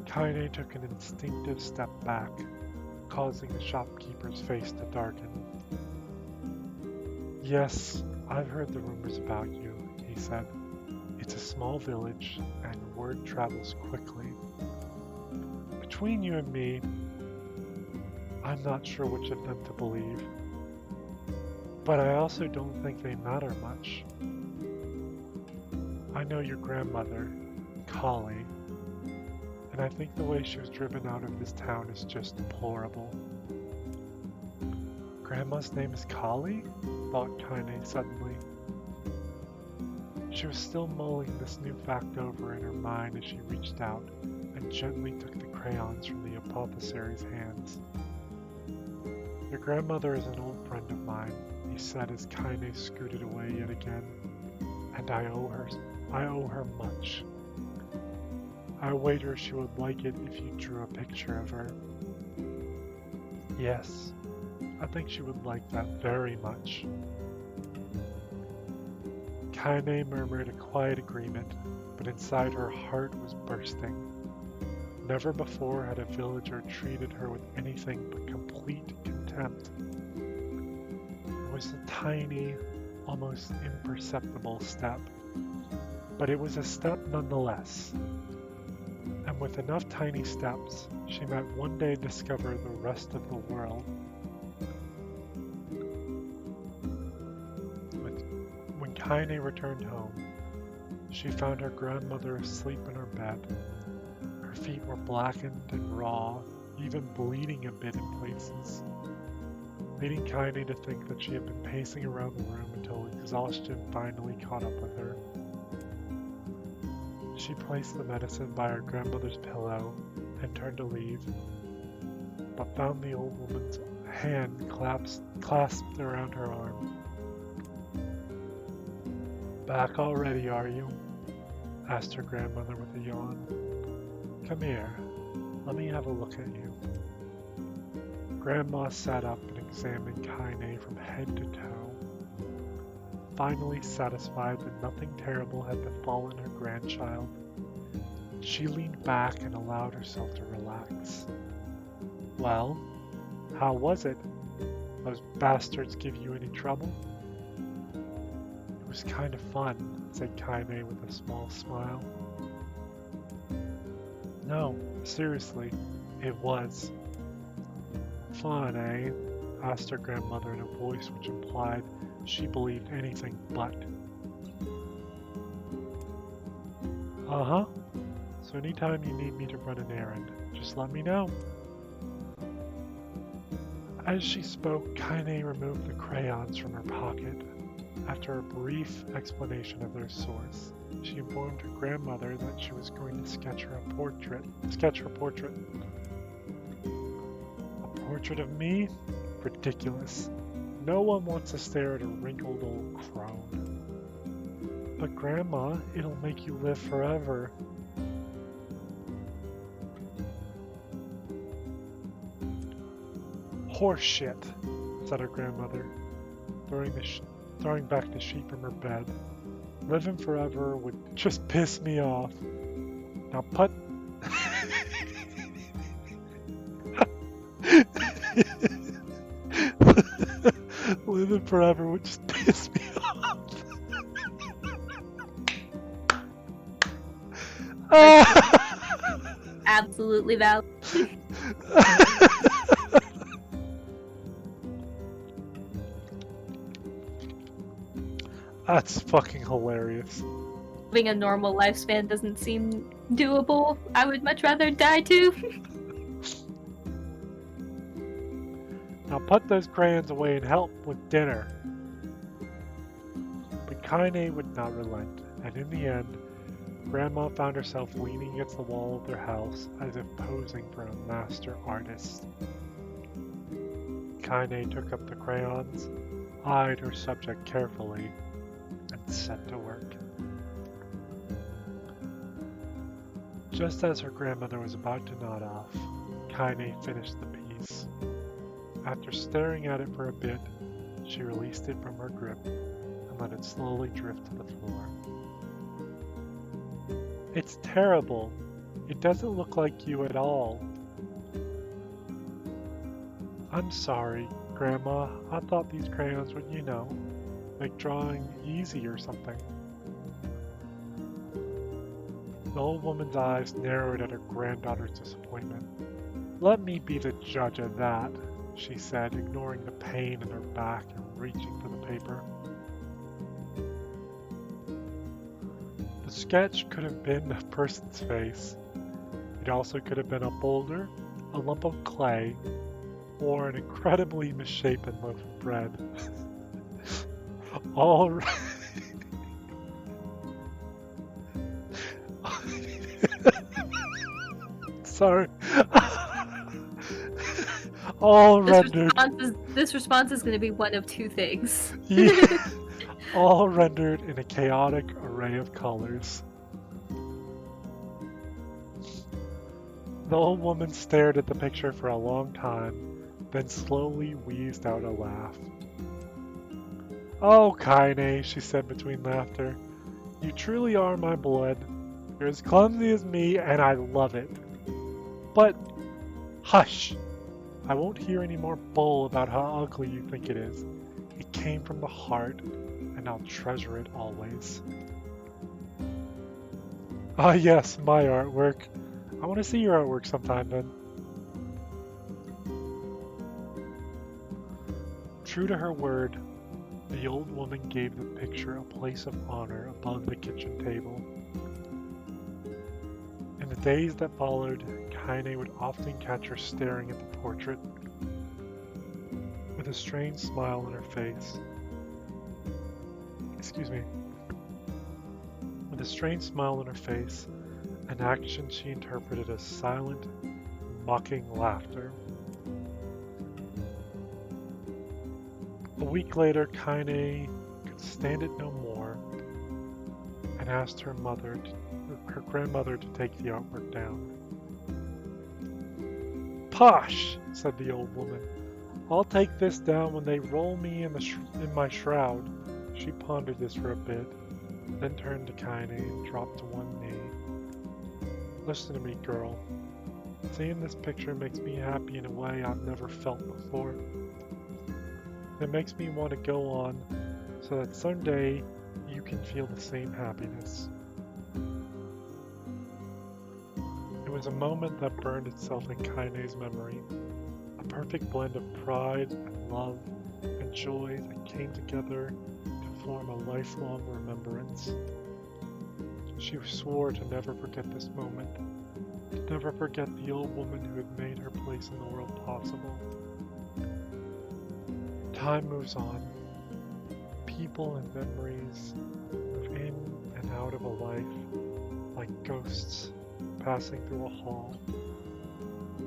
Kaine took an instinctive step back, causing the shopkeeper's face to darken. Yes, I've heard the rumors about you, he said. It's a small village, and word travels quickly. Between you and me, I'm not sure which of them to believe. But I also don't think they matter much. I know your grandmother, Kali, and I think the way she was driven out of this town is just deplorable. Grandma's name is Kali? Thought Kaine suddenly. She was still mulling this new fact over in her mind as she reached out and gently took the crayons from the apothecary's hands. Your grandmother is an old friend of mine, he said as Kaine scooted away yet again, and I owe her much. I wager she would like it if you drew a picture of her. Yes, I think she would like that very much. Kaine murmured a quiet agreement, but inside her heart was bursting. Never before had a villager treated her with anything but complete contempt. It was a tiny, almost imperceptible step, but it was a step nonetheless. And with enough tiny steps, she might one day discover the rest of the world. When Kaine returned home, she found her grandmother asleep in her bed. Her feet were blackened and raw, even bleeding a bit in places, leading Kaine to think that she had been pacing around the room until exhaustion finally caught up with her. She placed the medicine by her grandmother's pillow and turned to leave, but found the old woman's hand clasped around her arm. "Back already, are you?" asked her grandmother with a yawn. "Come here, let me have a look at you." Grandma sat up and examined Kaine from head to toe. Finally satisfied that nothing terrible had befallen her grandchild, she leaned back and allowed herself to relax. "Well, how was it? Those bastards give you any trouble?" "It was kind of fun," said Kaine with a small smile. "No, seriously, it was." "Fun, eh?" asked her grandmother in a voice which implied she believed anything but. "Uh-huh. So anytime you need me to run an errand, just let me know." As she spoke, Kaine removed the crayons from her pocket. After a brief explanation of their source, she informed her grandmother that she was going to sketch her portrait. A portrait of me? Ridiculous. No one wants to stare at a wrinkled old crone. "But Grandma, it'll make you live forever." "Horseshit," said her grandmother, throwing back the sheet from her bed. "Living forever would just piss me off. Now put..." "Living forever would just piss me off." Absolutely valid. That's fucking hilarious. Living a normal lifespan doesn't seem doable. I would much rather die too. Put those crayons away and help with dinner. But Kaine would not relent, and in the end, Grandma found herself leaning against the wall of their house as if posing for a master artist. Kaine took up the crayons, eyed her subject carefully, and set to work. Just as her grandmother was about to nod off, Kaine finished the piece. After staring at it for a bit, she released it from her grip and let it slowly drift to the floor. It's terrible. It doesn't look like you at all. I'm sorry, Grandma. I thought these crayons would, make drawing easy or something. The old woman's eyes narrowed at her granddaughter's disappointment. Let me be the judge of that, she said, ignoring the pain in her back and reaching for the paper. The sketch could have been a person's face. It also could have been a boulder, a lump of clay, or an incredibly misshapen loaf of bread. All Sorry. All rendered. This response is going to be one of two things. Yeah. All rendered in a chaotic array of colors. The old woman stared at the picture for a long time, then slowly wheezed out a laugh. Oh, Kaine, she said between laughter. You truly are my blood. You're as clumsy as me, and I love it. But, hush! I won't hear any more bull about how ugly you think it is. It came from the heart, and I'll treasure it always. Ah yes, my artwork. I want to see your artwork sometime then. True to her word, the old woman gave the picture a place of honor above the kitchen table. In the days that followed, Kaine would often catch her staring at the portrait, with a strange smile on her face. With a strange smile on her face, an action she interpreted as silent, mocking laughter. A week later, Kaine could stand it no more and asked her grandmother to take the artwork down. Posh, said the old woman. I'll take this down when they roll me in my shroud. She pondered this for a bit, then turned to Kaine and dropped to one knee. Listen to me, girl. Seeing this picture makes me happy in a way I've never felt before. It makes me want to go on so that someday you can feel the same happiness. It was a moment that burned itself in Kaine's memory, a perfect blend of pride and love and joy that came together to form a lifelong remembrance. She swore to never forget this moment, to never forget the old woman who had made her place in the world possible. Time moves on. People and memories move in and out of a life like ghosts passing through a hall.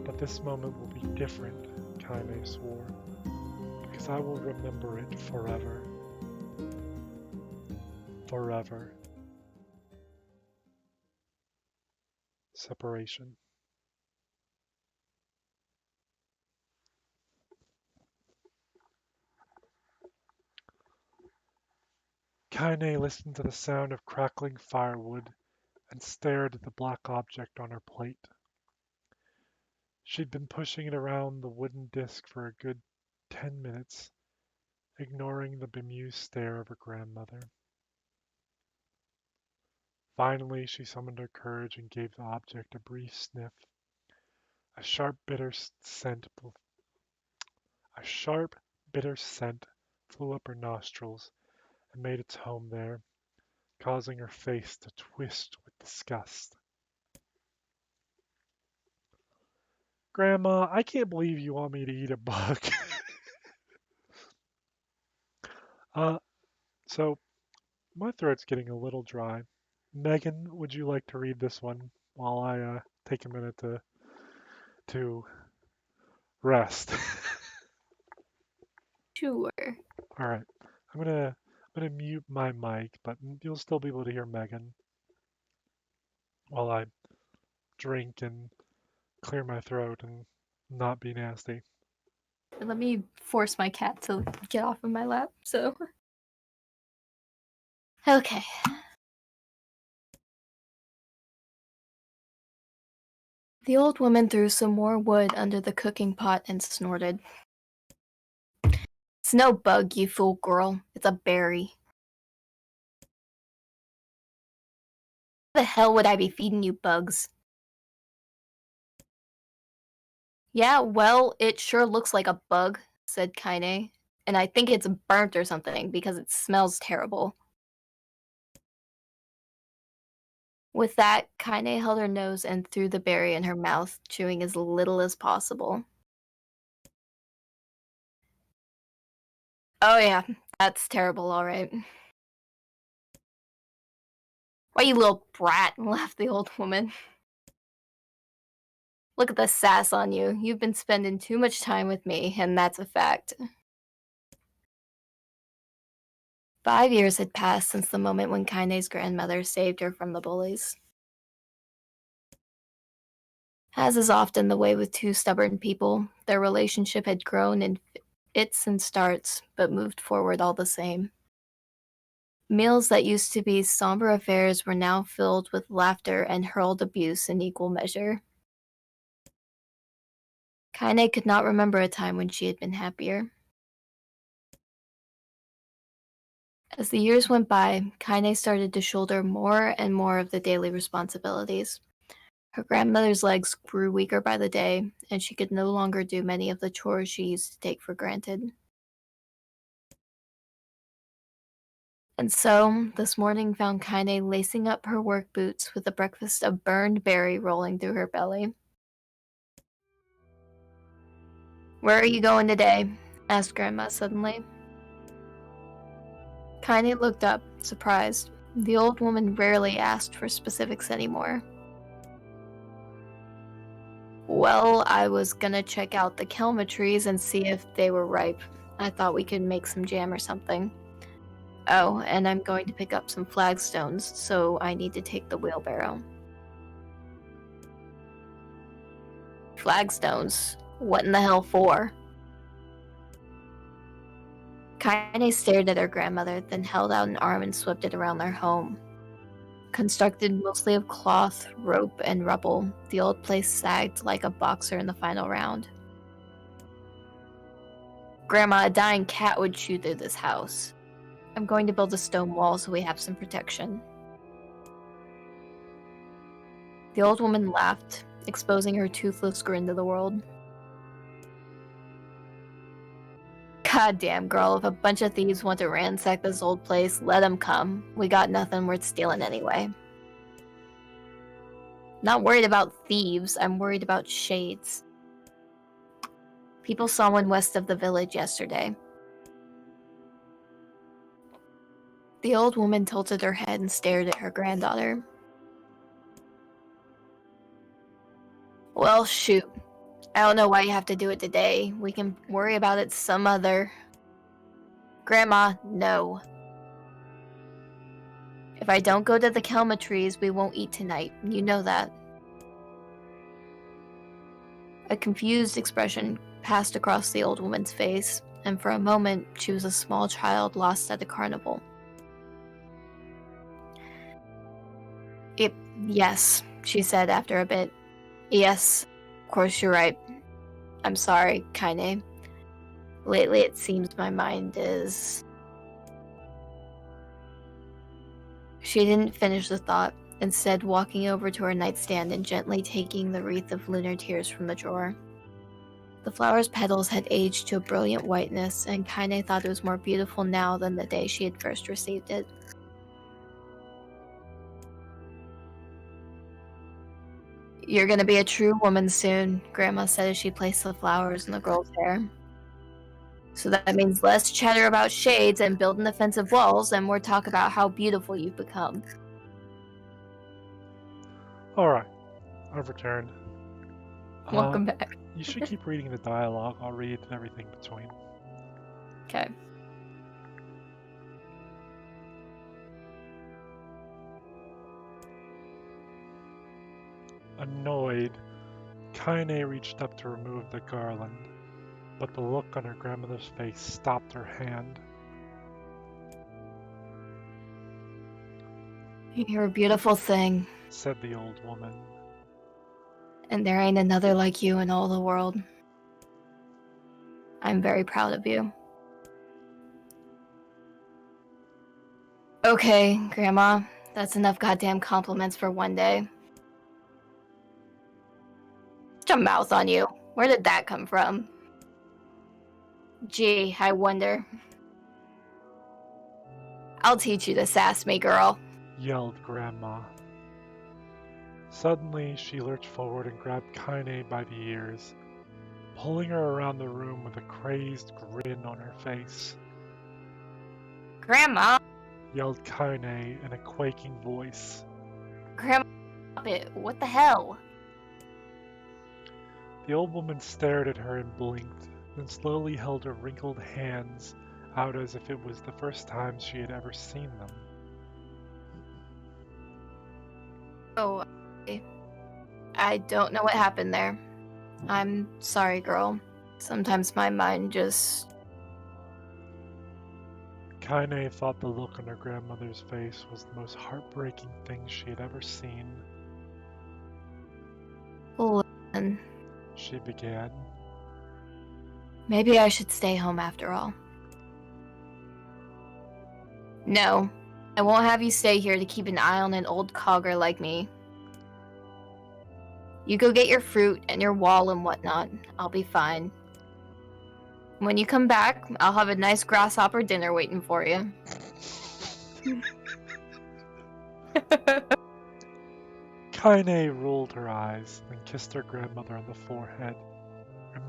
But this moment will be different, Kaine swore, because I will remember it forever. Forever. Separation. Kaine listened to the sound of crackling firewood and stared at the black object on her plate. She'd been pushing it around the wooden disc for a good 10 minutes, ignoring the bemused stare of her grandmother. Finally, she summoned her courage and gave the object a brief sniff. A sharp, bitter scent flew up her nostrils and made its home there, causing her face to twist with disgust. Grandma, I can't believe you want me to eat a bug. Uh, so my throat's getting a little dry. Megan, would you like to read this one while I take a minute to rest? Sure. All right. I'm gonna mute my mic, but you'll still be able to hear Megan while I drink and clear my throat and not be nasty. Let me force my cat to get off of my lap, so. Okay. The old woman threw some more wood under the cooking pot and snorted. It's no bug, you fool girl. It's a berry. Why the hell would I be feeding you bugs? Yeah, well, it sure looks like a bug, said Kaine. And I think it's burnt or something because it smells terrible. With that, Kaine held her nose and threw the berry in her mouth, chewing as little as possible. Oh yeah, that's terrible, alright. Why, you little brat, laughed the old woman. Look at the sass on you. You've been spending too much time with me, and that's a fact. 5 years had passed since the moment when Kaine's grandmother saved her from the bullies. As is often the way with two stubborn people, their relationship had grown in fits and starts, but moved forward all the same. Meals that used to be somber affairs were now filled with laughter and hurled abuse in equal measure. Kaine could not remember a time when she had been happier. As the years went by, Kaine started to shoulder more and more of the daily responsibilities. Her grandmother's legs grew weaker by the day, and she could no longer do many of the chores she used to take for granted. And so, this morning found Kaine lacing up her work boots with a breakfast of burned berry rolling through her belly. "Where are you going today?" asked Grandma suddenly. Kaine looked up, surprised. The old woman rarely asked for specifics anymore. "Well, I was gonna check out the kelma trees and see if they were ripe. I thought we could make some jam or something. Oh, and I'm going to pick up some flagstones, so I need to take the wheelbarrow." Flagstones? What in the hell for? Kaine stared at her grandmother, then held out an arm and swept it around their home. Constructed mostly of cloth, rope, and rubble, the old place sagged like a boxer in the final round. "Grandma, a dying cat would chew through this house. I'm going to build a stone wall so we have some protection." The old woman laughed, exposing her toothless grin to the world. "Goddamn, girl, if a bunch of thieves want to ransack this old place, let them come. We got nothing worth stealing anyway." "Not worried about thieves, I'm worried about shades. People saw one west of the village yesterday." The old woman tilted her head and stared at her granddaughter. "Well, shoot. I don't know why you have to do it today. We can worry about it some other." "Grandma, no. If I don't go to the kelma trees, we won't eat tonight. You know that." A confused expression passed across the old woman's face, and for a moment she was a small child lost at a carnival. Yes, she said after a bit. "Yes, of course you're right. I'm sorry, Kaine. Lately it seems my mind is..." She didn't finish the thought, instead walking over to her nightstand and gently taking the wreath of lunar tears from the drawer. The flower's petals had aged to a brilliant whiteness, and Kaine thought it was more beautiful now than the day she had first received it. "You're gonna be a true woman soon," Grandma said as she placed the flowers in the girl's hair. So that means less chatter about shades and building defensive walls, and more talk about how beautiful you've become. Alright, I've returned. Welcome back. You should keep reading the dialogue. I'll read everything between. Okay. Annoyed, Kaine reached up to remove the garland, but the look on her grandmother's face stopped her hand. You're a beautiful thing, Said the old woman. and there ain't another like you in all the world. I'm very proud of you. Okay, Grandma, that's enough goddamn compliments for one day. Such a mouth on you. Where did that come from? Gee, I wonder. I'll teach you to sass me, girl. Yelled Grandma. Suddenly, she lurched forward and grabbed Kaine by the ears, pulling her around the room with a crazed grin on her face. Grandma! Yelled Kaine in a quaking voice. Grandma, what the hell? The old woman stared at her and blinked, then slowly held her wrinkled hands out as if it was the first time she had ever seen them. Oh, I don't know what happened there. I'm sorry, girl. Sometimes my mind just... Kaine thought the look on her grandmother's face was the most heartbreaking thing she had ever seen. Listen, She began. maybe I should stay home after all. No, I won't have you stay here to keep an eye on an old cogger like me. You go get your fruit and your wall and whatnot. I'll be fine. When you come back, I'll have a nice grasshopper dinner waiting for you. Kaine rolled her eyes, then kissed her grandmother on the forehead, and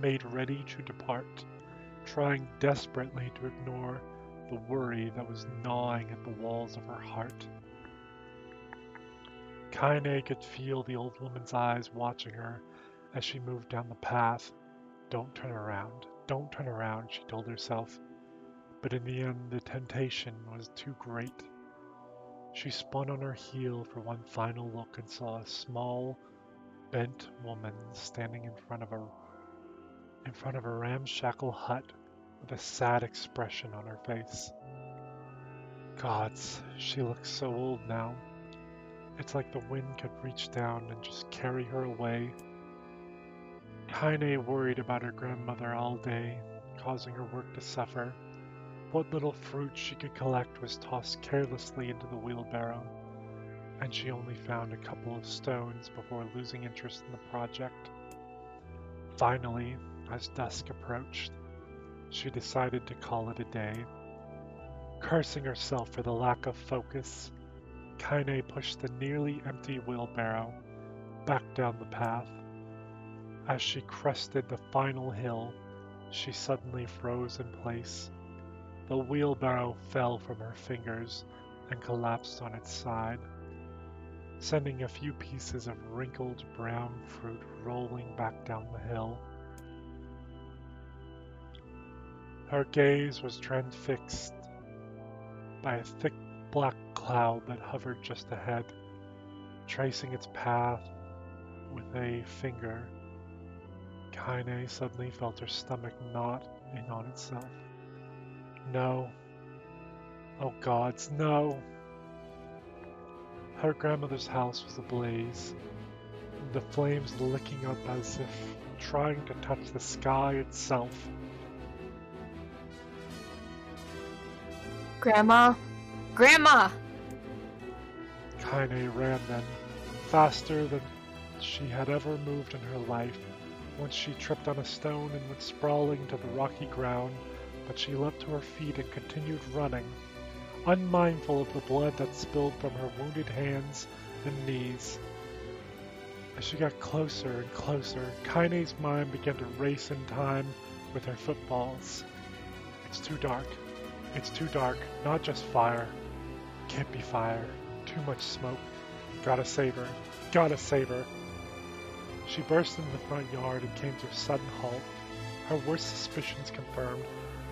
made ready to depart, trying desperately to ignore the worry that was gnawing at the walls of her heart. Kaine could feel the old woman's eyes watching her as she moved down the path. Don't turn around, don't turn around, she told herself. But in the end, the temptation was too great. She spun on her heel for one final look and saw a small, bent woman standing in front of a ramshackle hut with a sad expression on her face. Gods, she looks so old now. It's like the wind could reach down and just carry her away. Kaine worried about her grandmother all day, causing her work to suffer. What little fruit she could collect was tossed carelessly into the wheelbarrow, and she only found a couple of stones before losing interest in the project. Finally, as dusk approached, she decided to call it a day. Cursing herself for the lack of focus, Kaine pushed the nearly empty wheelbarrow back down the path. As she crested the final hill, she suddenly froze in place. The wheelbarrow fell from her fingers and collapsed on its side, sending a few pieces of wrinkled brown fruit rolling back down the hill. Her gaze was transfixed by a thick black cloud that hovered just ahead, tracing its path with a finger. Kaine suddenly felt her stomach knot in on itself. No. Oh gods, no! Her grandmother's house was ablaze, the flames licking up as if trying to touch the sky itself. Grandma? Grandma! Kaine ran then, faster than she had ever moved in her life. Once she tripped on a stone and went sprawling to the rocky ground, but she leapt to her feet and continued running, unmindful of the blood that spilled from her wounded hands and knees. As she got closer and closer, Kaine's mind began to race in time with her footballs. It's too dark. It's too dark. Not just fire. Can't be fire. Too much smoke. Gotta save her. Gotta save her. She burst into the front yard and came to a sudden halt. Her worst suspicions confirmed.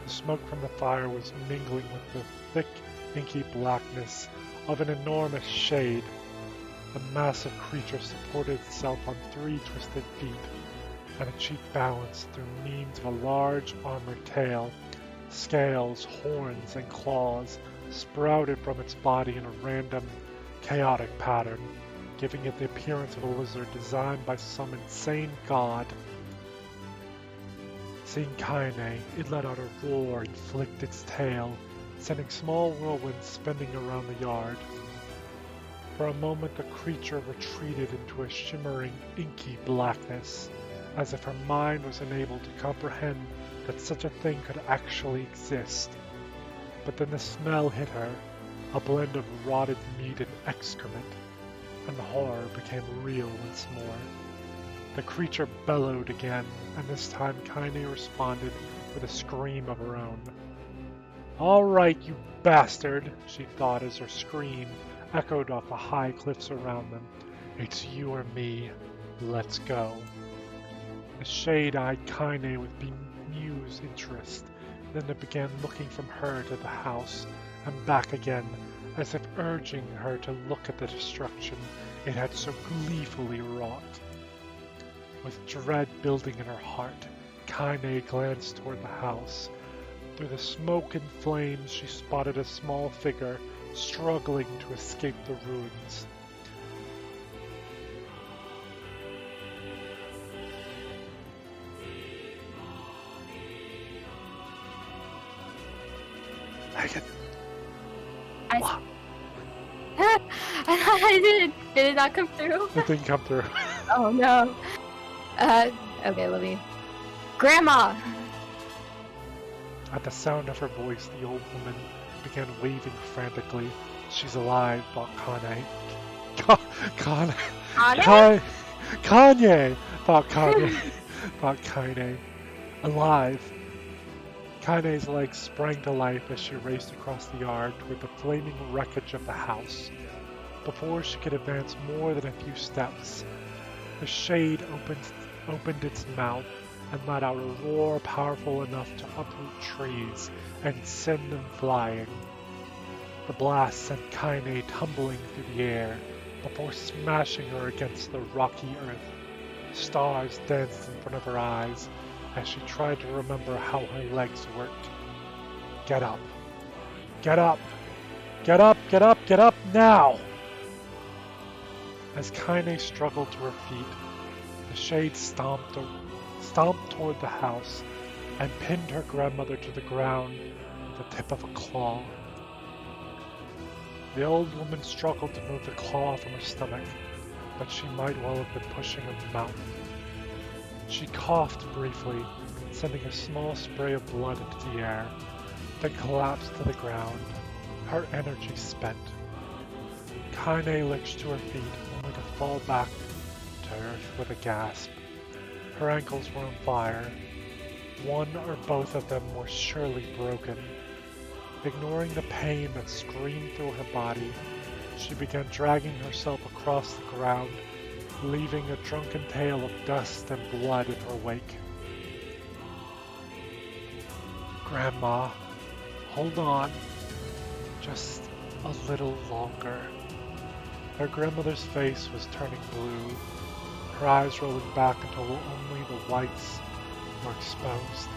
The smoke from the fire was mingling with the thick, inky blackness of an enormous shade. The massive creature supported itself on 3 twisted feet, and achieved balance through means of a large armored tail. Scales, horns, and claws sprouted from its body in a random, chaotic pattern, giving it the appearance of a lizard designed by some insane god. Seeing Kaine, it let out a roar and flicked its tail, sending small whirlwinds spinning around the yard. For a moment the creature retreated into a shimmering, inky blackness, as if her mind was unable to comprehend that such a thing could actually exist. But then the smell hit her, a blend of rotted meat and excrement, and the horror became real once more. The creature bellowed again, and this time Kaine responded with a scream of her own. "All right, you bastard," she thought as her scream echoed off the high cliffs around them. "It's you or me. Let's go." The shade eyed Kaine with bemused interest, then it began looking from her to the house and back again, as if urging her to look at the destruction it had so gleefully wrought. With dread building in her heart, Kaine glanced toward the house. Through the smoke and flames she spotted a small figure struggling to escape the ruins. Megan. I did. Did it not come through? It didn't come through. Oh no. Okay, let me. Grandma! At the sound of her voice, the old woman began waving frantically. "She's alive," thought Kaine. Kanye! Thought Kaine. Alive. Kaine's legs sprang to life as she raced across the yard toward the flaming wreckage of the house. Before she could advance more than a few steps, the shade opened its mouth and let out a roar powerful enough to uproot trees and send them flying. The blast sent Kaine tumbling through the air before smashing her against the rocky earth. Stars danced in front of her eyes as she tried to remember how her legs worked. Get up! Get up! Get up! Get up! Get up now! As Kaine struggled to her feet, the shade stomped toward the house and pinned her grandmother to the ground with the tip of a claw. The old woman struggled to move the claw from her stomach, but she might well have been pushing her mouth. She coughed briefly, sending a small spray of blood into the air, then collapsed to the ground, her energy spent. Kaine lurched to her feet, only to fall back to earth with a gasp. Her ankles were on fire. One or both of them were surely broken. Ignoring the pain that screamed through her body, she began dragging herself across the ground, leaving a drunken tail of dust and blood in her wake. Grandma, hold on. Just a little longer. Her grandmother's face was turning blue, her eyes rolling back until only the whites were exposed.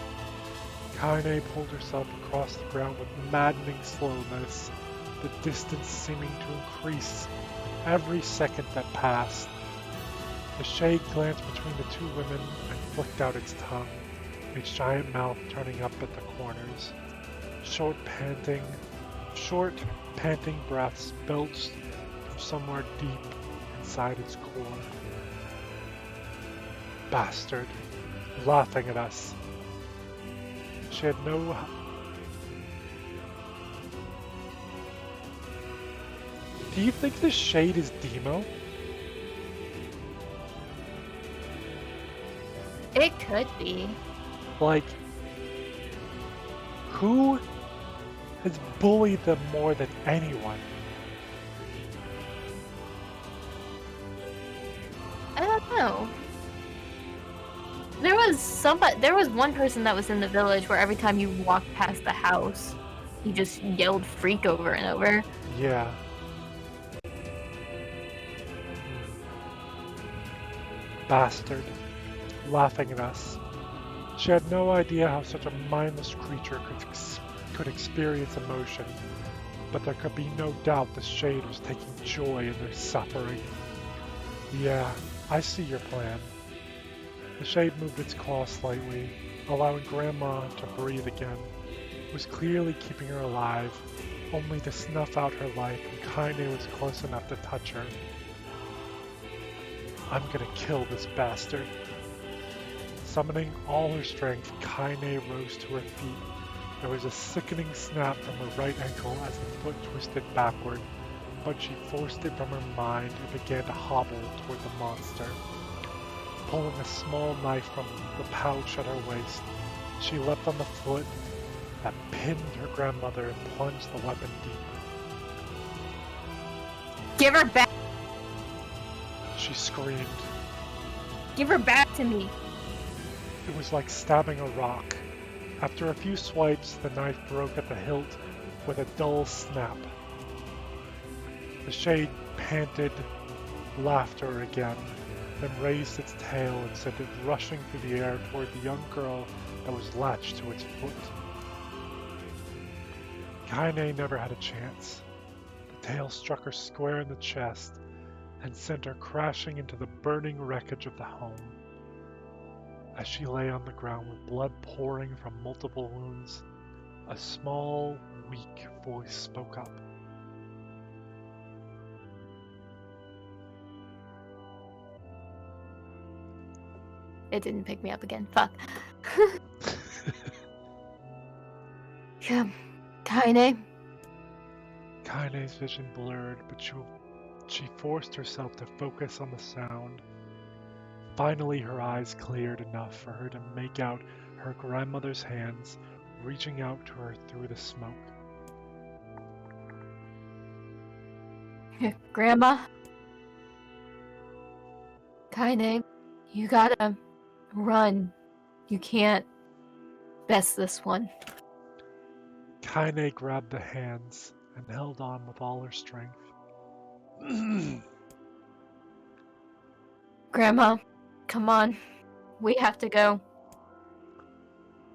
Kaine pulled herself across the ground with maddening slowness, the distance seeming to increase every second that passed. The shade glanced between the two women and flicked out its tongue, its giant mouth turning up at the corners. Short, panting breaths belched from somewhere deep inside its core. Bastard, laughing at us. She had no... Do you think this shade is Demo? It could be. Like, Who has bullied them more than anyone? I don't know. There was one person that was in the village where every time you walked past the house, he just yelled freak over and over. Yeah. Bastard. Laughing at us. She had no idea how such a mindless creature could experience emotion, but there could be no doubt the Shade was taking joy in their suffering. Yeah, I see your plan. The Shade moved its claw slightly, allowing Grandma to breathe again. It was clearly keeping her alive, only to snuff out her life when Kaine was close enough to touch her. I'm gonna kill this bastard. Summoning all her strength, Kaine rose to her feet. There was a sickening snap from her right ankle as the foot twisted backward, but she forced it from her mind and began to hobble toward the monster. Pulling a small knife from the pouch at her waist, she leapt on the foot that pinned her grandmother and plunged the weapon deep. Give her back! She screamed. Give her back to me! It was like stabbing a rock. After a few swipes, the knife broke at the hilt with a dull snap. The Shade panted laughter again, then raised its tail and sent it rushing through the air toward the young girl that was latched to its foot. Kaine never had a chance. The tail struck her square in the chest and sent her crashing into the burning wreckage of the home. As she lay on the ground with blood pouring from multiple wounds, a small, weak voice spoke up. It didn't pick me up again. Fuck. Kaine? Kaine's vision blurred, but she forced herself to focus on the sound. Finally, her eyes cleared enough for her to make out her grandmother's hands reaching out to her through the smoke. Grandma? Kaine, you gotta run. You can't best this one. Kaine grabbed the hands and held on with all her strength. Grandma, come on. We have to go.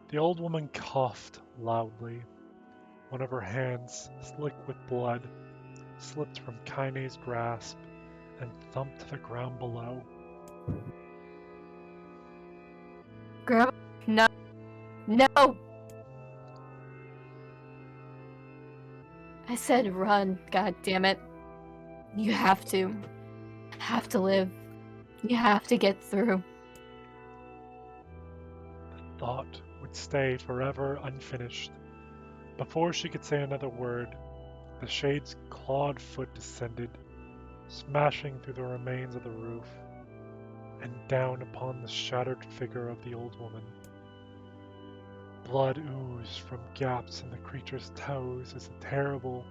The old woman coughed loudly. One of her hands, slick with blood, slipped from Kaine's grasp and thumped to the ground below. Grandma, no. No! I said run, god damn it. You have to. Have to live. You have to get through. The thought would stay forever unfinished. Before she could say another word, the Shade's clawed foot descended, smashing through the remains of the roof, and down upon the shattered figure of the old woman. Blood oozed from gaps in the creature's toes as a terrible,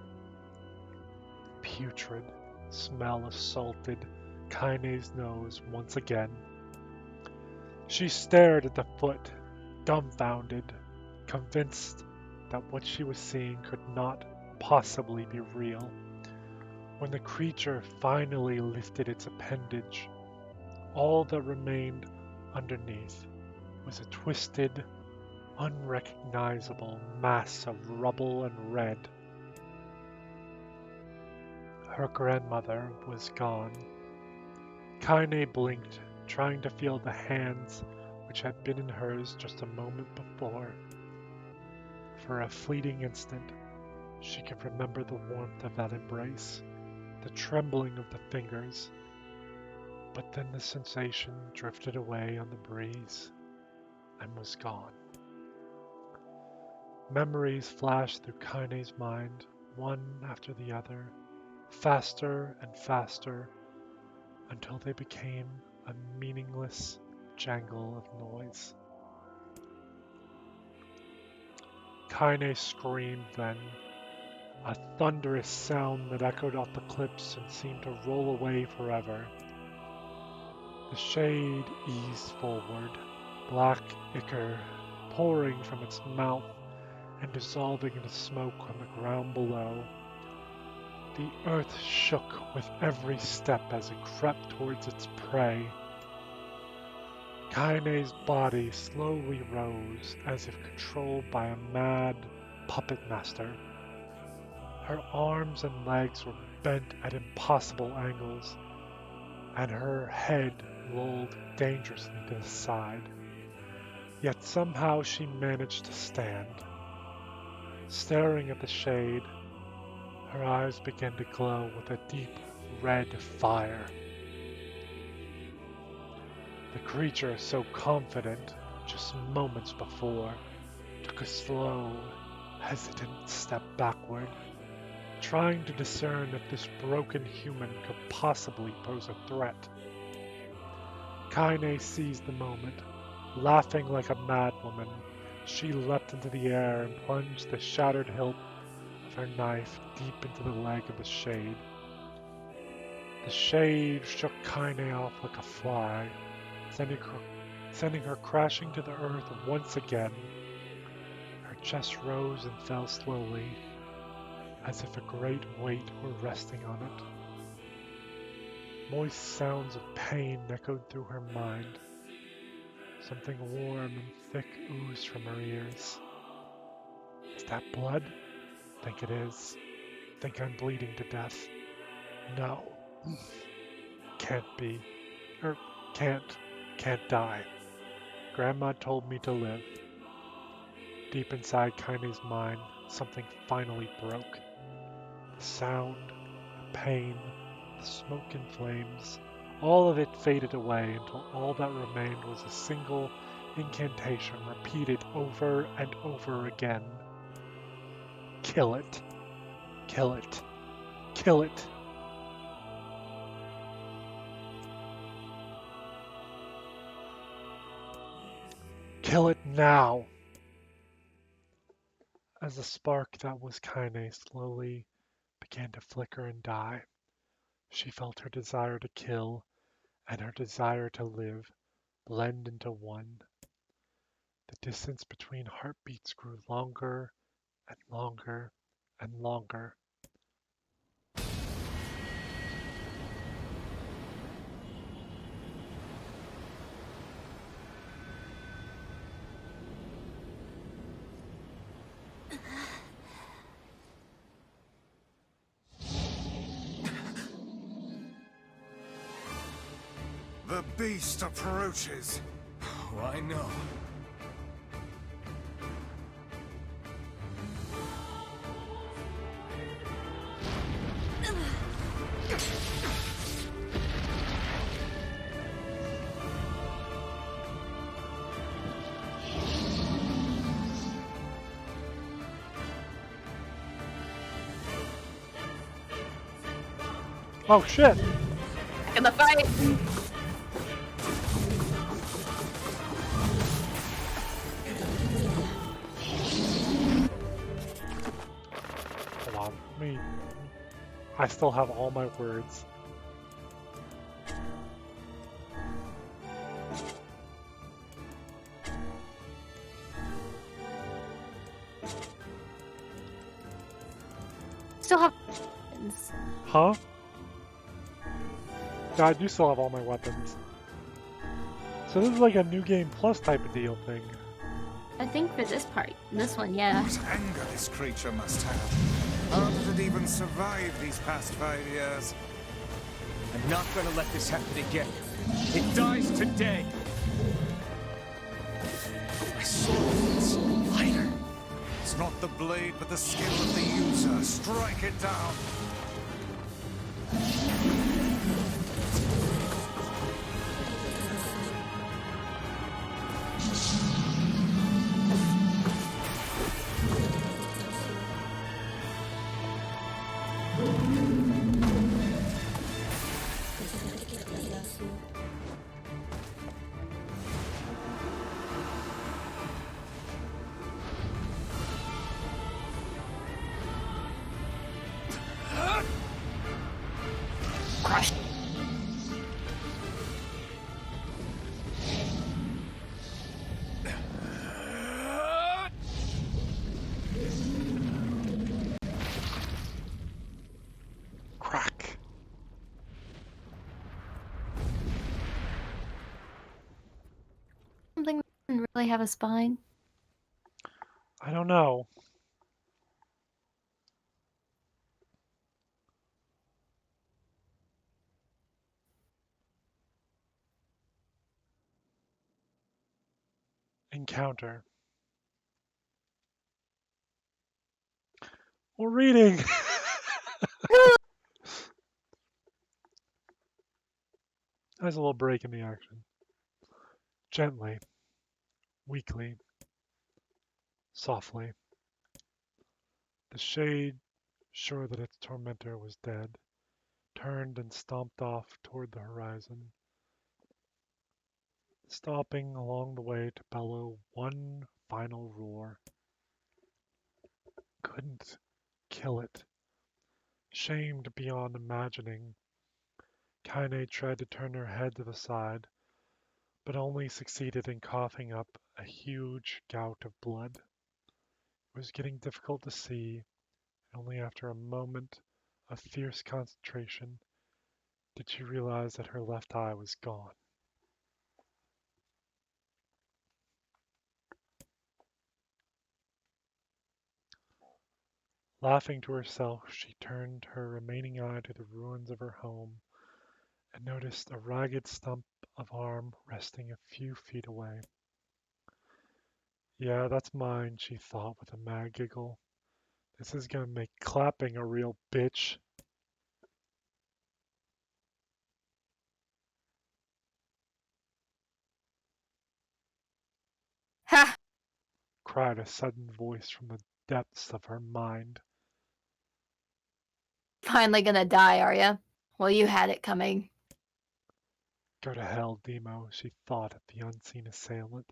putrid smell assaulted Kaine's nose once again. She stared at the foot, dumbfounded, convinced that what she was seeing could not possibly be real. When the creature finally lifted its appendage, all that remained underneath was a twisted, unrecognizable mass of rubble and red. Her grandmother was gone. Kaine blinked, trying to feel the hands which had been in hers just a moment before. For a fleeting instant, she could remember the warmth of that embrace, the trembling of the fingers, but then the sensation drifted away on the breeze and was gone. Memories flashed through Kaine's mind, one after the other, faster and faster, until they became a meaningless jangle of noise. Kaine screamed then, a thunderous sound that echoed off the cliffs and seemed to roll away forever. The shade eased forward, black ichor pouring from its mouth and dissolving into smoke on the ground below. The earth shook with every step as it crept towards its prey. Kaine's body slowly rose as if controlled by a mad puppet master. Her arms and legs were bent at impossible angles, and her head rolled dangerously to the side. Yet somehow she managed to stand. Staring at the shade, her eyes began to glow with a deep red fire. The creature, so confident just moments before, took a slow, hesitant step backward, trying to discern if this broken human could possibly pose a threat. Kaine seized the moment. Laughing like a madwoman, she leapt into the air and plunged the shattered hilt of her knife deep into the leg of the shade. The shade shook Kaine off like a fly, sending her crashing to the earth once again. Her chest rose and fell slowly, as if a great weight were resting on it. Moist sounds of pain echoed through her mind. Something warm and thick oozed from her ears. Is that blood? Think it is. Think I'm bleeding to death. No. Can't be. Can't die. Grandma told me to live. Deep inside Kaine's mind, something finally broke. The sound, the pain, the smoke and flames, all of it faded away until all that remained was a single incantation repeated over and over again. Kill it. Kill it. Kill it. Kill it now. As the spark that was Kaine slowly began to flicker and die, she felt her desire to kill and her desire to live blend into one. The distance between heartbeats grew longer and longer and longer. The beast approaches. Oh, I know. Oh shit! In the fight! Hold on, I still have all my words. Still have. Huh? Yeah, I do still have all my weapons. So this is like a new game plus type of deal thing. I think for this part, this one, yeah. What anger this creature must have. How did it even survive these past 5 years? I'm not gonna let this happen again. It dies today. My sword is lighter. It's not the blade, but the skill of the user. Strike it down. really have a spine? I don't know. Encounter. We're reading. There's a little break in the action. Gently, weakly, softly. The shade, sure that its tormentor was dead, turned and stomped off toward the horizon, stopping along the way to bellow one final roar. Couldn't kill it. Shamed beyond imagining, Kaine tried to turn her head to the side, but only succeeded in coughing up a huge gout of blood. It was getting difficult to see, and only after a moment of fierce concentration did she realize that her left eye was gone. Laughing to herself, she turned her remaining eye to the ruins of her home and noticed a ragged stump of arm resting a few feet away. Yeah, that's mine, she thought with a mad giggle. This is gonna make clapping a real bitch. Ha! Cried a sudden voice from the depths of her mind. Finally gonna die, are ya? Well, you had it coming. Go to hell, Demo, she thought at the unseen assailant.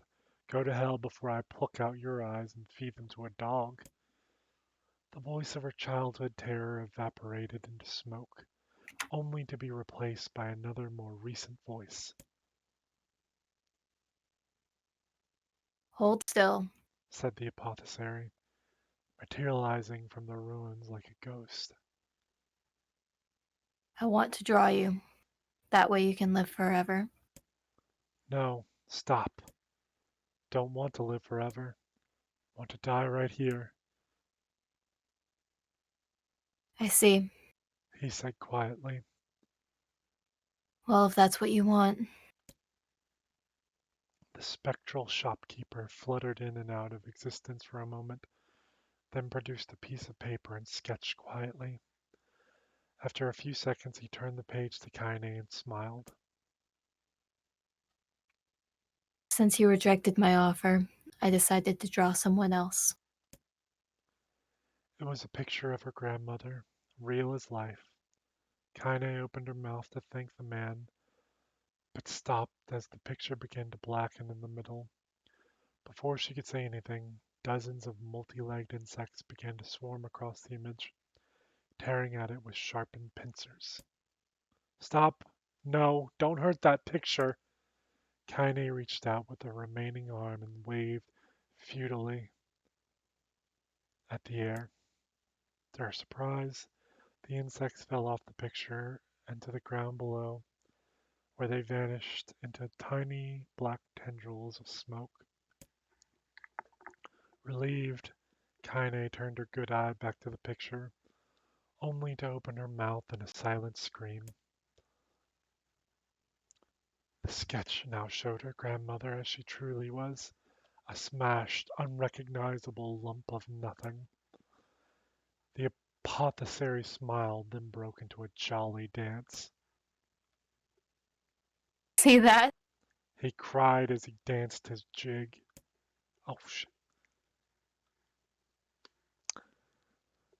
Go to hell before I pluck out your eyes and feed them to a dog. The voice of her childhood terror evaporated into smoke, only to be replaced by another more recent voice. Hold still, Said the apothecary, materializing from the ruins like a ghost. I want to draw you. That way you can live forever. No, stop. Don't want to live forever. Want to die right here, I see. he said quietly. Well, if that's what you want. The spectral shopkeeper fluttered in and out of existence for a moment, then produced a piece of paper and sketched quietly. After a few seconds, he turned the page to Kaine and smiled. Since you rejected my offer, I decided to draw someone else. It was a picture of her grandmother, real as life. Kaine opened her mouth to thank the man, but stopped as the picture began to blacken in the middle. Before she could say anything, dozens of multi-legged insects began to swarm across the image, tearing at it with sharpened pincers. Stop! No, don't hurt that picture! Kaine reached out with the remaining arm and waved futilely at the air. To her surprise, the insects fell off the picture and to the ground below, where they vanished into tiny black tendrils of smoke. Relieved, Kaine turned her good eye back to the picture, only to open her mouth in a silent scream. The sketch now showed her grandmother as she truly was, a smashed, unrecognizable lump of nothing. The apothecary smiled, then broke into a jolly dance. See that? He cried as he danced his jig. Oh, shit.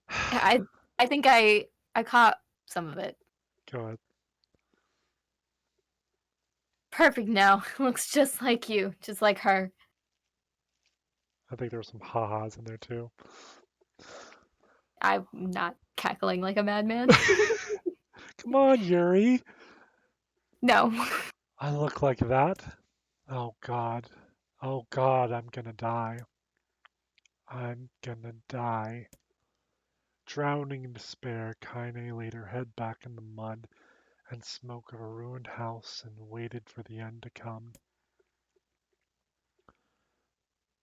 I think I caught some of it. Go ahead. Perfect now. Looks just like you, just like her. I think there were some ha-has in there too. I'm not cackling like a madman. Come on, Yuri. No. I look like that? Oh God. Oh God, I'm gonna die. I'm gonna die. Drowning in despair, Kaine laid her head back in the mud and smoke of a ruined house and waited for the end to come.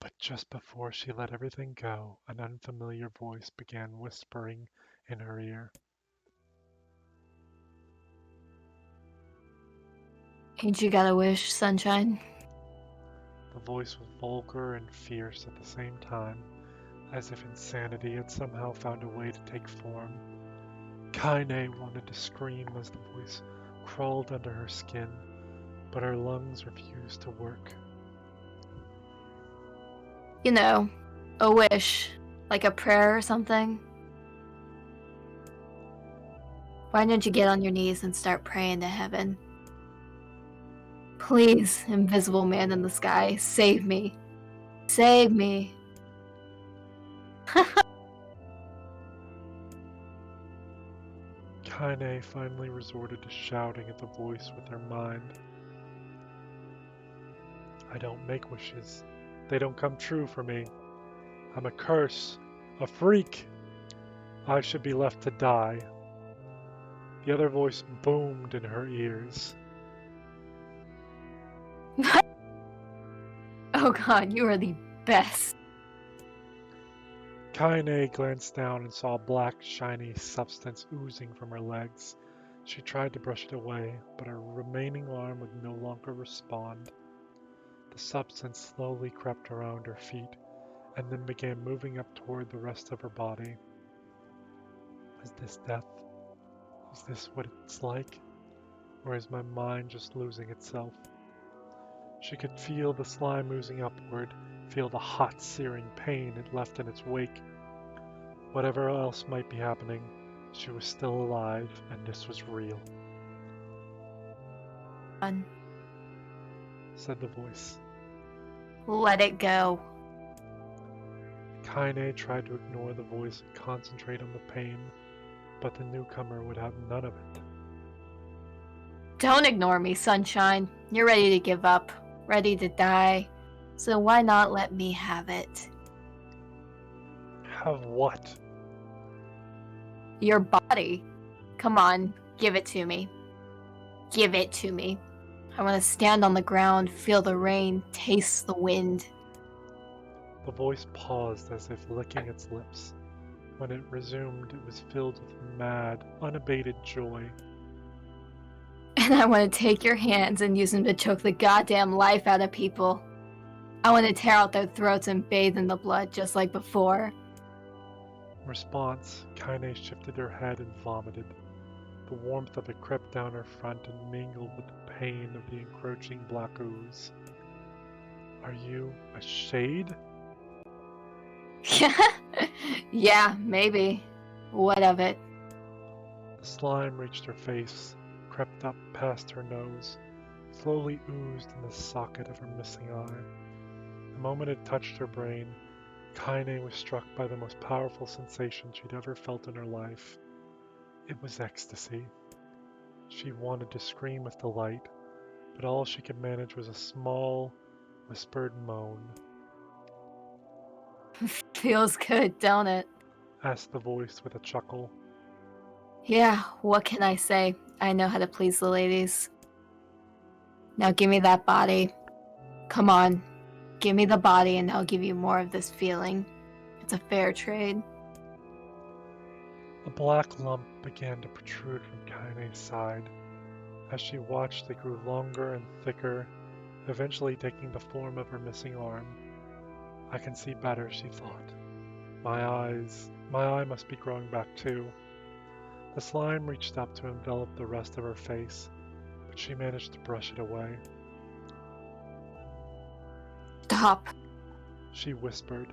But just before she let everything go, an unfamiliar voice began whispering in her ear. Ain't you got a wish, sunshine? The voice was vulgar and fierce at the same time, as if insanity had somehow found a way to take form. Kaine wanted to scream as the voice crawled under her skin, but her lungs refused to work. You know, a wish. Like a prayer or something. Why don't you get on your knees and start praying to heaven? Please, invisible man in the sky, save me. Save me. Kaine finally resorted to shouting at the voice with her mind. I don't make wishes. They don't come true for me. I'm a curse, a freak. I should be left to die. The other voice boomed in her ears. Oh god, you are the best. Kaine glanced down and saw black, shiny substance oozing from her legs. She tried to brush it away, but her remaining arm would no longer respond. The substance slowly crept around her feet, and then began moving up toward the rest of her body. Is this death? Is this what it's like? Or is my mind just losing itself? She could feel the slime oozing upward, feel the hot, searing pain it left in its wake. Whatever else might be happening, she was still alive, and this was real. Said the voice. Let it go. Kaine tried to ignore the voice and concentrate on the pain, but the newcomer would have none of it. Don't ignore me, sunshine. You're ready to give up, ready to die. So why not let me have it? Have what? Your body. Come on, give it to me. Give it to me. I want to stand on the ground, feel the rain, taste the wind. The voice paused as if licking its lips. When it resumed, it was filled with mad, unabated joy. And I want to take your hands and use them to choke the goddamn life out of people. I want to tear out their throats and bathe in the blood just like before. In response, Kaine shifted her head and vomited. The warmth of it crept down her front and mingled with the pain of the encroaching black ooze. Are you a shade? Yeah, maybe. What of it? The slime reached her face, crept up past her nose, slowly oozed in the socket of her missing eye. The moment it touched her brain, Kaine was struck by the most powerful sensation she'd ever felt in her life. It was ecstasy. She wanted to scream with delight, but all she could manage was a small, whispered moan. Feels good, don't it? Asked the voice with a chuckle. Yeah, what can I say? I know how to please the ladies. Now give me that body. Come on. Give me the body and I'll give you more of this feeling. It's a fair trade. A black lump began to protrude from Kaine's side. As she watched, it grew longer and thicker, eventually taking the form of her missing arm. I can see better, she thought. My eye must be growing back too. The slime reached up to envelop the rest of her face, but she managed to brush it away. Stop, she whispered,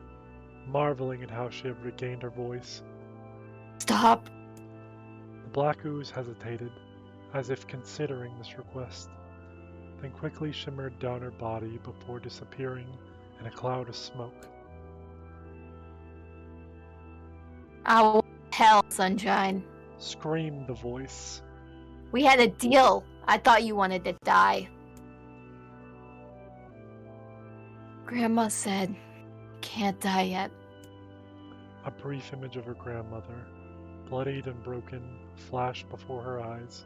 marveling at how she had regained her voice. Stop. The black ooze hesitated, as if considering this request, then quickly shimmered down her body before disappearing in a cloud of smoke. Oh, hell, sunshine. Screamed the voice. We had a deal. I thought you wanted to die. Grandma said, can't die yet. A brief image of her grandmother, bloodied and broken, flashed before her eyes.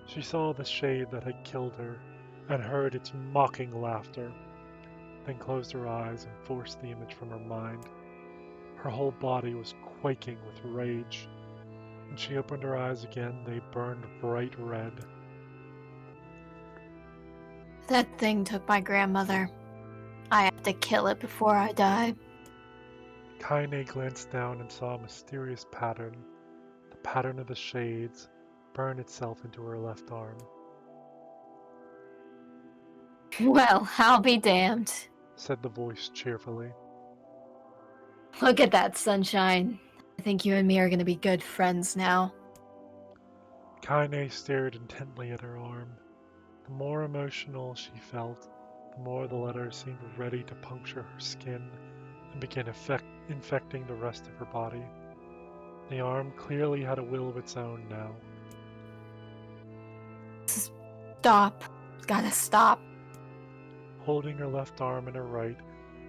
She saw the shade that had killed her and heard its mocking laughter. then closed her eyes and forced the image from her mind. Her whole body was quaking with rage. When she opened her eyes again, they burned bright red. That thing took my grandmother. I have to kill it before I die. Kaine glanced down and saw a mysterious pattern. The pattern of the shades burn itself into her left arm. Well, I'll be damned, said the voice cheerfully. Look at that, Sunshine. I think you and me are gonna be good friends now. Kaine stared intently at her arm. The more emotional she felt, the more the letter seemed ready to puncture her skin and begin infecting the rest of her body. The arm clearly had a will of its own now. Stop. Gotta stop. Holding her left arm in her right,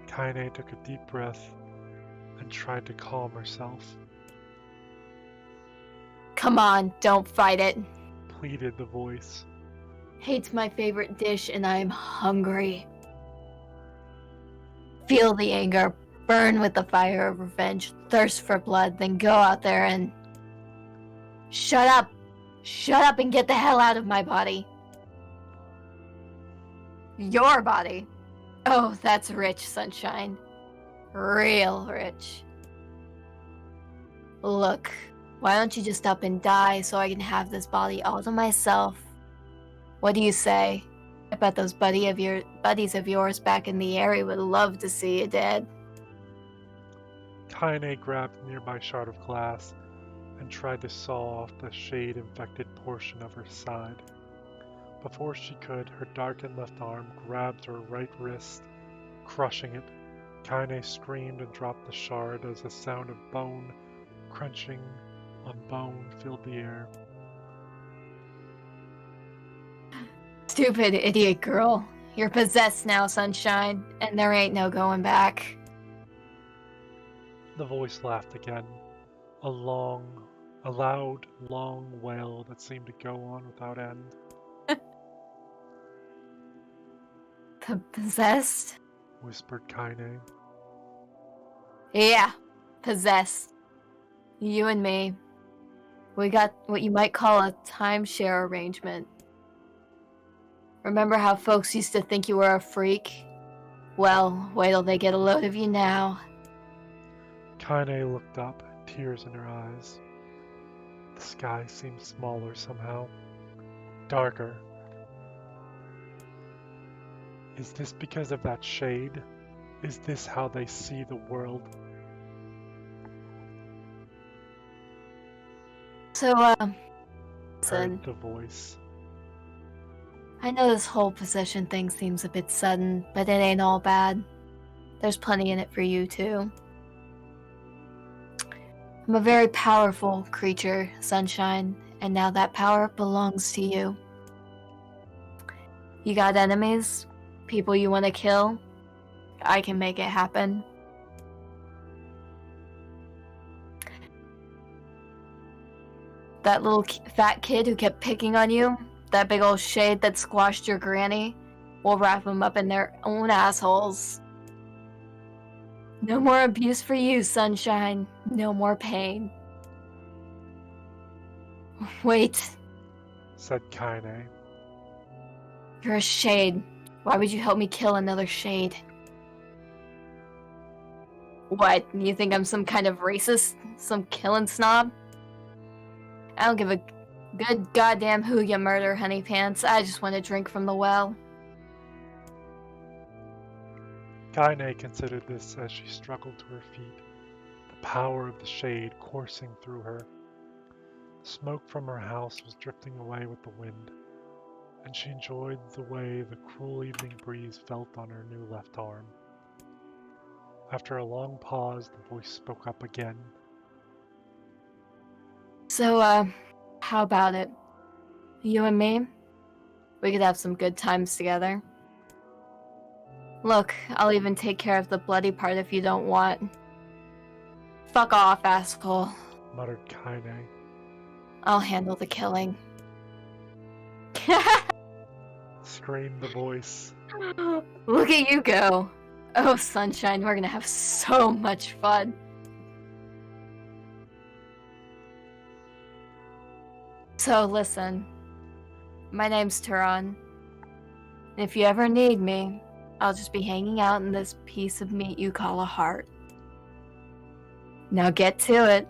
Kaine took a deep breath and tried to calm herself. Come on, don't fight it. Pleaded the voice. Hate's my favorite dish and I'm hungry. Feel the anger, burn with the fire of revenge, thirst for blood, then go out there and... Shut up! Shut up and get the hell out of my body. Your body. Oh, that's rich, Sunshine. Real rich. Look, why don't you just up and die so I can have this body all to myself? What do you say? I bet those buddies of yours back in the area would love to see you dead. Kaine grabbed a nearby shard of glass and tried to saw off the shade-infected portion of her side. Before she could, her darkened left arm grabbed her right wrist, crushing it. Kaine screamed and dropped the shard as the sound of bone crunching on bone filled the air. Stupid idiot girl. You're possessed now, Sunshine, and there ain't no going back. The voice laughed again, a loud, long wail that seemed to go on without end. Possessed? Whispered Kaine. Yeah, possessed. You and me. We got what you might call a timeshare arrangement. Remember how folks used to think you were a freak? Well, wait till they get a load of you now. Kaine looked up, tears in her eyes. The sky seemed smaller somehow. Darker. Is this because of that shade? Is this how they see the world? So, Heard the voice. I know this whole possession thing seems a bit sudden, but it ain't all bad. There's plenty in it for you, too. I'm a very powerful creature, Sunshine, and now that power belongs to you. You got enemies? People you want to kill? I can make it happen. That little fat kid who kept picking on you? That big old shade that squashed your granny? We'll wrap them up in their own assholes. No more abuse for you, Sunshine. No more pain. Wait. Said Kaine. You're a shade. Why would you help me kill another shade? What, you think I'm some kind of racist? Some killing snob? I don't give a good goddamn who you murder, honey pants. I just want to drink from the well. Kaine considered this as she struggled to her feet, the power of the shade coursing through her. The smoke from her house was drifting away with the wind, and she enjoyed the way the cruel evening breeze felt on her new left arm. After a long pause, the voice spoke up again. So, how about it? You and me? We could have some good times together. Look, I'll even take care of the bloody part if you don't want. Fuck off, asshole. Muttered Kaine. I'll handle the killing. Screamed the voice. Look at you go. Oh, Sunshine, we're gonna have so much fun. So listen, my name's Turan. And if you ever need me, I'll just be hanging out in this piece of meat you call a heart. Now get to it.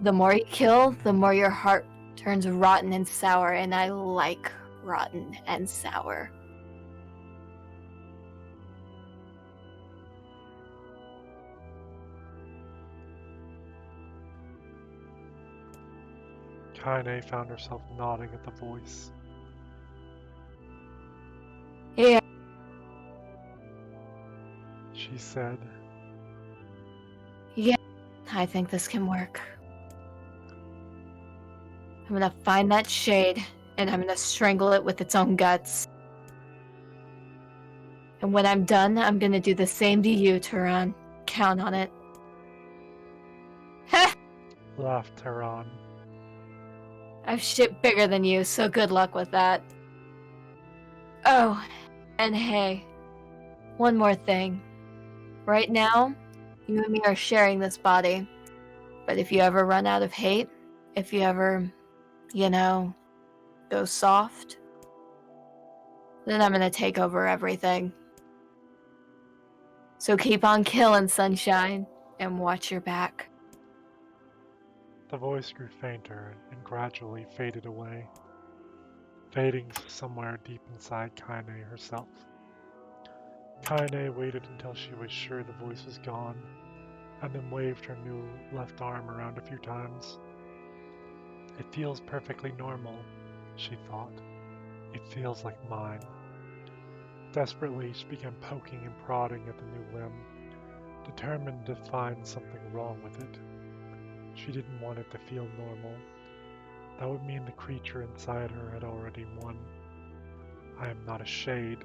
The more you kill, the more your heart turns rotten and sour, and I like rotten and sour. Kaine found herself nodding at the voice. Yeah. She said, Yeah, I think this can work. I'm gonna find that shade, and I'm gonna strangle it with its own guts. And when I'm done, I'm gonna do the same to you, Turan. Count on it. Heh! laughed Turan. I've shit bigger than you, so good luck with that. Oh, and hey, one more thing. Right now, you and me are sharing this body. But if you ever run out of hate, if you ever, go soft, then I'm gonna take over everything. So keep on killing, Sunshine, and watch your back. The voice grew fainter and gradually faded away, fading somewhere deep inside Kaine herself. Kaine waited until she was sure the voice was gone, and then waved her new left arm around a few times. It feels perfectly normal, she thought. It feels like mine. Desperately, she began poking and prodding at the new limb, determined to find something wrong with it. She didn't want it to feel normal. That would mean the creature inside her had already won. I am not a shade.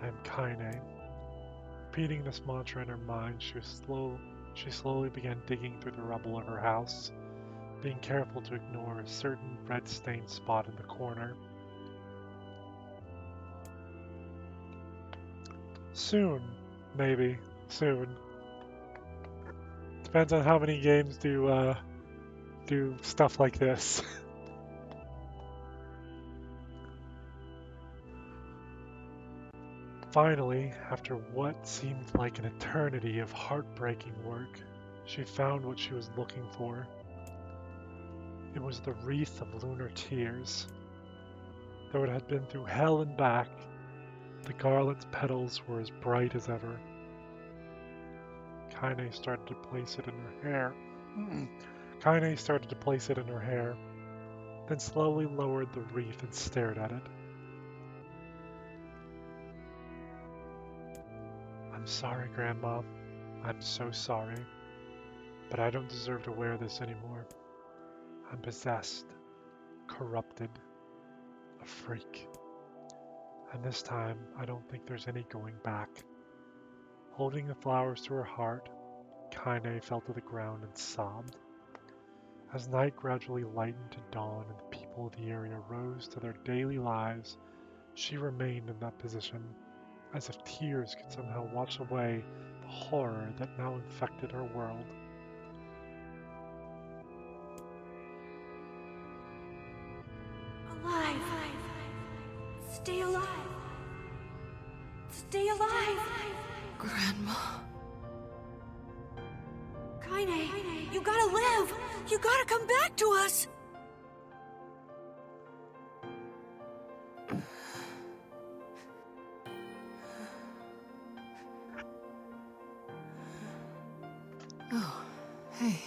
I am Kaine. Repeating this mantra in her mind, she slowly began digging through the rubble of her house, being careful to ignore a certain red-stained spot in the corner. Soon, maybe. Soon. Depends on how many games do stuff like this. Finally, after what seemed like an eternity of heartbreaking work, she found what she was looking for. It was the wreath of lunar tears. Though it had been through hell and back, the garland's petals were as bright as ever. Kaine started to place it in her hair. Kaine started to place it in her hair, then slowly lowered the wreath and stared at it. I'm sorry, Grandma. I'm so sorry. But I don't deserve to wear this anymore. I'm possessed, corrupted, a freak. And this time, I don't think there's any going back. Holding the flowers to her heart, Kaine fell to the ground and sobbed. As night gradually lightened to dawn and the people of the area rose to their daily lives, she remained in that position, as if tears could somehow wash away the horror that now infected her world. Alive! Stay alive! Stay alive! Grandma. Kaine, you gotta live! You gotta come back to us! Oh, hey.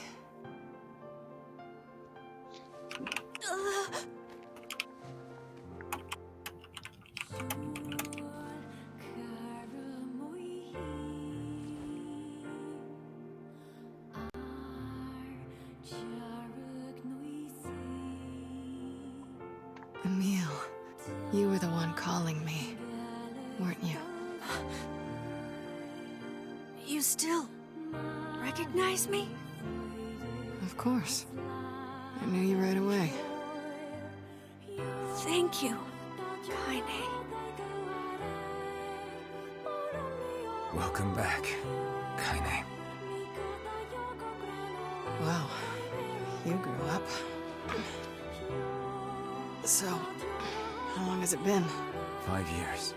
Emil, you were the one calling me, weren't you? You still recognize me? Of course. I knew you right away. Thank you, Kaine. Welcome back, Kaine. Wow, you grew up. So, how long has it been? 5 years.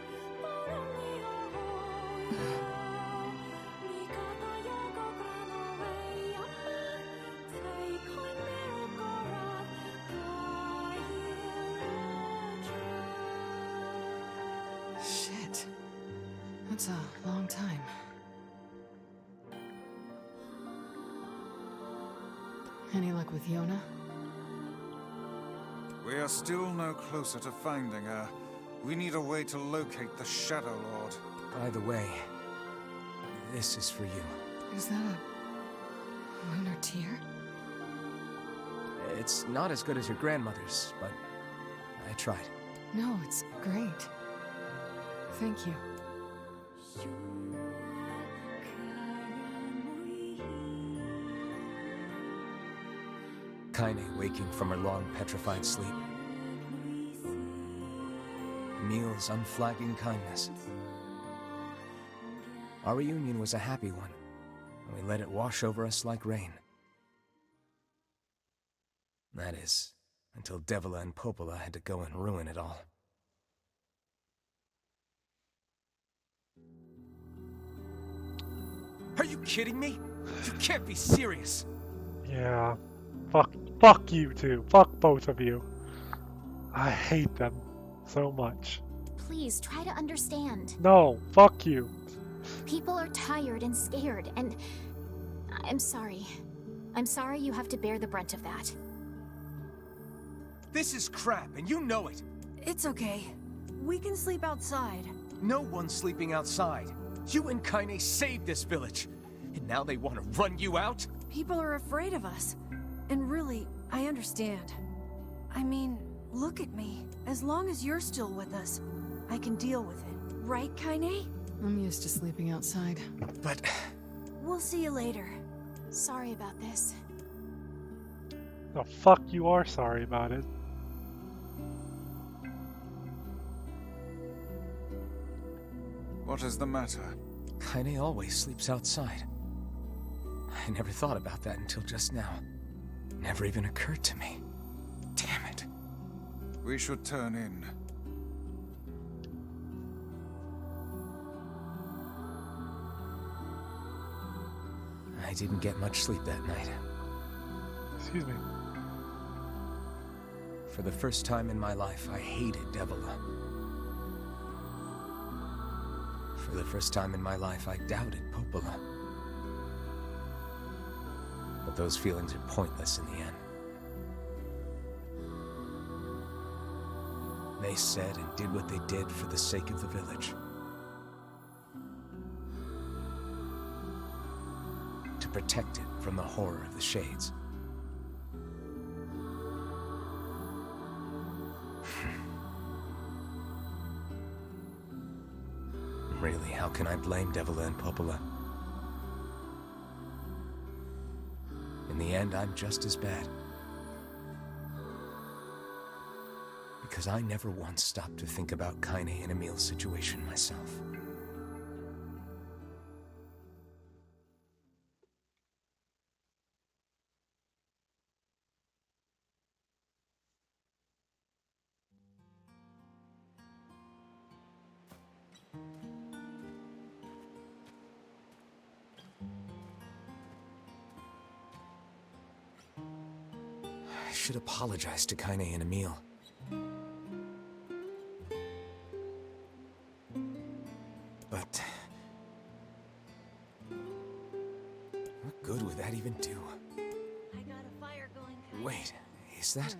Shit. That's a long time. Any luck with Yona? We are still no closer to finding her. We need a way to locate the Shadow Lord. By the way, this is for you. Is that a lunar tear? It's not as good as your grandmother's, but I tried. No, it's great. Thank you. Kaine waking from her long, petrified sleep. Emil's unflagging kindness. Our reunion was a happy one, and we let it wash over us like rain. That is, until Devila and Popola had to go and ruin it all. Are you kidding me? You can't be serious! Yeah. Fuck you two. Fuck both of you. I hate them so much. Please try to understand. No, fuck you. People are tired and scared, and I'm sorry. I'm sorry you have to bear the brunt of that. This is crap, and you know it! It's okay. We can sleep outside. No one's sleeping outside. You and Kaine saved this village, and now they want to run you out? People are afraid of us. And really, I understand. I mean, look at me. As long as you're still with us, I can deal with it. Right, Kaine? I'm used to sleeping outside. But... We'll see you later. Sorry about this. The fuck you are sorry about it. What is the matter? Kaine always sleeps outside. I never thought about that until just now. Never even occurred to me. Damn it. We should turn in. I didn't get much sleep that night. Excuse me. For the first time in my life, I hated Devila. For the first time in my life, I doubted Popola. But those feelings are pointless in the end. They said and did what they did for the sake of the village. To protect it from the horror of the Shades. Really, how can I blame Devila and Popola? In the end, I'm just as bad. Because I never once stopped to think about Kaine and Emil's situation myself. I should apologize to Kaine and Emil. But... what good would that even do? I got a fire going, Kaine. Wait, is that...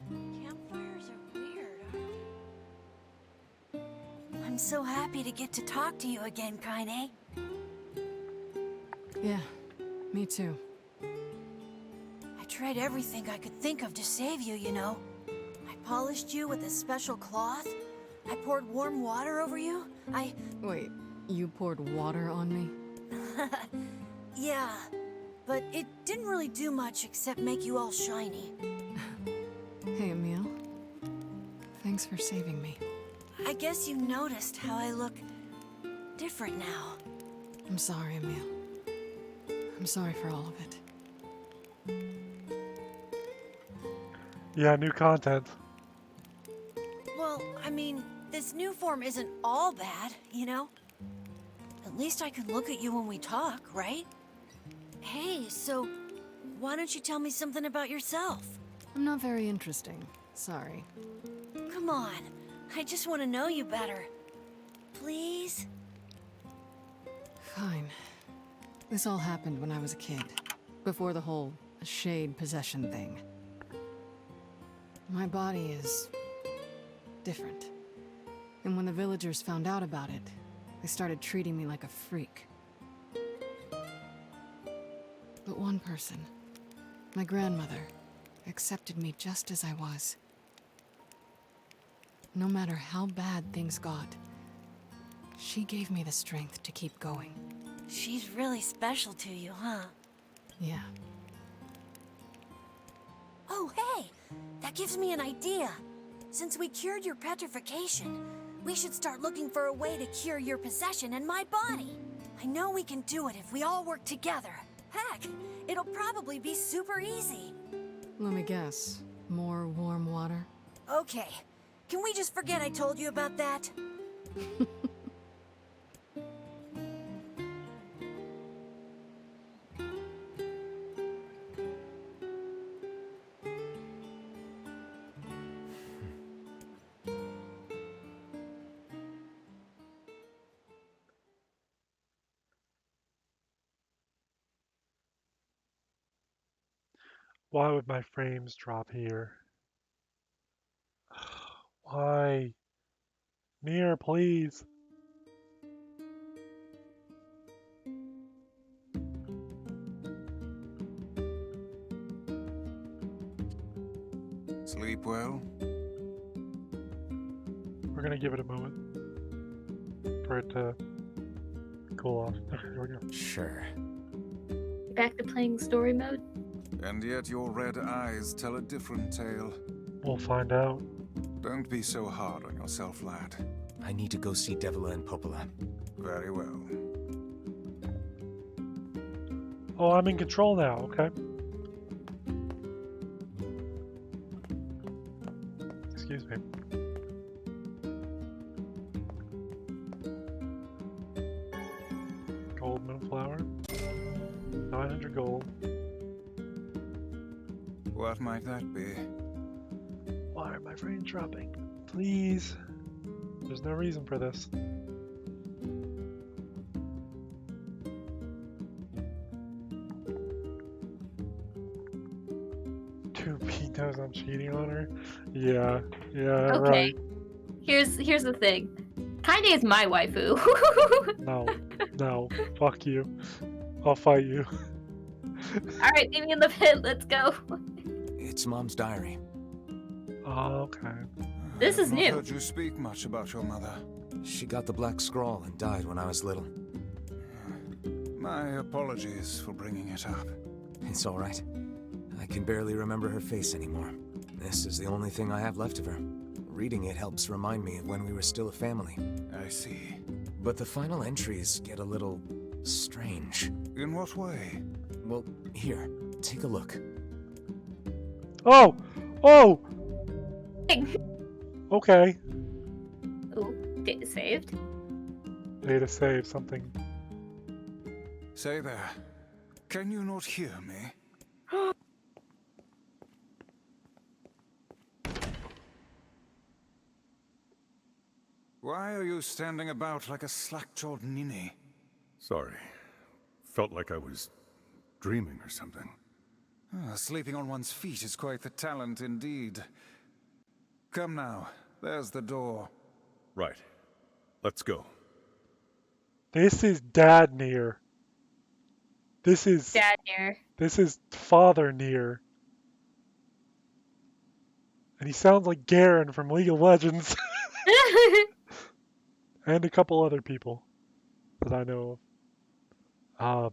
Campfires are weird, aren't they? I'm so happy to get to talk to you again, Kaine. Yeah, me too. I tried everything I could think of to save you, you know. I polished you with a special cloth. I poured warm water over you. Wait, you poured water on me? Yeah, but it didn't really do much except make you all shiny. Hey, Emil. Thanks for saving me. I guess you noticed how I look different now. I'm sorry, Emil. I'm sorry for all of it. Yeah, new content. Well, I mean, this new form isn't all bad, you know? At least I can look at you when we talk, right? Hey, so why don't you tell me something about yourself? I'm not very interesting. Sorry. Come on, I just want to know you better. Please? Fine. This all happened when I was a kid, before the whole shade possession thing. My body is different. And when the villagers found out about it, they started treating me like a freak. But one person, my grandmother, accepted me just as I was. No matter how bad things got, she gave me the strength to keep going. She's really special to you, huh? Yeah. Oh, hey! That gives me an idea. Since we cured your petrification, we should start looking for a way to cure your possession and my body. I know we can do it if we all work together. Heck, it'll probably be super easy. Let me guess. More warm water? Okay. Can we just forget I told you about that? Why would my frames drop here? Why? Nier, please. Sleep well? We're gonna give it a moment for it to cool off. Okay, here we go. Sure. Back to playing story mode? And yet your red eyes tell a different tale. We'll find out. Don't be so hard on yourself, lad. I need to go see Devila and Popola. Very well. Oh, I'm in control now, okay. Excuse me. Gold moonflower. 900 gold. What might that be? Why are my frames dropping? Please. There's no reason for this. Pete knows I'm cheating on her. Yeah, Okay. right. Here's the thing. Kaine is my waifu. No, fuck you. I'll fight you. Alright, meet me in the pit, let's go. It's Mom's diary. Oh, okay. This is I've not new. heard you speak much about your mother. She got the Black Scrawl and died when I was little. My apologies for bringing it up. It's all right. I can barely remember her face anymore. This is the only thing I have left of her. Reading it helps remind me of when we were still a family. I see. But the final entries get a little strange. In what way? Well, here, take a look. Oh! Okay. Oh, data saved. Data save something. Say there. Can you not hear me? Why are you standing about like a slack-jawed ninny? Sorry. Felt like I was dreaming or something. Sleeping on one's feet is quite the talent indeed. Come now, there's the door. Right. Let's go. This is Dad Nier. This is Dad Nier. This is Father Nier. And he sounds like Garen from League of Legends. And a couple other people that I know of.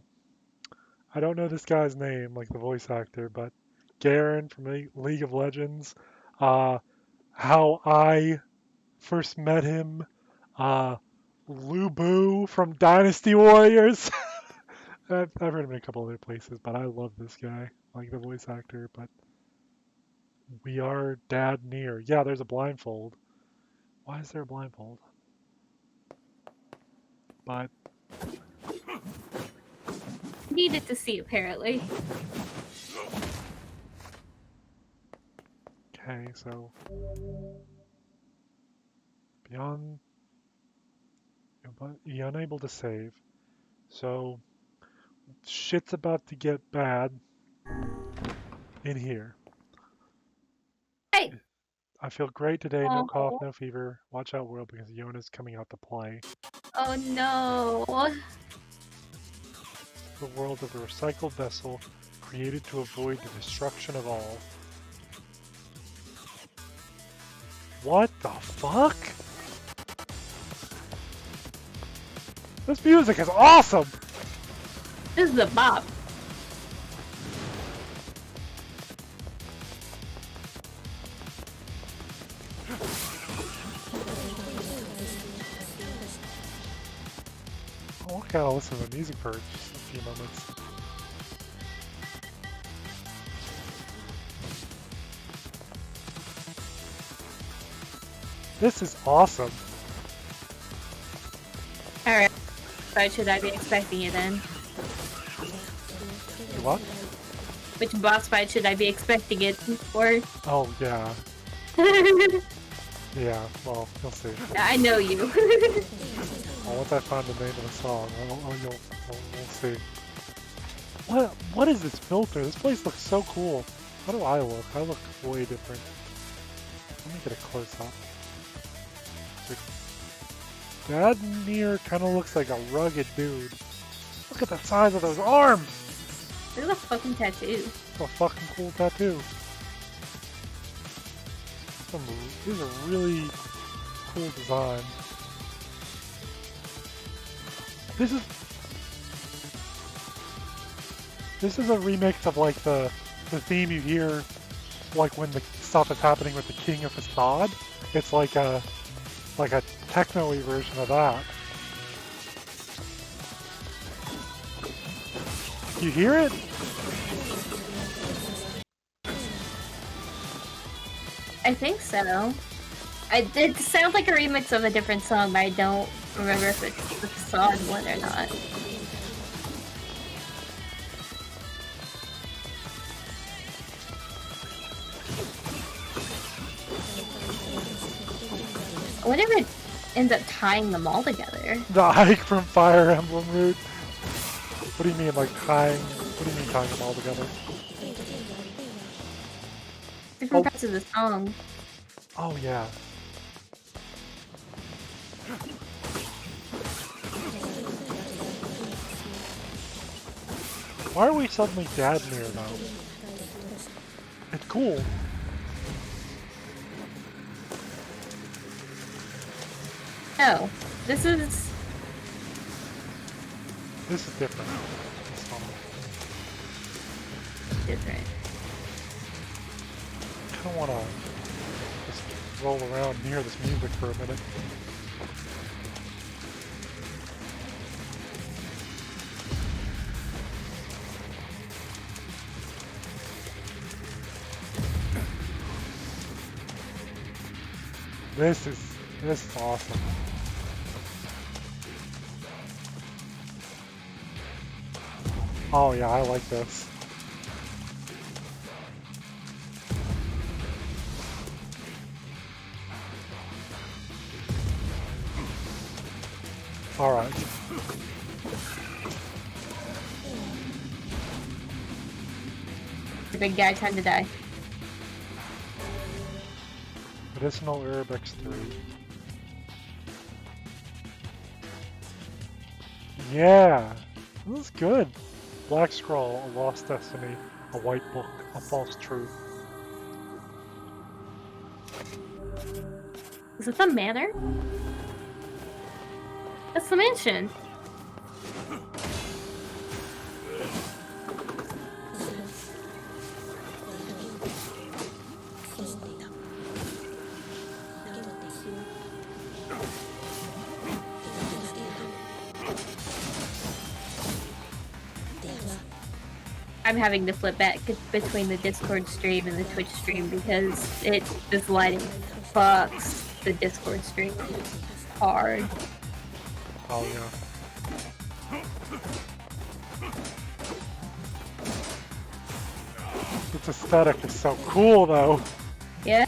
I don't know this guy's name, like the voice actor, but Garen from League of Legends. How I first met him. Lu Bu from Dynasty Warriors. I've heard him in a couple other places, but I love this guy, like the voice actor. But we are Dad Near. Yeah, there's a blindfold. Why is there a blindfold? But Needed to see, apparently. okay, so beyond, you're unable to save. So shit's about to get bad in here. Hey. I feel great today. No cough, Oh. no fever. Watch out, world, because Yona's coming out to play. Oh no. The world of the recycled vessel, created to avoid the destruction of all. What the fuck? This music is awesome! This is a bop. I'll kind of listen to the music for just a few moments. This is awesome. Alright. Why should I be expecting it then? What? Which boss fight should I be expecting it for? Oh, yeah. Yeah, well, you'll see. I know you. Well, once I find the name of the song, we'll see. What is this filter? This place looks so cool. How do I look? I look way different. Let me get a close up. Dad Near kind of looks like a rugged dude. Look at the size of those arms! Look at the fucking tattoo. A fucking cool tattoo. These are really cool design. This is a remix of like the theme you hear like when the stuff is happening with the King of Facade. It's like a techno-y version of that. You hear it? I think so. It sounds like a remix of a different song, but I don't remember if it's the Facade one or not. I wonder if it ends up tying them all together. The hike from Fire Emblem route. What do you mean, like tying? What do you mean tying them all together? Different parts of the song. Oh yeah. Why are we suddenly Dad Near now? It's cool. No, this is different. This song. Different. I kind of want to just roll around near this music for a minute. This is awesome. Oh yeah, I like this. Alright. The big guy, time to die. Medicinal Herb X3. Yeah! This is good. Black Scroll, A Lost Destiny, A White Book, A False Truth. Is it the manor? That's the mansion. I'm having to flip back between the Discord stream and the Twitch stream because this lighting fucks the Discord stream hard. Oh yeah. Its aesthetic is so cool though. Yeah.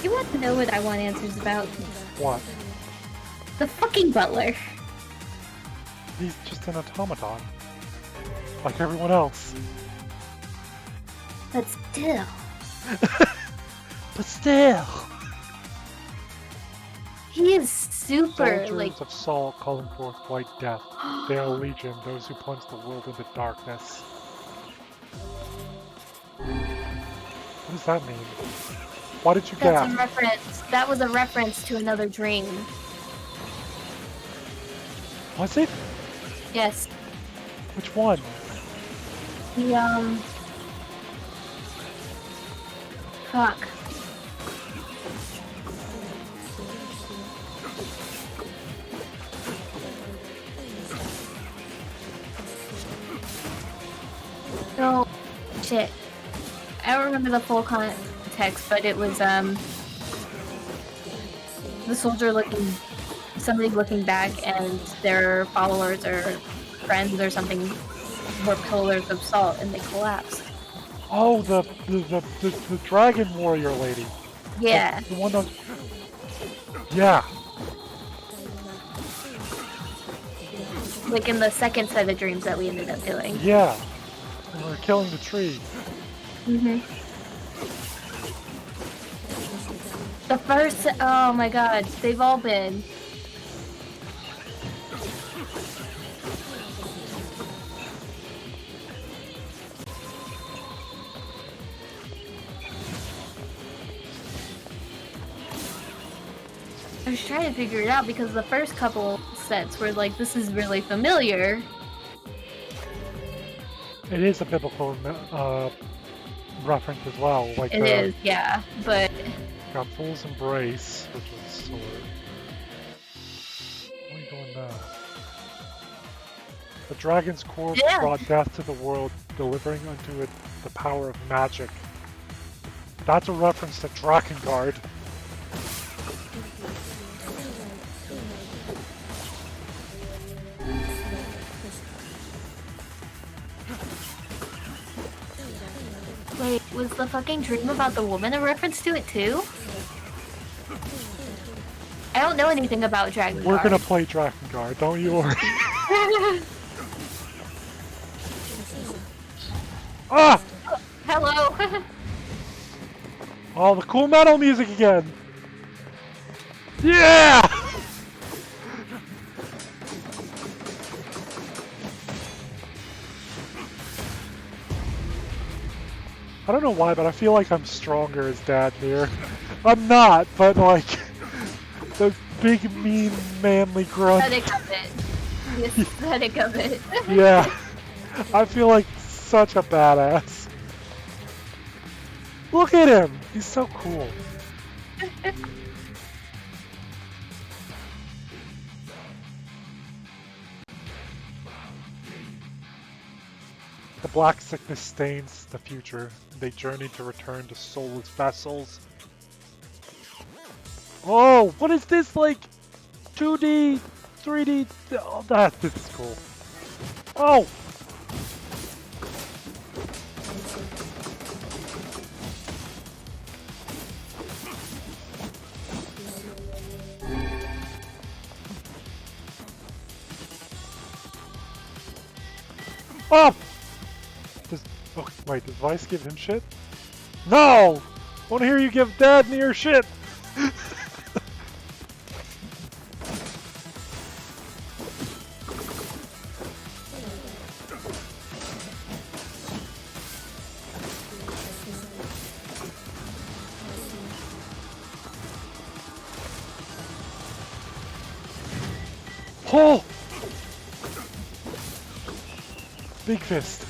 You want to know what I want answers about? What? The fucking butler. He's just an automaton. Like everyone else. But still. But still. He is super, Soldiers like... of Saul calling forth white death. They are legion, those who plunge the world into darkness. What does that mean? Why did you That's gasp? a reference. That was a reference to another dream. Was it? Yes. Which one? The, Fuck. No. Shit. I don't remember the full context, but it was, the soldier somebody looking back, and their followers or friends or something were pillars of salt, and they collapsed. Oh, the dragon warrior lady. Yeah. The one that... Yeah. Like in the second set of dreams that we ended up doing. Yeah. And we're killing the tree. Mhm. The first, oh my god, they've all been. I was trying to figure it out because the first couple sets were like, this is really familiar. It is a biblical reference as well. Like It is, yeah, but... Got Fool's Embrace, which is a sword. What are you doing now? The dragon's core brought death to the world, delivering unto it the power of magic. That's a reference to Drakengard. Wait, was the fucking dream about the woman a reference to it too? I don't know anything about Drakengard. We're gonna play Drakengard, don't you worry. Ah! Hello! Oh, the cool metal music again! Yeah! I don't know why, but I feel like I'm stronger as Dadmir. I'm not, but like, those big, mean, manly grunts. Aesthetic of it. The aesthetic of it. Yeah. I feel like such a badass. Look at him! He's so cool. The black sickness stains the future. They journey to return to soulless vessels. Oh, what is this, like 2D, 3D? Oh, this is cool. Oh! Oh! Oh, wait, does Vice give him shit? No! I wanna hear you give Dadmir shit! Oh! Big fist.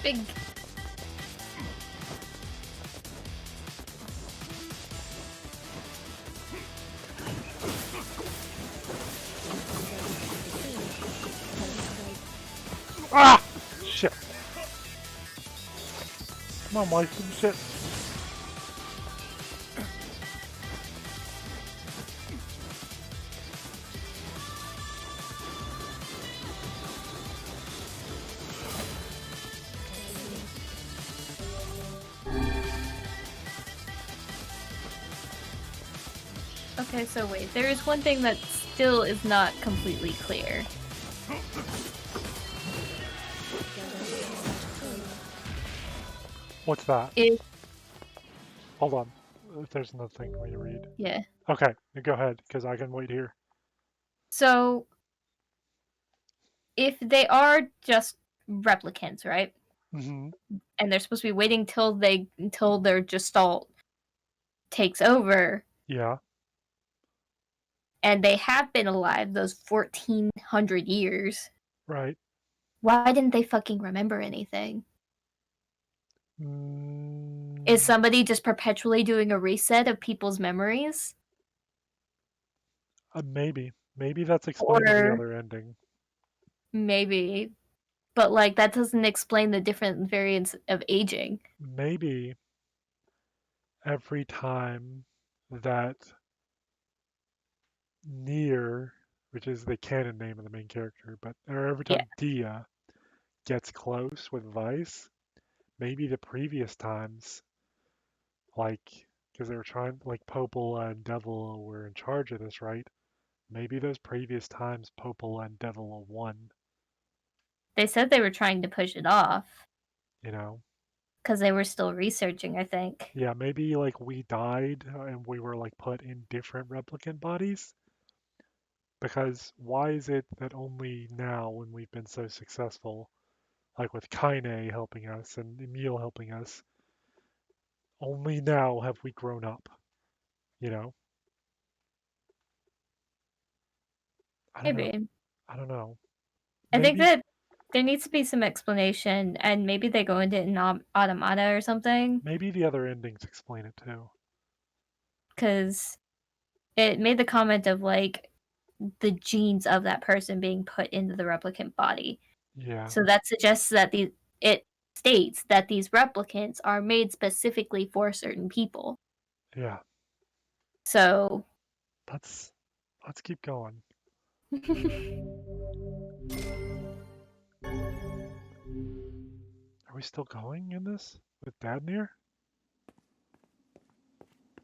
Big. Ah! Shit. Come on, Mike, some shit. Okay, so wait, there is one thing that still is not completely clear. What's that? Hold on. There's another thing for me to read. Yeah. Okay, go ahead, because I can wait here. So, if they are just replicants, right? Mm-hmm. And they're supposed to be waiting until their gestalt takes over. Yeah. And they have been alive those 1400 years. Right. Why didn't they fucking remember anything? Is somebody just perpetually doing a reset of people's memories? Maybe. Maybe that's explaining the other ending. Maybe. But, like, that doesn't explain the different variants of aging. Maybe every time that Nier, which is the canon name of the main character, or every time Dia gets close with Vice, maybe the previous times, like, because they were trying, like, Popola and Devil were in charge of this, right? Maybe those previous times Popola and Devil won. They said they were trying to push it off. You know? Because they were still researching, I think. Yeah, maybe, like, we died and we were, like, put in different replicant bodies. Because why is it that only now, when we've been so successful, like with Kaine helping us and Emil helping us, only now have we grown up, you know? I don't know. I think that there needs to be some explanation, and maybe they go into it in Automata or something. Maybe the other endings explain it too. Because it made the comment of, like, the genes of that person being put into the replicant body. Yeah. So that suggests that it states that these replicants are made specifically for certain people. Yeah. So let's keep going. Are we still going in this with Dadnir?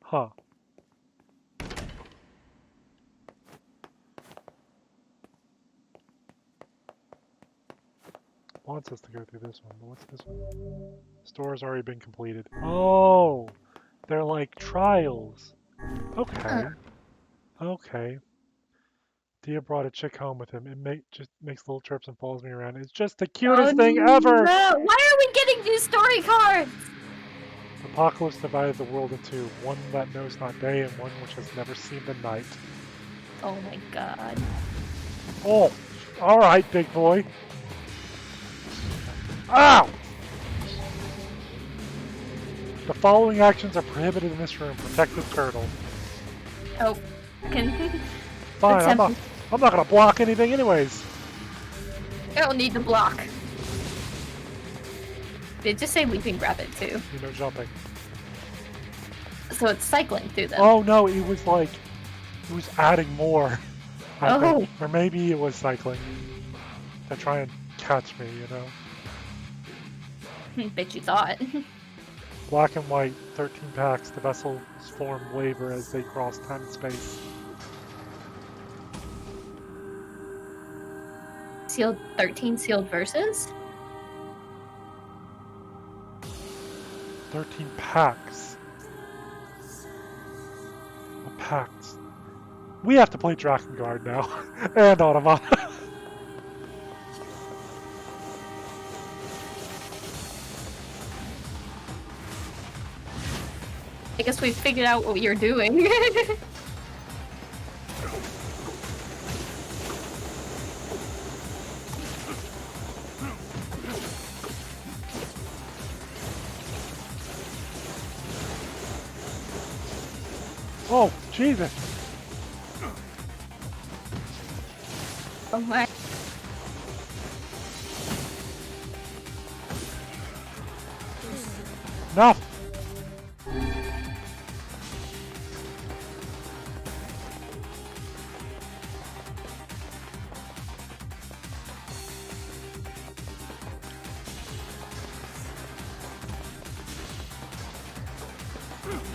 Huh. Wants us to go through this one, but what's this one? Store's already been completed. Oh, they're like trials. Okay. Okay. Dia brought a chick home with him. It just makes little trips and follows me around. It's just the cutest thing ever! No. Why are we getting new story cards? Apocalypse divided the world into one that knows not day and one which has never seen the night. Oh my god. Oh, alright, big boy. Ow! The following actions are prohibited in this room. Protect the turtle. Oh. Fine, I'm not gonna block anything anyways. I don't need to block. They just say leaping rabbit too. You know, jumping. So it's cycling through them. Oh no, it was like, it was adding more. I think. Or maybe it was cycling. To try and catch me, you know. Bet you thought. Black and white, 13 packs, the vessels form waver as they cross time and space. Sealed 13 sealed verses? 13 packs. What packs? We have to play Drakengard now. And Automata. I guess we figured out what you're doing. Oh, Jesus. Oh my. No.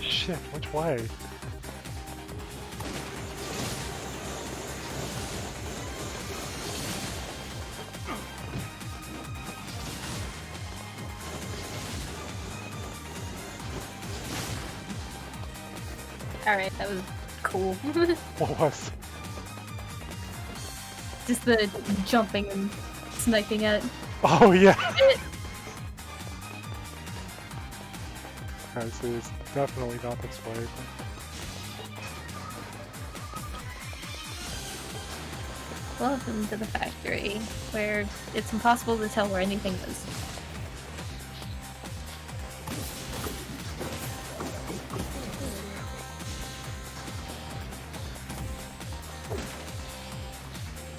Shit, which way? Alright, that was cool. What was? Just the jumping and sniping at Oh, yeah. it. Okay, so it's definitely not this way. Welcome to the factory, where it's impossible to tell where anything is.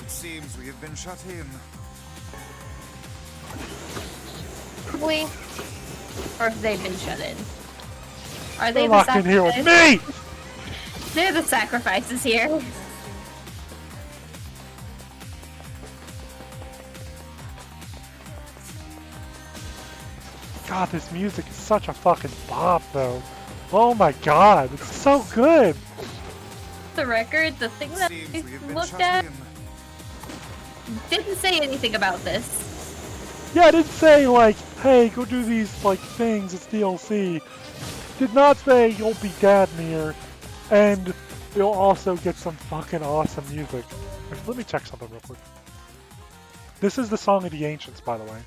It seems we have been shut in. We, or have they been shut in? Are they They're the locked in here with me! They're the sacrifices here. God, this music is such a fucking bop, though. Oh my god, it's so good! The record, the thing that we looked at, didn't say anything about this. Yeah, I didn't say, like, hey, go do these, like, things, it's DLC. Did not say you'll be dead near, and you'll also get some fucking awesome music. Let me check something real quick. This is the Song of the Ancients, by the way.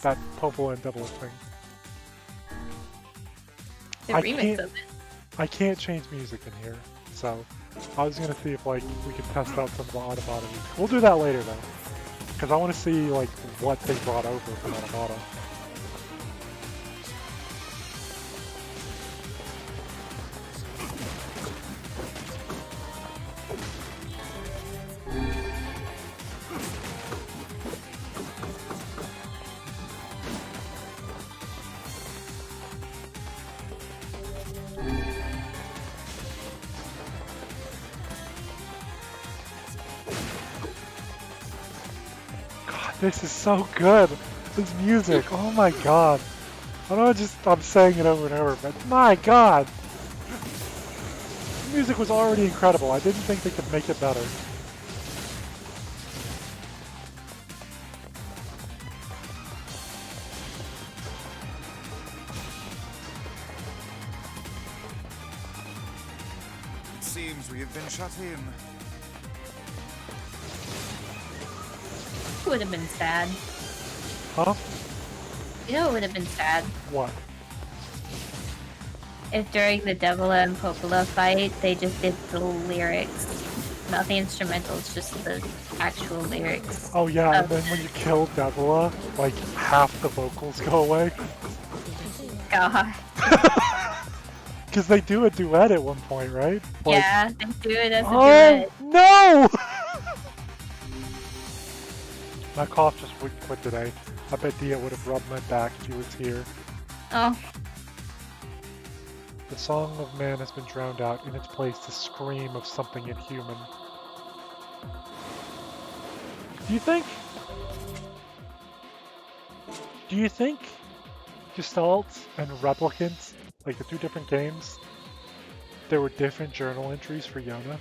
That Popo and Devil thing. The remix of it. I can't change music in here, so I was gonna see if like we could test out some of the Automata music. We'll do that later though, because I want to see like what they brought over from Automata. This is so good. This music, oh my god. I know I'm saying it over and over, but my god. The music was already incredible. I didn't think they could make it better. It seems we have been shut in. Would have been sad. Huh? You know, it would have been sad What? if during the Devila and Popola fight they just did the lyrics, not the instrumentals, just the actual lyrics. Oh yeah, and then when you kill Devila, like half the vocals go away. God. Because they do a duet at one point, right? Like, Yeah, they do it as a oh duet. no! My cough just wouldn't quit today. I bet Dia would have rubbed my back if he was here. Oh. The song of man has been drowned out. In its place, the scream of something inhuman. Do you think Gestalt and Replicant, like the two different games, there were different journal entries for Yona?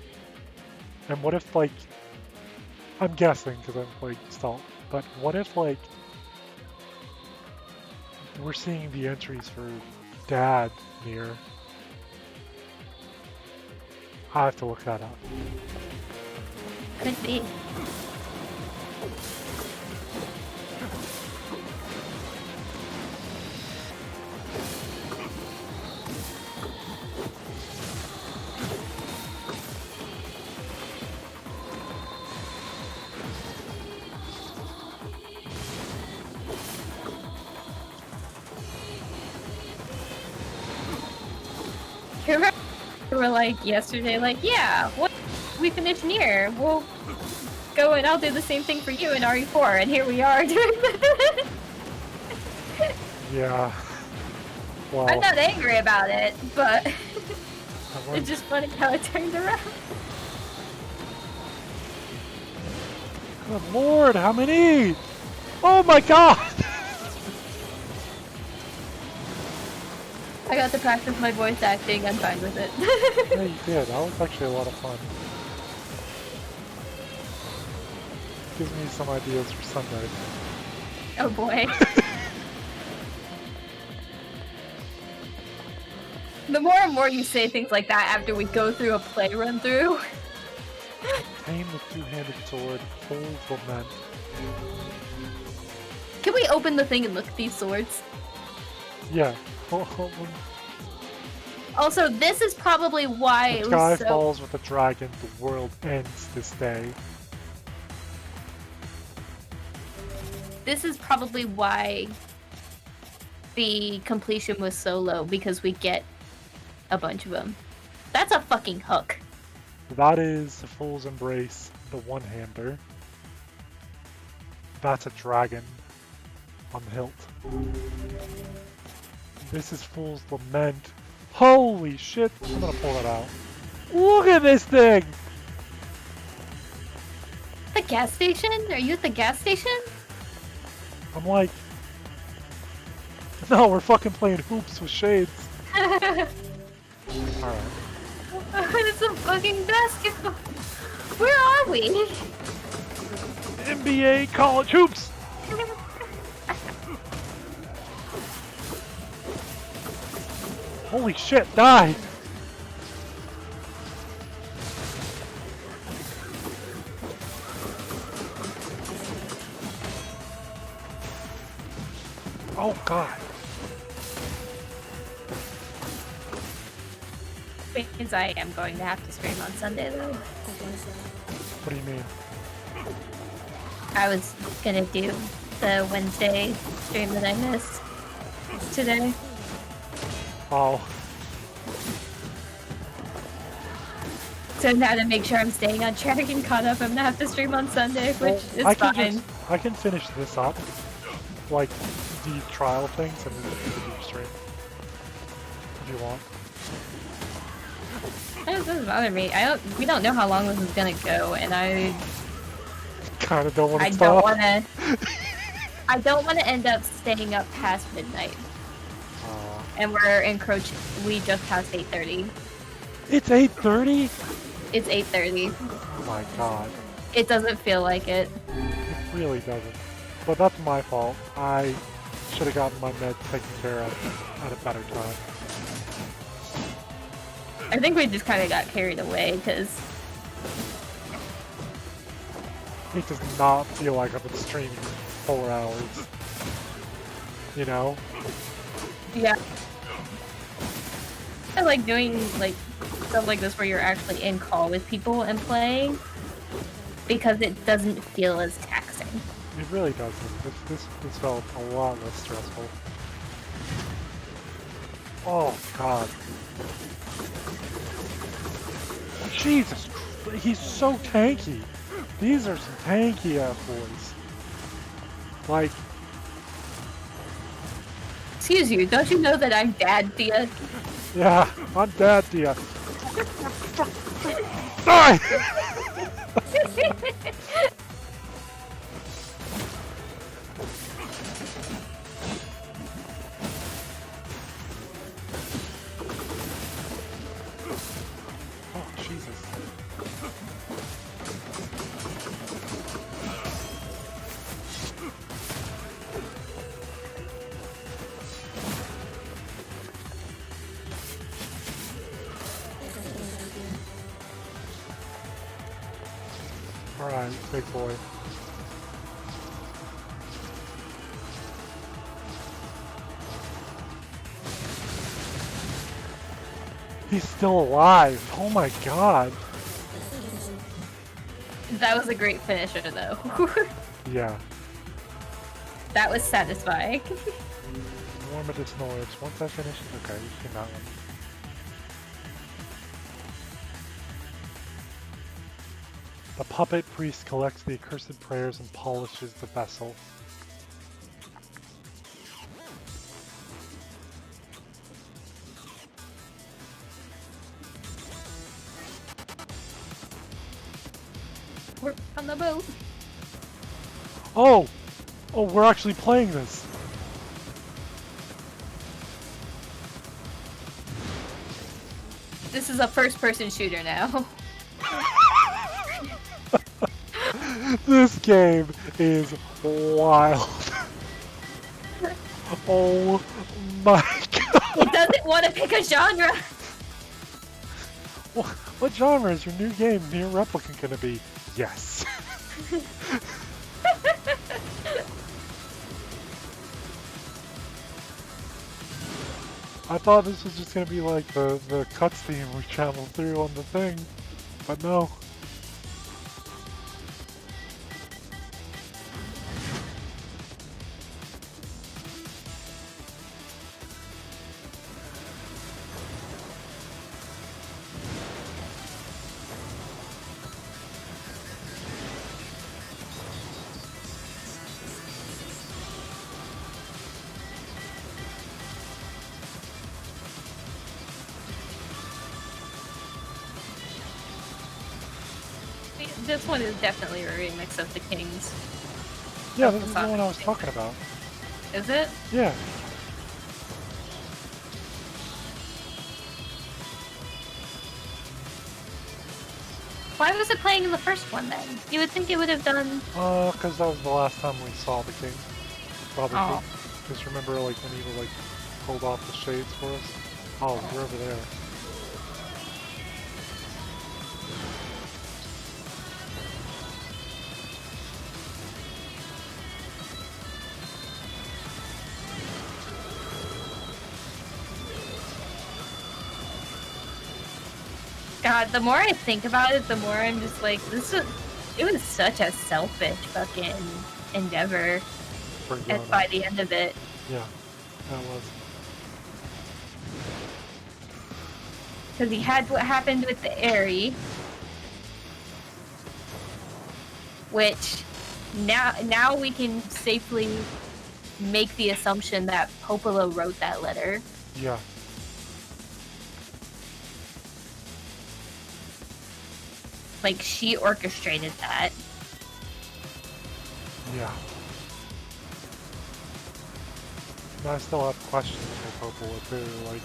And what if, like, I'm guessing because I'm playing Gestalt, but what if, like, we're seeing the entries for Dad near? I have to look that up. Could be. were like yesterday, like, yeah, what we finished Nier. We'll go and I'll do the same thing for you in RE4, and here we are doing that. Yeah. Well, I'm not angry about it, but it's just funny how it turned around. Good lord, how many? Oh my god! I got to practice my voice acting, I'm fine with it. Yeah, you did. That was actually a lot of fun. Gives me some ideas for Sunday. Oh boy. The more and more you say things like that after we go through a play run through. Tame the two-handed sword, full lament. Can we open the thing and look at these swords? Yeah. Also, this is probably why The it sky was so... falls with a dragon, the world ends this day. This is probably why the completion was so low, because we get a bunch of them. That's a fucking hook. That is the Fool's Embrace, the one-hander. That's a dragon on the hilt. This is Fool's Lament. Holy shit! I'm gonna pull it out. Look at this thing! The gas station? Are you at the gas station? I'm like... No, we're fucking playing hoops with shades. Alright. It's a fucking basketball. Where are we? NBA college hoops! Holy shit, die! Oh god. Means I am going to have to stream on Sunday though. What do you mean? I was gonna do the Wednesday stream that I missed today. Oh. So now to make sure I'm staying on track and caught up, I'm gonna have to stream on Sunday, which is fine. I can finish this up. Like, the trial things, and then do your stream. If you want. It doesn't bother me. We don't know how long this is gonna go, and I Kinda don't want to don't stop. wanna I don't wanna end up staying up past midnight. And we're encroaching. We just passed 8:30. It's 8:30? It's 8:30. Oh my god. It doesn't feel like it. It really doesn't. But that's my fault. I should have gotten my meds taken care of at a better time. I think we just kind of got carried away because It does not feel like I've been streaming 4 hours. You know? yeah, I like doing like stuff like this where you're actually in call with people and playing because it doesn't feel as taxing. It really doesn't. This felt a lot less stressful. Oh god. Jesus Christ, he's so tanky. These are some tanky ass boys. Like, Excuse you, don't you know that I'm Dad Thea? yeah, I'm Dad Thea. Die! Oh, Jesus. Alright, big boy. He's still alive. Oh my god. That was a great finisher though. Yeah. That was satisfying. More medicinal herbs. Once I finish, okay, we've seen that one. The puppet priest collects the accursed prayers and polishes the vessel. We're on the boat. Oh! Oh, we're actually playing this! This is a first-person shooter now. This game is wild. Oh my god. It doesn't want to pick a genre. What genre is your new game, Near Replicant, gonna be? Yes. I thought this was just gonna be like the cutscene we traveled through on the thing, but no. This one is definitely a remix of The Kings. Yeah, this is the one I was talking about. Is it? Yeah. Why was it playing in the first one then? You would think it would have done... Because that was the last time we saw the king. Probably. Oh. Because remember, like, when he, like, pulled off the shades for us? Oh, we're over there. God, the more I think about it, the more I'm just like, it was such a selfish fucking endeavor by the end of it. Yeah, that was. Because he had what happened with the Aerie, which now we can safely make the assumption that Popola wrote that letter. Yeah. Like, she orchestrated that. Yeah. And I still have questions for Popola too. Like,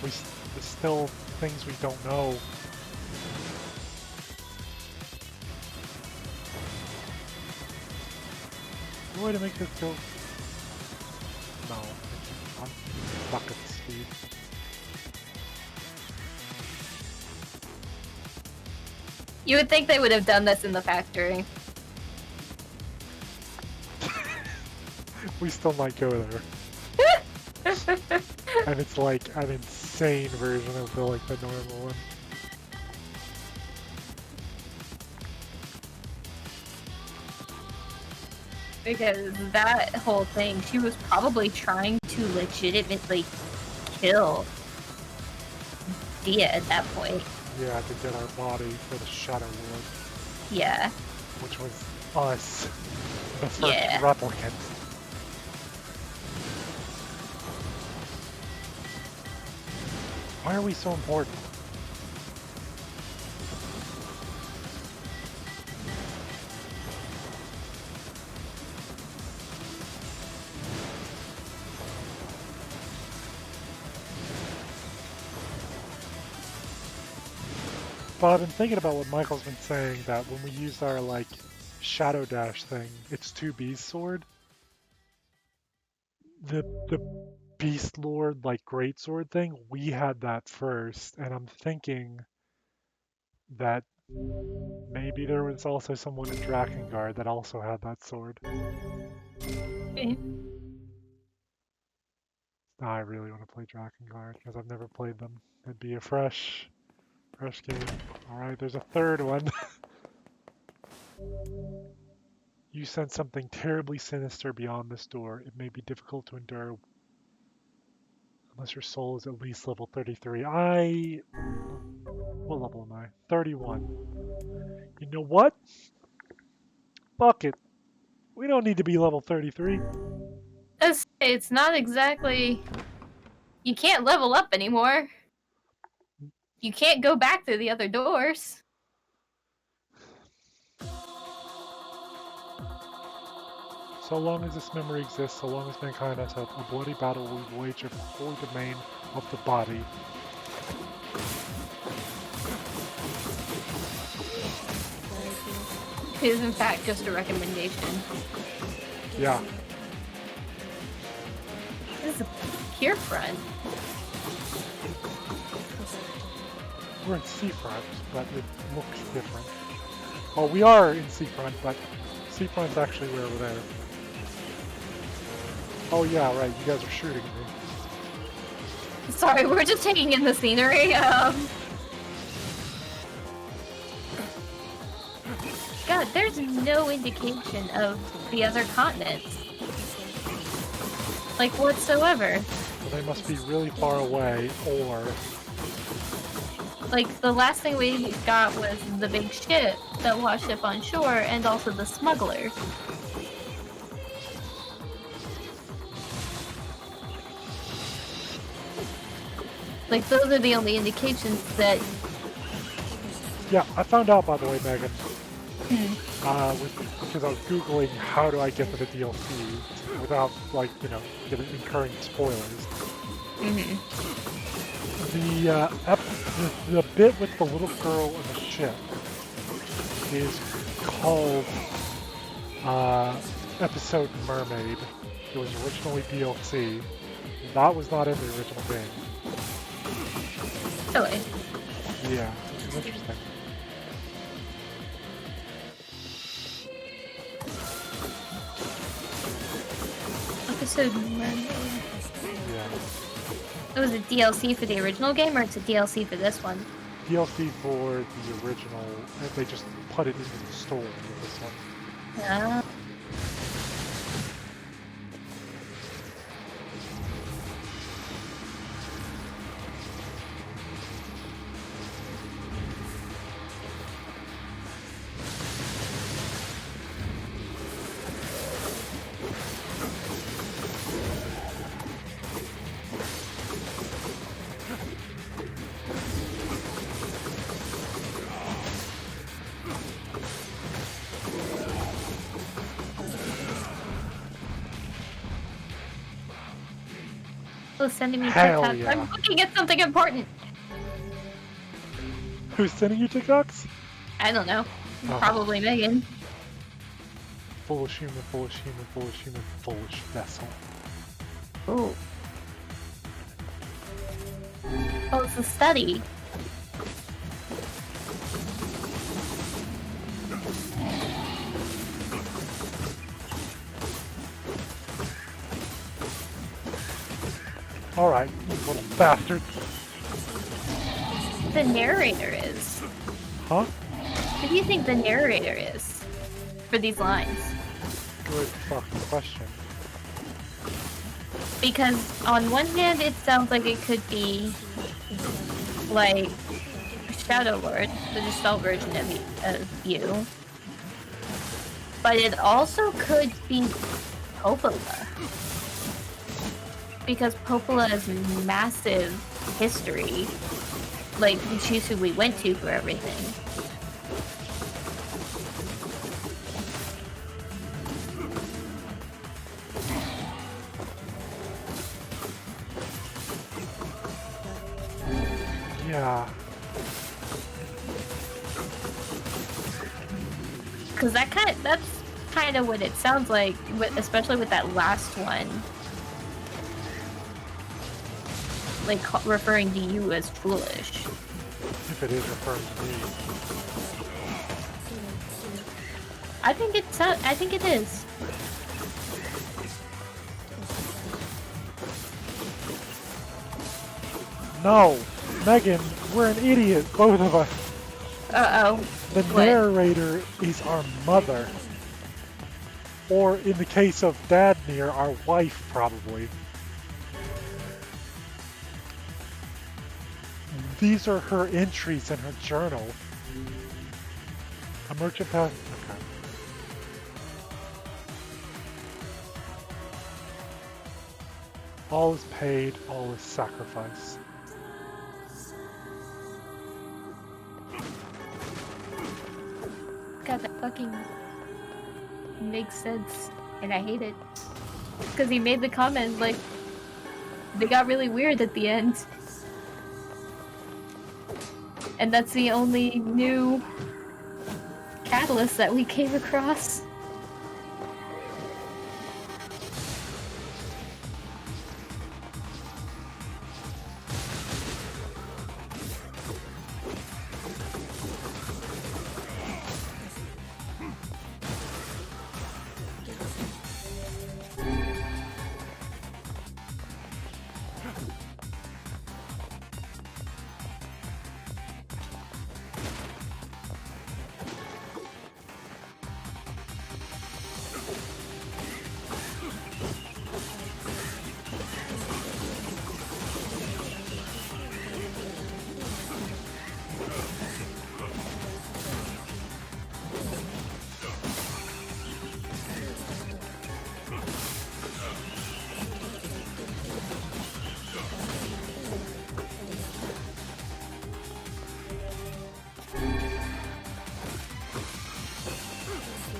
there's still things we don't know. Is there a way to make this go? No. I'm stuck at the speed. You would think they would have done this in the factory. We still might go there. And it's like an insane version of the normal one. Because that whole thing, she was probably trying to legitimately kill Dia at that point. Yeah, to get our body for the Shadow World. Yeah. Which was us, the first Yeah. replicant. Why are we so important? But I've been thinking about what Michael's been saying, that when we used our, Shadow Dash thing, it's 2B's sword. The Beast Lord, Great Sword thing, we had that first, and I'm thinking that maybe there was also someone in Drakengard that also had that sword. Now I really want to play Drakengard, because I've never played them. It'd be a fresh game. Alright, there's a third one. You sense something terribly sinister beyond this door. It may be difficult to endure unless your soul is at least level 33. What level am I? 31. You know what? Fuck it. We don't need to be level 33. It's not exactly... You can't level up anymore. You can't go back through the other doors. So long as this memory exists, so long as mankind has hope, a bloody battle will wage over the holy domain of the body. It is in fact just a recommendation. Yeah. This is a pure front. We're in Seafront, but it looks different. Well, we are in Seafront, but Seafront's actually way over there. Oh yeah, right, you guys are shooting me. Sorry, we're just taking in the scenery. God, there's no indication of the other continents. Like, whatsoever. So they must be really far away, or... Like, the last thing we got was the big ship that washed up on shore, and also the smugglers. Like, those are the only indications that... Yeah, I found out, by the way, Megan. Because I was Googling how do I get to the DLC without, like, you know, incurring spoilers. The bit with the little girl and the ship is called Episode Mermaid. It was originally DLC. That was not in the original game. Really? Yeah, it's interesting. Episode Mermaid. Yeah. It was a DLC for the original game, or it's a DLC for this one? DLC for the original, and they just put it into the store with this one. Yeah. Sending me Hell TikToks. yeah. I'm looking at something important. Who's sending you TikToks? I don't know. Oh. Probably Megan. Foolish human, foolish human, foolish human, foolish vessel. Ooh. Oh, it's a study. Alright, you little bastard. The narrator is. Huh? Who do you think the narrator is for these lines? Good fucking question. Because on one hand, it sounds like it could be like Shadow Lord, the Gestalt version of you. But it also could be Popola. Because Popola has massive history. Like, we choose who we went to for everything. Yeah. Because that's kind of what it sounds like, especially with that last one. Like, referring to you as foolish. If it is referring to me. I think it is. No! Megan, we're an idiot, both of us. Uh-oh. The narrator is our mother. Or, in the case of Dadnir, our wife, probably. These are her entries in her journal. A merchant pass? Okay. All is paid, all is sacrifice. God, that fucking makes sense. And I hate it. Because he made the comment, like, they got really weird at the end. And that's the only new catalyst that we came across.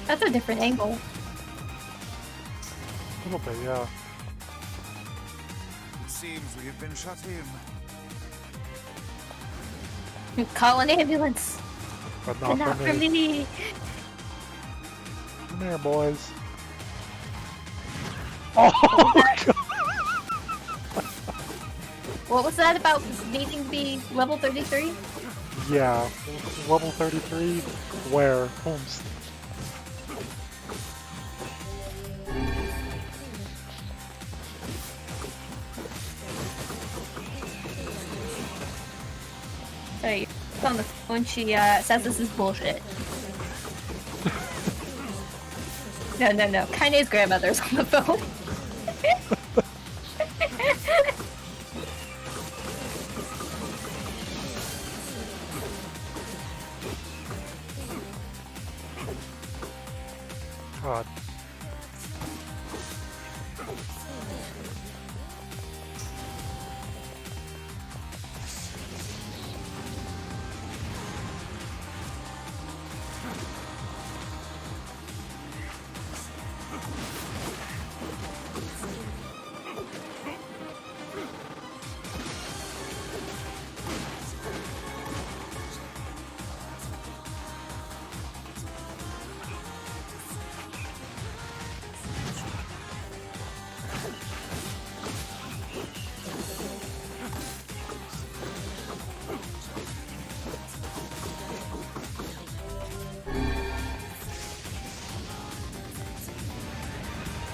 That's a different angle. A little bit, yeah. It seems we have been shut in. Call an ambulance. But But not for me. Come here, boys. Oh, God. What was that about needing to be level 33? Yeah, level 33, where? Holmes. Hey, on the phone, she says this is bullshit. No. Kaine's grandmother's on the phone. God.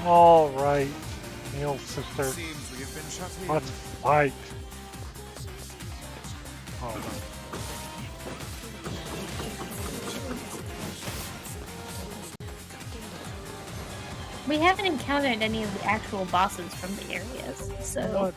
All right, Neil, sister. Seems we have been shut in. Let's fight. Oh, no. We haven't encountered any of the actual bosses from the areas, so... What?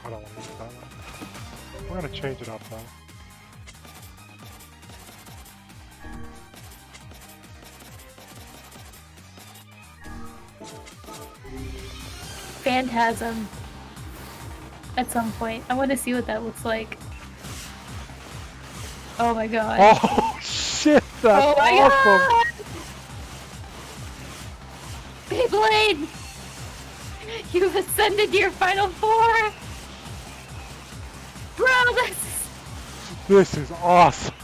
I don't want to use that one. We're gonna change it up though. Phantasm. At some point. I want to see what that looks like. Oh my god. Oh shit, that's oh my awesome! God! Beyblade! You've ascended to your final form! Bro, This is awesome!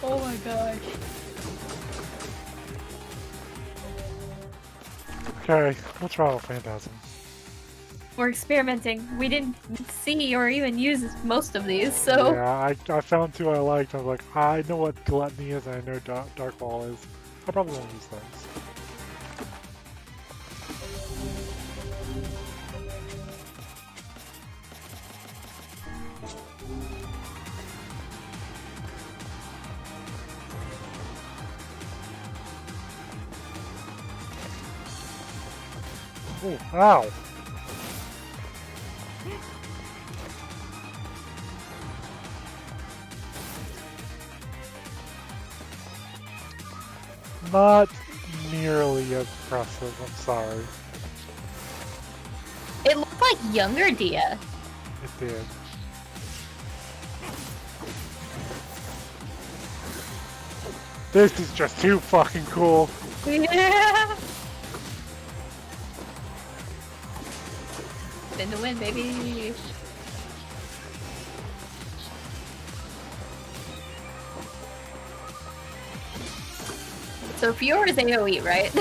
Oh my gosh. Okay, we'll try out Phantasm. We're experimenting. We didn't see or even use most of these, so... Yeah, I found two I liked. I was like, I know what Gluttony is, and I know Dark Ball is. I probably won't use those. Oh, ow! Not nearly as impressive, I'm sorry. It looked like younger Dia. It did. This is just too fucking cool. Yeah. Spin to win, baby. So Fiora is AoE, right?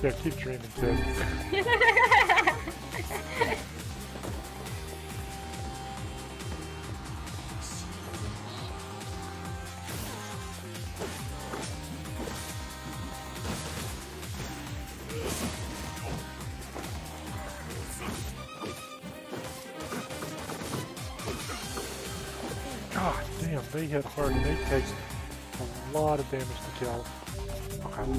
Yeah, keep dreaming, kid. God damn, they hit hard and they take a lot of damage to kill. Okay.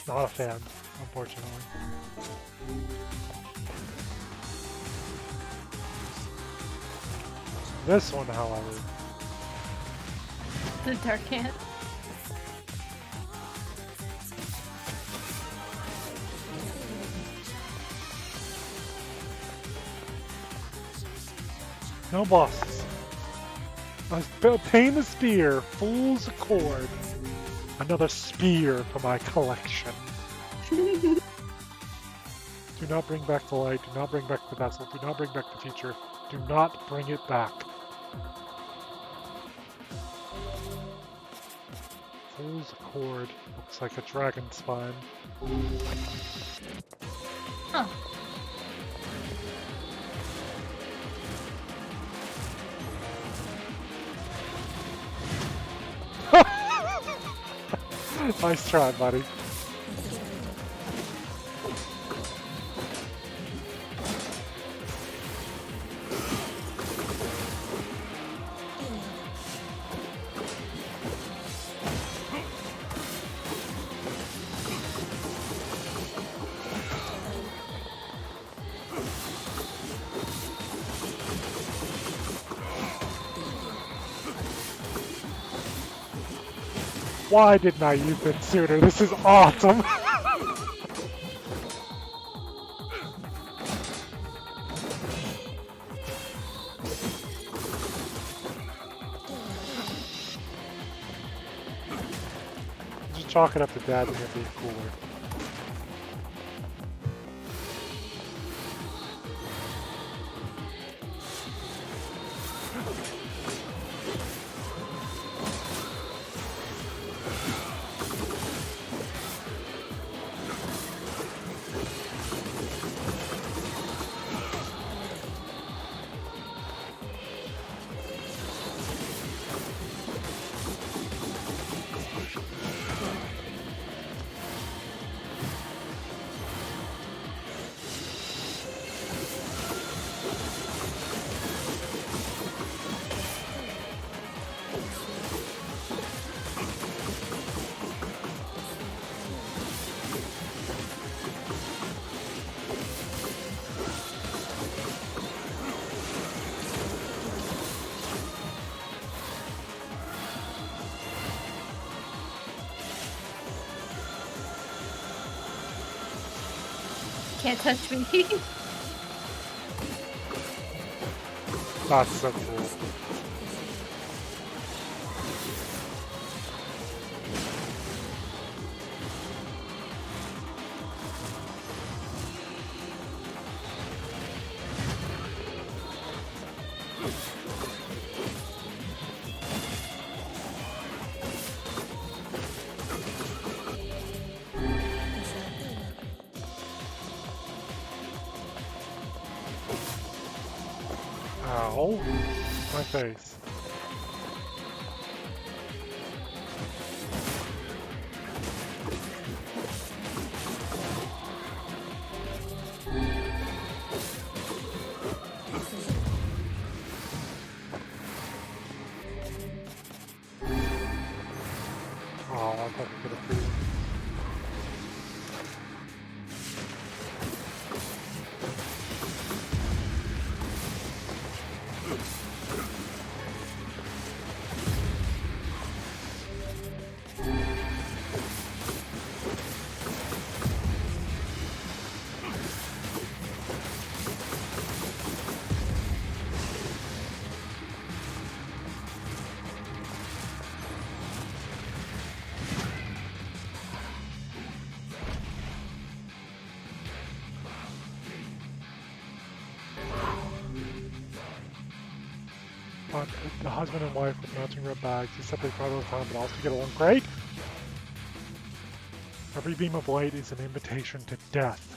Not a fan, unfortunately. This one, however. The Dark Hand. No bosses. Obtain the spear, Fool's Accord. Another spear for my collection. Do not bring back the light, do not bring back the vessel, do not bring back the future, do not bring it back. Fool's Accord looks like a dragon spine. Huh. Nice try, buddy. Why didn't I use it sooner? This is awesome! Just chalk it up to Dad and it being cooler. Can't touch me. That's so cool. Ow. My face. Oh, I thought we could have freed. But the husband and wife with matching red bags, they separate part of the time but also get along great. Every beam of light is an invitation to death.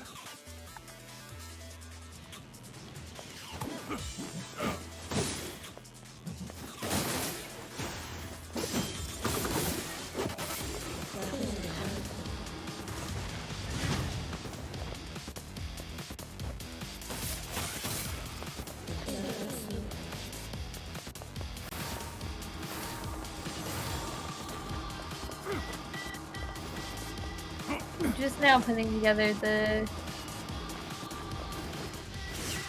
Just now putting together the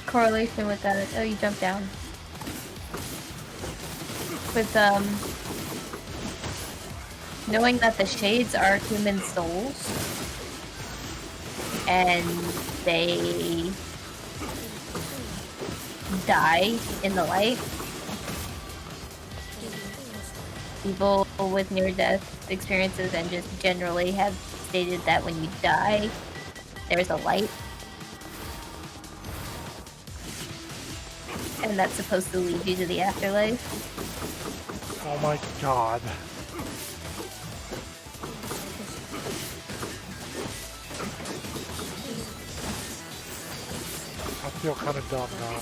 correlation with that. Oh, you jumped down. With knowing that the shades are human souls and they die in the light. People with near-death experiences and just generally have stated that when you die, there's a light. And that's supposed to lead you to the afterlife. Oh my god. I feel kind of dumb now.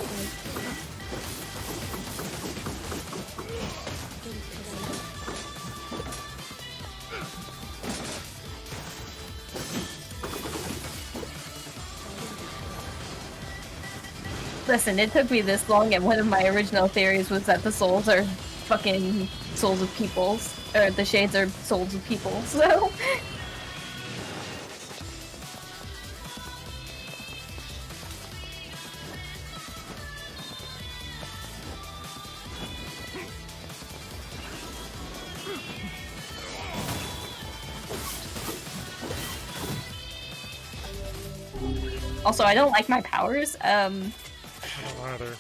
Listen, it took me this long, and one of my original theories was that the souls are fucking souls of peoples. Or the shades are souls of people, so... Also, I don't like my powers. I don't either.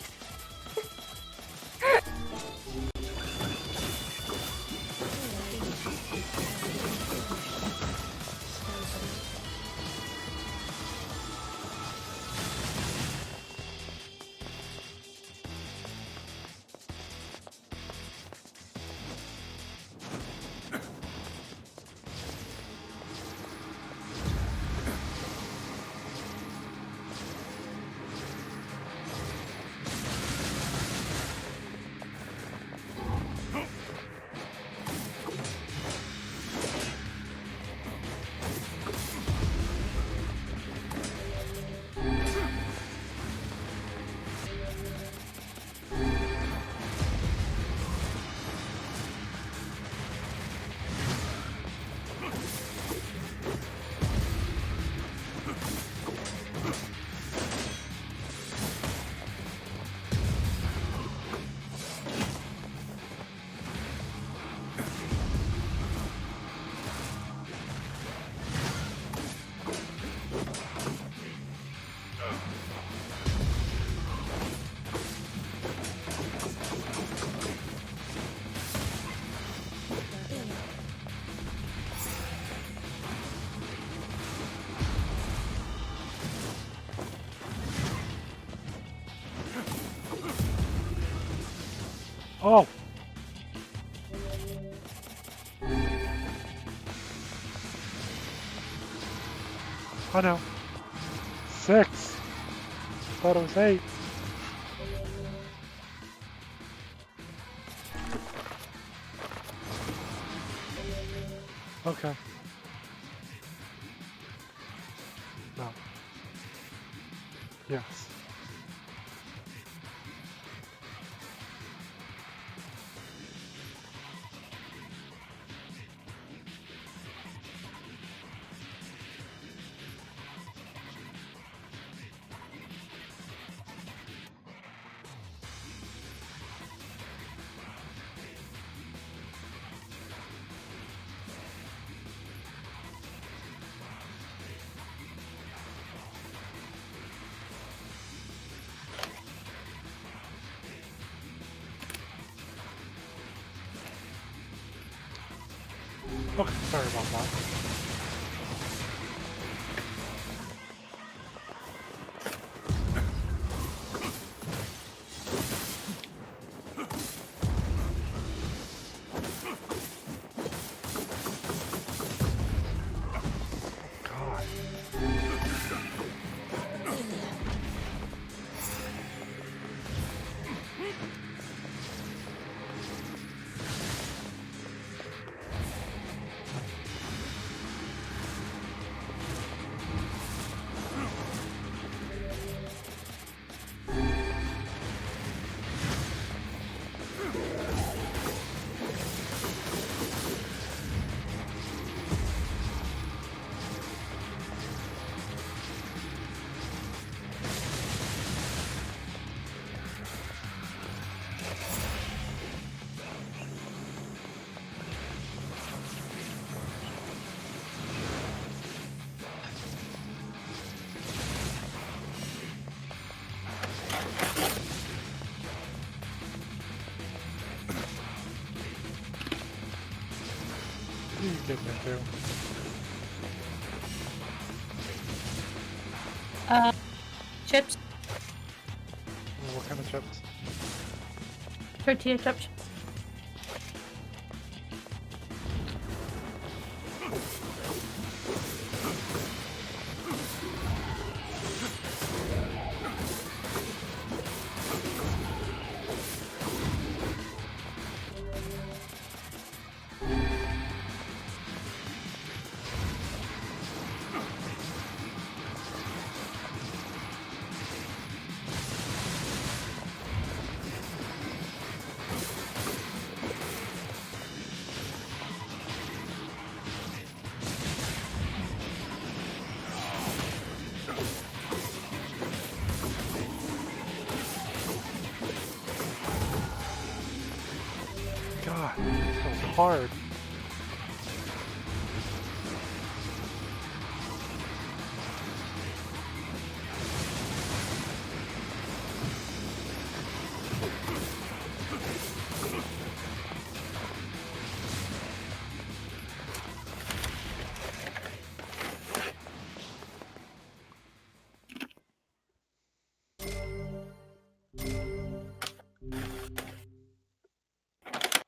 Oh! Oh no. 6! Thought it was 8. Okay. No. Yes. Okay, sorry about that. What are you getting into? Chips. What kind of chips? Tortilla chips. God, it's so hard.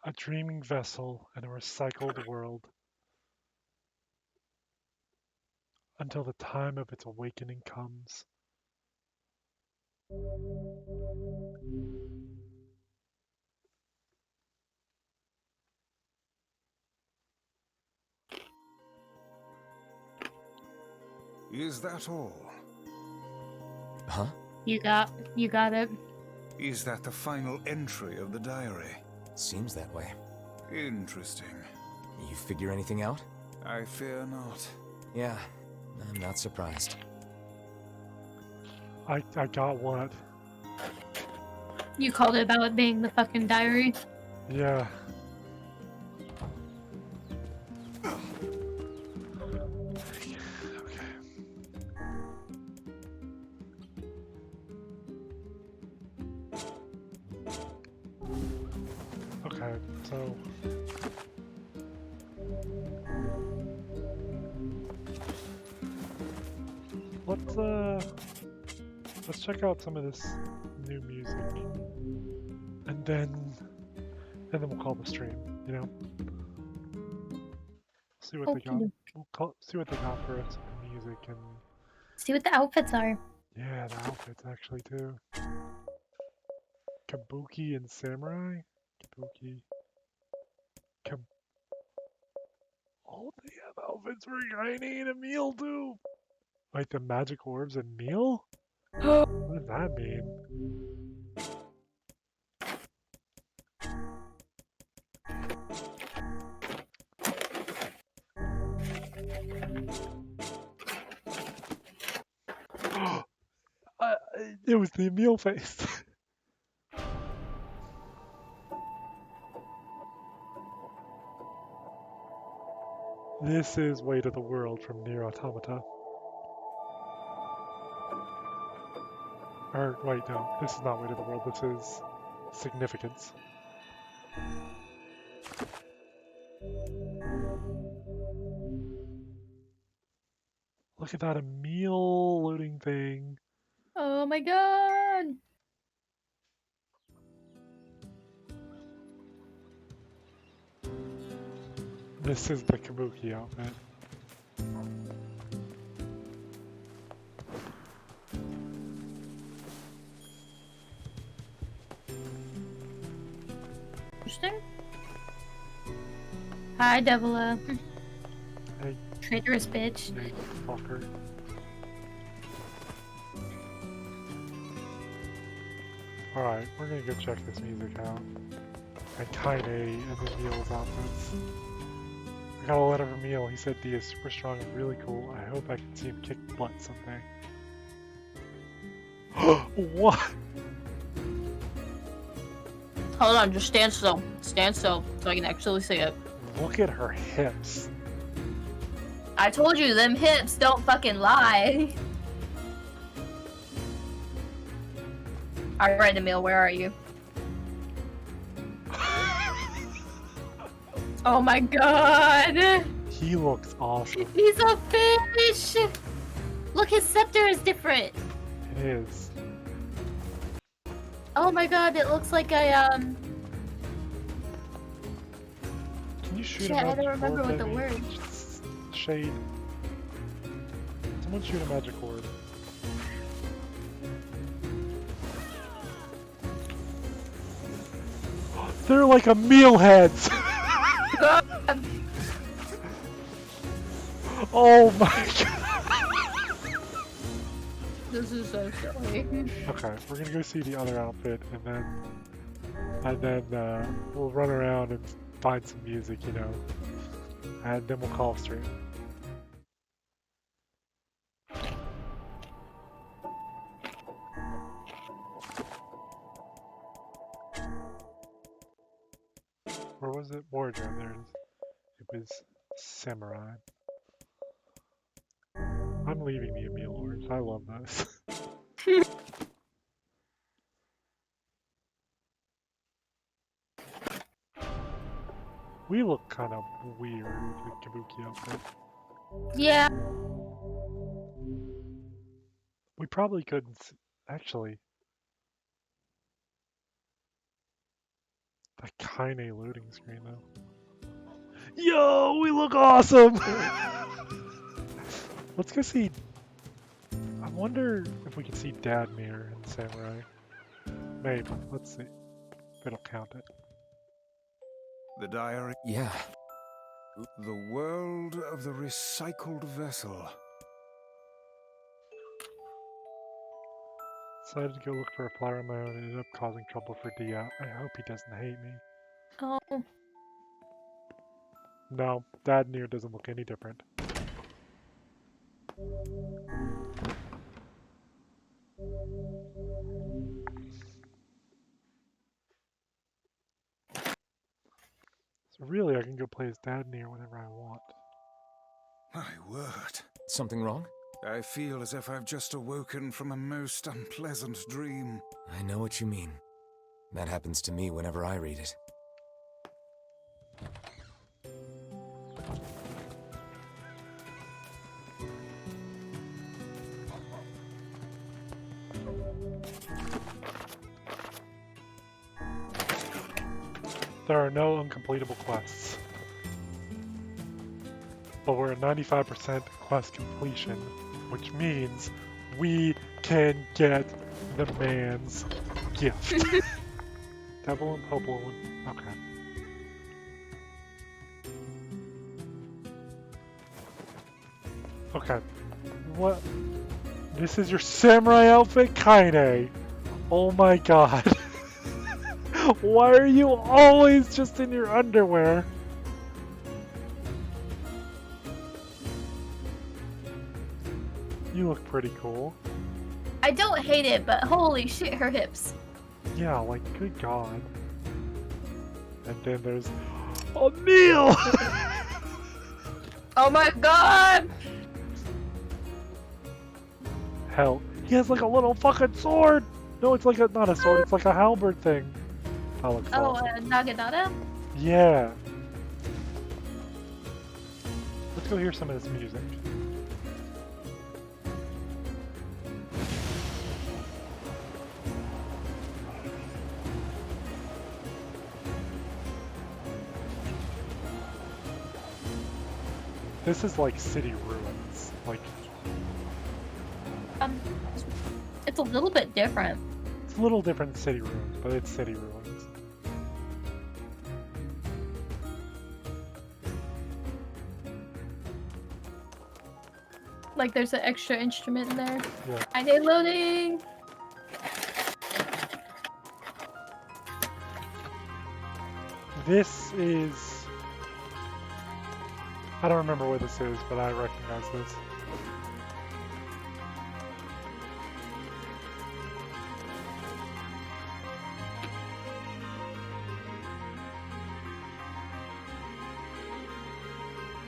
A dreaming vessel in a recycled world until the time of its awakening comes. Is that all? Huh? You got it. Is that the final entry of the diary? Seems that way. Interesting. You figure anything out? I fear not. Yeah, I'm not surprised. I got what? You called it about it being the fucking diary. Yeah. Okay, so let's check out some of this new music, and then we'll call the stream. You know, see what they got. Okey-doke. See what they got for us in music, and See what the outfits are. yeah, the outfits actually too. Kabuki and samurai. Kabuki. Oh, they have outfits for Kaine and Emil too. Like the magic orbs and Emil? What does that mean? It was the Emil face. This is Weight of the World from Nier Automata. Or, wait, no, this is not Weight of the World, this is Significance. Look at that Emil loading thing. Oh my god! This is the Kabuki outfit. Interesting. Hi, Devila. Hey. Traitorous bitch. Hey, fucker. Alright, we're gonna go check this music out. And Kaine and Emil's outfits. I got a letter from Emil. He said D is super strong and really cool. I hope I can see him kick butt someday. What? Hold on, just stand still. Stand still so I can actually see it. Look at her hips. I told you, them hips don't fucking lie. Alright, Emil, where are you? Oh my god! He looks awesome. He's a fish! Look, his scepter is different. It is. Oh my god, it looks like a, Can you shoot shit, a I magic don't remember orb, what the Debbie? word. Shade. Someone shoot a magic orb. They're like Emil heads! Oh my god! This is so silly. Okay, we're gonna go see the other outfit, and then we'll run around and find some music, you know, and then we'll call stream. Where was it? Wardrobe, there it is. It was Samurai. I'm leaving the Emil orbs. I love those. We look kind of weird with the Kabuki outfit. Yeah. We probably couldn't actually. The Kaine loading screen though. Yo, we look awesome! Let's go see. I wonder if we can see Dadmir and Samurai. Maybe. Let's see. If it'll count it. The diary? Yeah. The world of the recycled vessel. Decided to go look for a flower on my own and ended up causing trouble for Dia. I hope he doesn't hate me. Oh. No, Dadmir doesn't look any different. So really, I can go play as Dadmir whenever I want. My word. Something wrong? I feel as if I've just awoken from a most unpleasant dream. I know what you mean. That happens to me whenever I read it. There are no uncompletable quests. But we're at 95% quest completion, which means we can get the man's gift. Devil and Poplar. Okay. Okay. What? This is your samurai outfit, Kaine. Oh my god. Why are you always just in your underwear? You look pretty cool. I don't hate it, but holy shit, her hips. Yeah, like, good god. And then there's a meal! Oh my god! Hell, he has like a little fucking sword! No, it's like a, not a sword, it's like a halberd thing. That looks Oh, awesome. Naginata? Yeah. Let's go hear some of this music. This is like city ruins. Like, It's a little bit different. it's a little different than city ruins, but it's city ruins. Like there's an extra instrument in there. Yeah. I need loading! This is... I don't remember what this is, but I recognize this.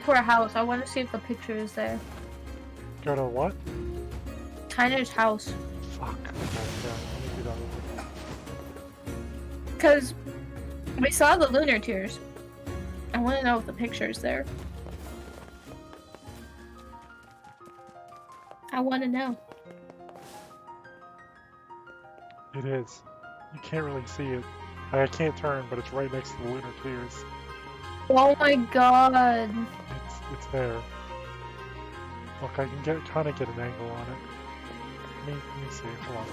To our house. I want to see if the picture is there. Go to what? Tyner's house. Fuck. Okay, yeah, let me do that real quick. Because we saw the lunar tears. I want to know if the picture is there. I want to know. It is. You can't really see it. I can't turn, but it's right next to the lunar tears. Oh my god. It's there. Look, I can kind of get an angle on it. Let me see. Hold on.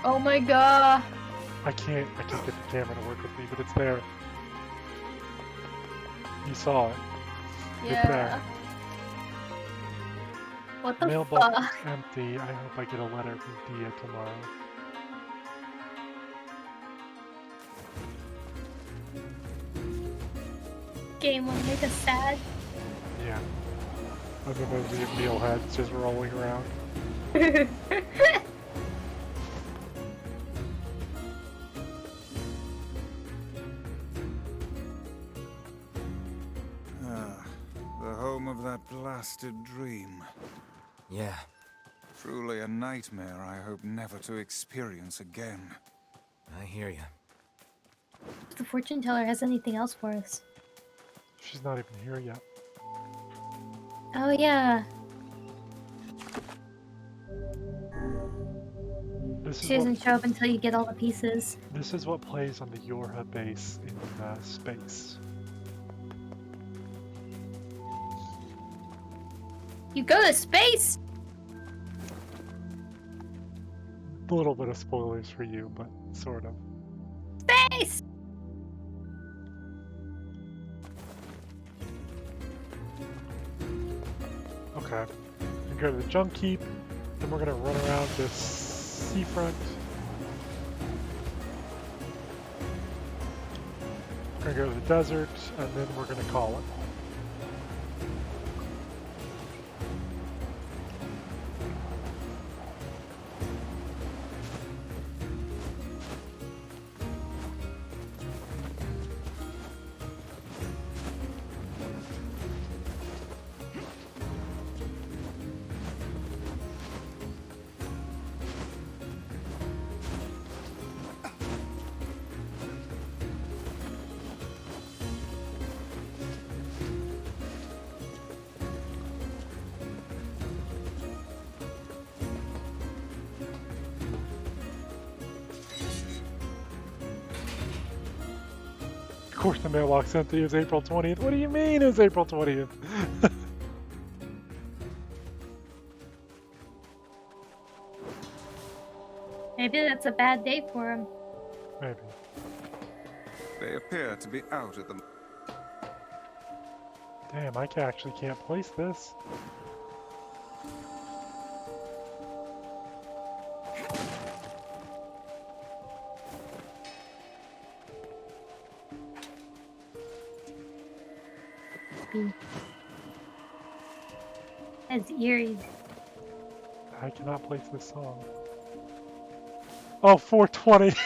Oh my god. I can't get the camera to work with me, but it's there. You saw it. It's Yeah. there. What the Mailbox fuck? empty. I hope I get a letter from Dia tomorrow. Game will make us sad. Yeah. And then there's the mealheads just rolling around. The home of that blasted dream. Yeah. Truly a nightmare I hope never to experience again. I hear you. If the fortune teller has anything else for us. She's not even here yet. Oh yeah. This She is doesn't show up until you get all the pieces. This is what plays on the Yorha base in space. You go to space? A little bit of spoilers for you, but sort of. Space! Okay. We go to the junk heap, then we're gonna run around this seafront. We're gonna go to the desert, and then we're gonna call it. Of course the mailbox empty. It was April 20th. What do you mean it was April 20th? Maybe that's a bad day for him. Maybe. They appear to be out at the... Damn, I actually can't place this. That's eerie. I cannot place this song. Oh, 420.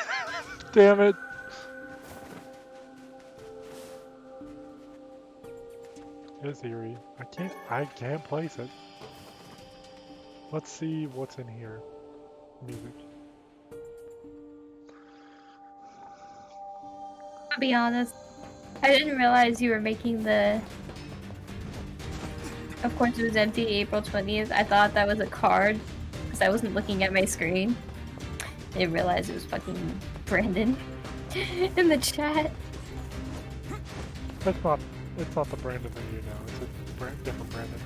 Damn it. It's eerie. I can't place it. Let's see what's in here. Music. I'll be honest. I didn't realize you were making the... Of course it was empty April 20th. I thought that was a card because I wasn't looking at my screen. I didn't realize it was fucking Brandon in the chat. It's not the Brandon that you know. It's a different Brandon.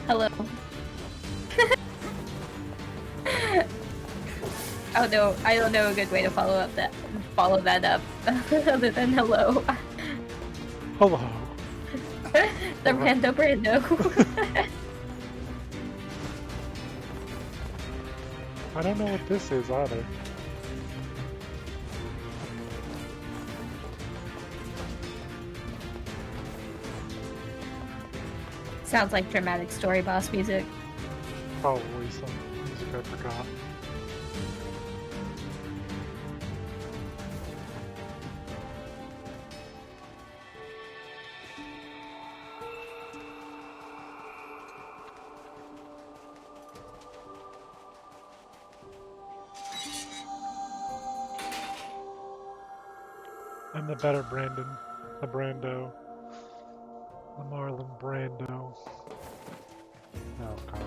Hello. Oh no, I don't know a good way to follow that up other than hello. Hello. The rando Brando. I don't know what this is either. Sounds like dramatic story boss music. Probably some music I forgot. I'm the better Brandon. The Brando. The Marlon Brando. Oh god.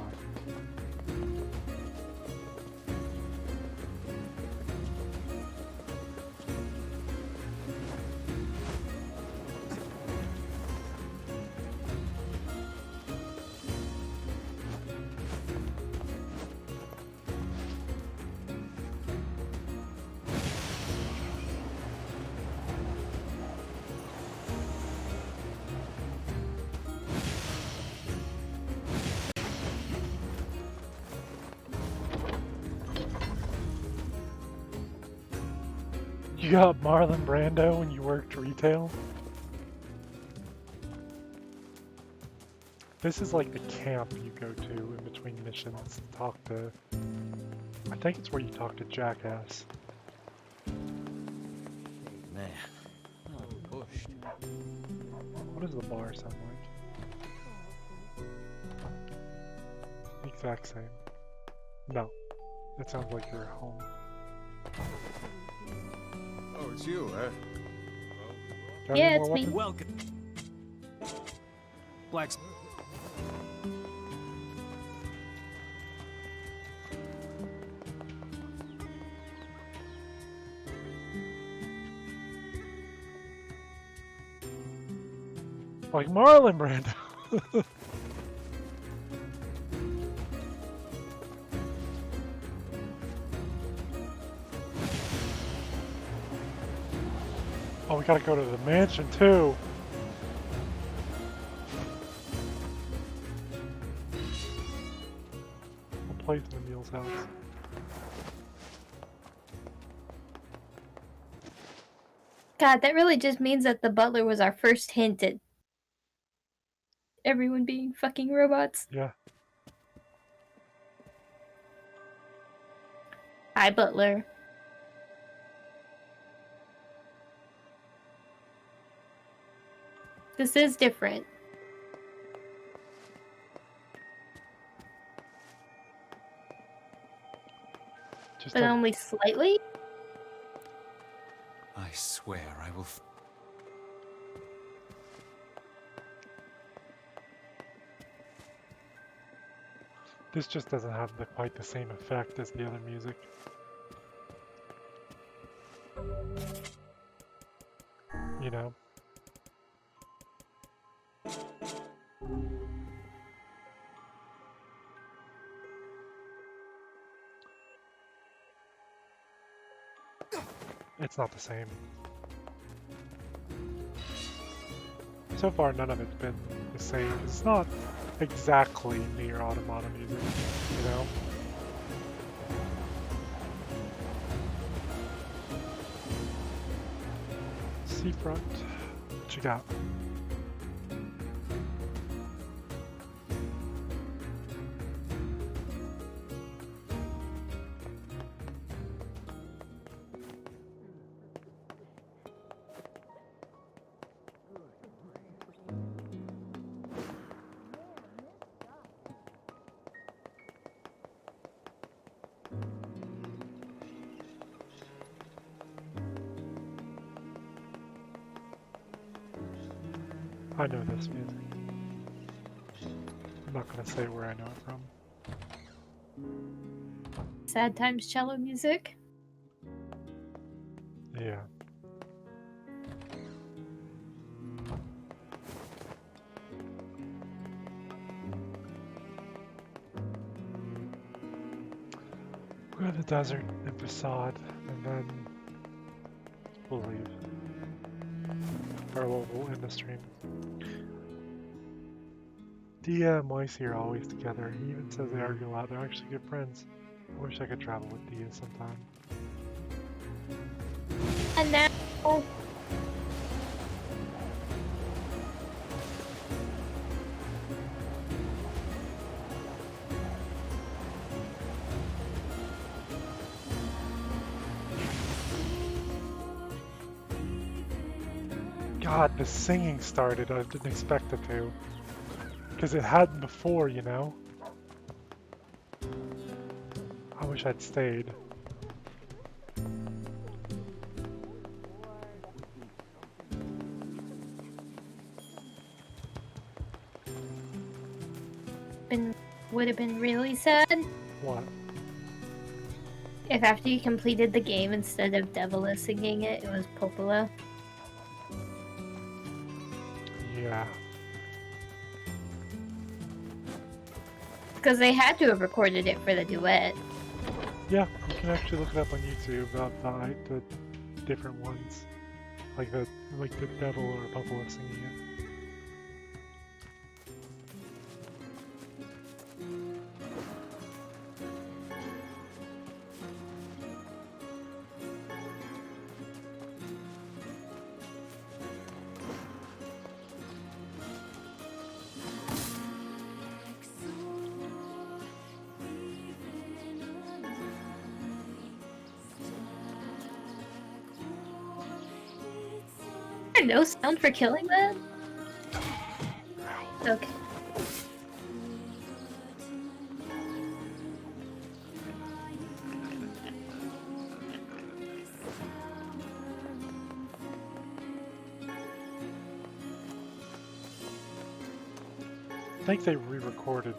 You got Marlon Brando when you worked retail? This is like the camp you go to in between missions to talk to... I think it's where you talk to Jackass. Man, I'm pushed. What does the bar sound like? Exact same. No. It sounds like you're at home. Oh, it's you, eh? Got Yeah, any it's more me. weapons? Welcome. Black's. Like Marlon Brando. Oh, we gotta go to the mansion too. What place in Emil's house? God, that really just means that the butler was our first hint at everyone being fucking robots. Yeah. Hi, butler. This is different. Just But only slightly? I swear I will. This just doesn't have quite the same effect as the other music. You know? it's not the same. So far, none of it's been the same. It's not exactly Nier Automata music, you know? Seafront, what you got? I know this music. I'm not gonna say where I know it from. Sad Times cello music. Yeah. We're in the desert in Facade, and then we'll leave. Or we'll end the stream. Dia and Moisey are always together. He even says they argue a lot. They're actually good friends. I wish I could travel with Dia sometime. And now... God, the singing started. I didn't expect it to. Because it hadn't before, you know? I wish I'd stayed. Would have been really sad. What? If after you completed the game, instead of Devila singing it, it was Popola. Yeah. Because they had to have recorded it for the duet. Yeah, you can actually look it up on YouTube about the different ones. Like the devil or Popola singing it. No sound for killing them? Okay. I think they re-recorded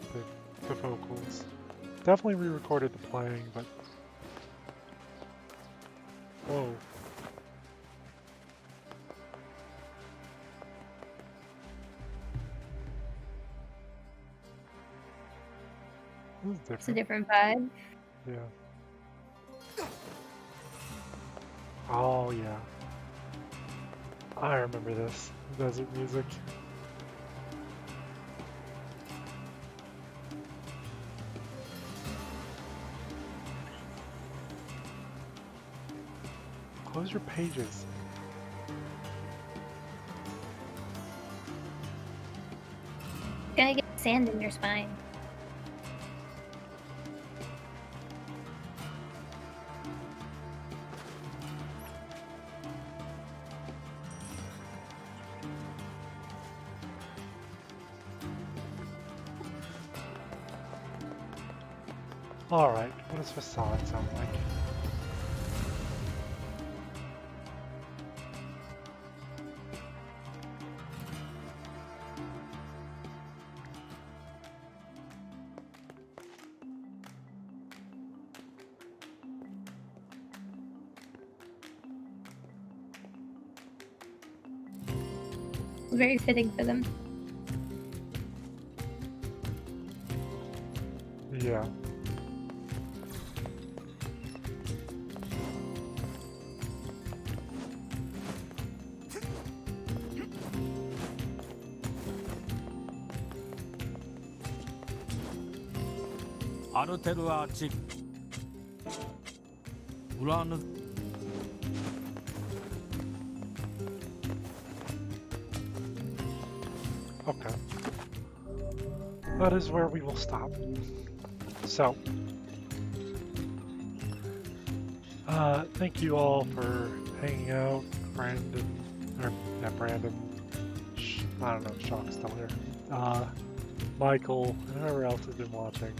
the vocals. Definitely re-recorded the playing, but... Whoa. It's a different vibe. Yeah. Oh, yeah. I remember this. Desert music. Close your pages. Gonna get sand in your spine. Alright, what does Facade sound like? Very fitting for them. Yeah. 아르테르아치 우라는 Okay. That is where we will stop. So, thank you all for hanging out. Brandon, I don't know, Shock's still here. Michael, and whoever else has been watching.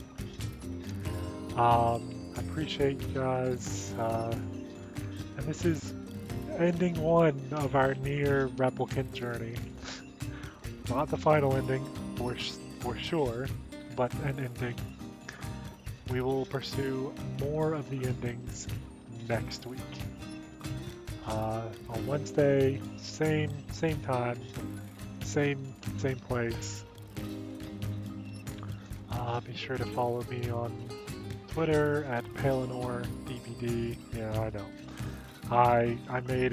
I appreciate you guys. And this is ending one of our near replicant journey. Not the final ending, for sure, but an ending. We will pursue more of the endings next week. On Wednesday, same time, same place. Be sure to follow me on Twitter at PalenorDBD. Yeah, I know. I made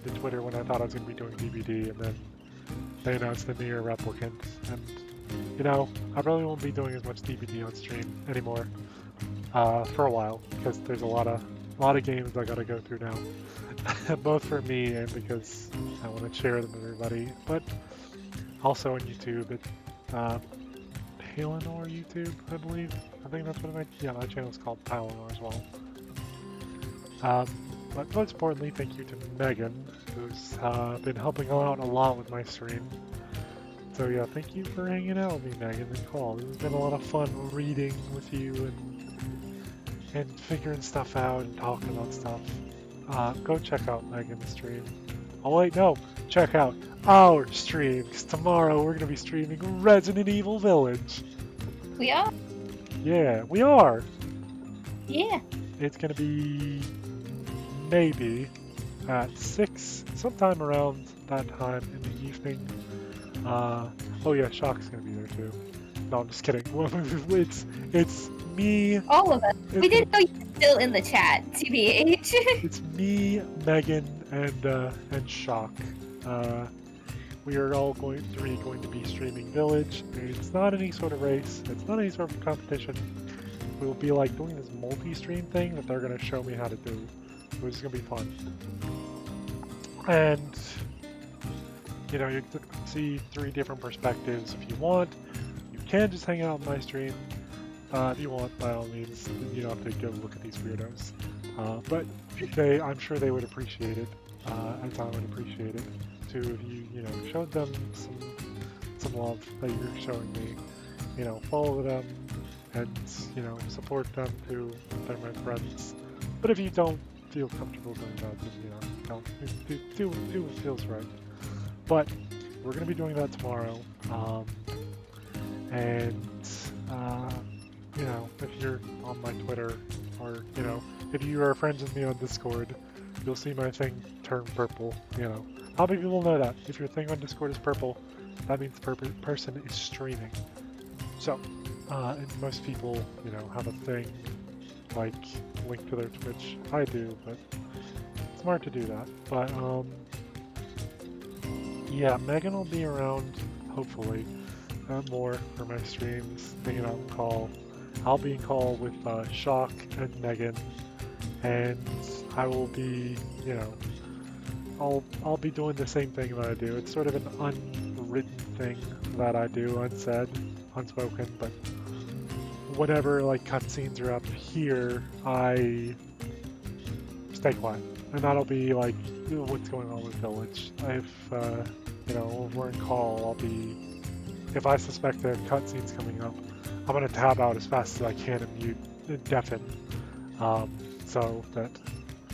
the Twitter when I thought I was gonna be doing DBD, and then they announced the Nier Replicant, and you know, I probably won't be doing as much DBD on stream anymore for a while, because there's a lot of games I gotta go through now, both for me and because I want to share them with everybody, but also on YouTube at Palenor YouTube, I believe. I think that's what my channel's called, Palenor as well. But most importantly, thank you to Megan, who's been helping out a lot with my stream. So yeah, thank you for hanging out with me, Megan and Cole. This has been a lot of fun reading with you and figuring stuff out and talking about stuff. Go check out Megan's stream. Oh wait, no, check out our stream, because tomorrow we're going to be streaming Resident Evil Village. We are? Yeah, we are. Yeah. It's going to be maybe at 6, sometime around that time in the evening. Oh yeah, Shock's gonna be there too. No, I'm just kidding. It's me. All of us. We didn't know you were still in the chat, TBH. It's me, Megan, and Shock. We are all going to be streaming Village. It's not any sort of race. It's not any sort of competition. We will be like doing this multi-stream thing that they're gonna show me how to do. Which is going to be fun. And, you know, you get to see 3 different perspectives if you want. You can just hang out on my stream. If you want, by all means, you don't have to go look at these weirdos. But I'm sure they would appreciate it, as I would appreciate it, too, if you know, showed them some love that you're showing me. You know, follow them, and, you know, support them too. They're my friends. But if you don't feel comfortable doing that, then, you know, do what feels right. But we're gonna be doing that tomorrow, and you know, if you're on my Twitter, or you know, if you are friends with me on Discord, you'll see my thing turn purple. You know, how many people know that? If your thing on Discord is purple, that means the person is streaming. So, and most people, you know, have a thing like link to their Twitch. I do, but it's smart to do that. But yeah, Megan will be around, hopefully, more for my streams, hanging out in call. I'll be in call with Shock and Megan, and I will be, you know, I'll be doing the same thing that I do. It's sort of an unwritten thing that I do, unsaid, unspoken, but whenever like cutscenes are up here, I stay quiet, and that'll be like what's going on with Village. If you know, when we're in call, I'll be, if I suspect there are cutscenes coming up, I'm gonna tab out as fast as I can and mute deafen, so that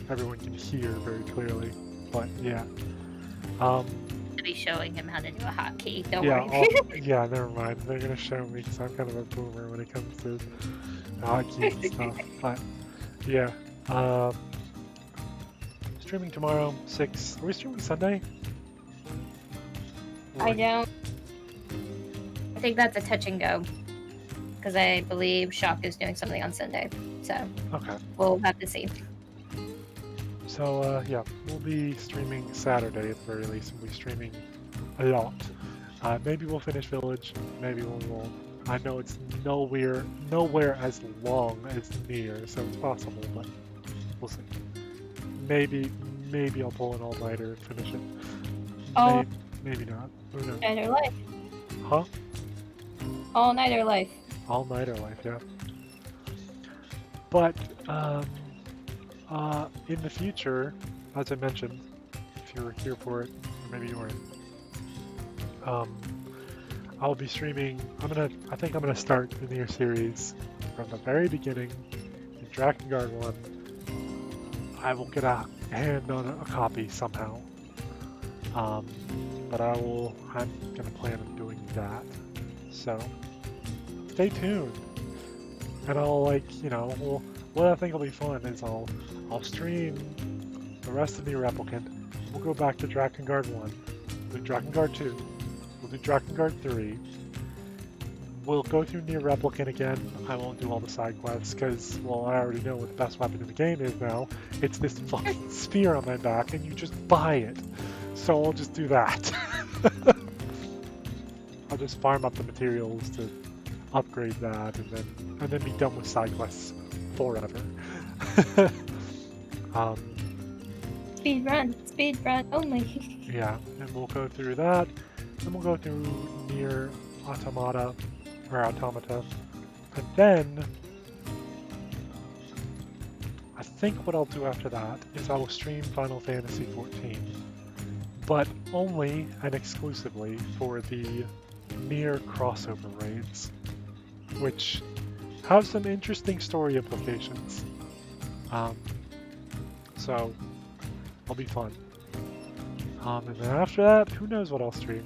everyone can hear very clearly. But yeah, To be showing him how to do a hotkey. Don't yeah, worry. yeah, never mind. They're gonna show me because I'm kind of a boomer when it comes to hotkeys and stuff. But yeah, streaming tomorrow, 6. Are we streaming Sunday? I don't. I think that's a touch and go. Because I believe Shock is doing something on Sunday. So Okay. we'll have to see. So yeah, we'll be streaming Saturday at the very least. We'll be streaming a lot. Maybe we'll finish Village, maybe we won't. I know it's nowhere as long as Nier, so it's possible, but we'll see. Maybe I'll pull an all-nighter and finish it. Oh. Maybe not. Who knows? All-nighter life. Huh? All-nighter life. All-nighter life, yeah. But in the future, as I mentioned, if you were here for it, or maybe you weren't, I'll be streaming. I think I'm gonna start the Nier series from the very beginning in Drakengard 1. I will get a hand on a copy somehow. But I'm gonna plan on doing that. So stay tuned. And I'll what I think will be fun is I'll stream the rest of the Replicant. We'll go back to Drakengard 1, we'll do Drakengard 2, we'll do Drakengard 3. We'll go through Nier Replicant again. I won't do all the side quests because, well, I already know what the best weapon in the game is now. It's this fucking spear on my back and you just buy it. So I'll just do that. I'll just farm up the materials to upgrade that and then be done with side quests forever. Speed run only. Yeah, and we'll go through that. Then we'll go through Nier Automata, and then I think what I'll do after that is I will stream Final Fantasy XIV, but only and exclusively for the Nier crossover raids, which have some interesting story implications. So it'll be fun. And then after that, who knows what I'll stream?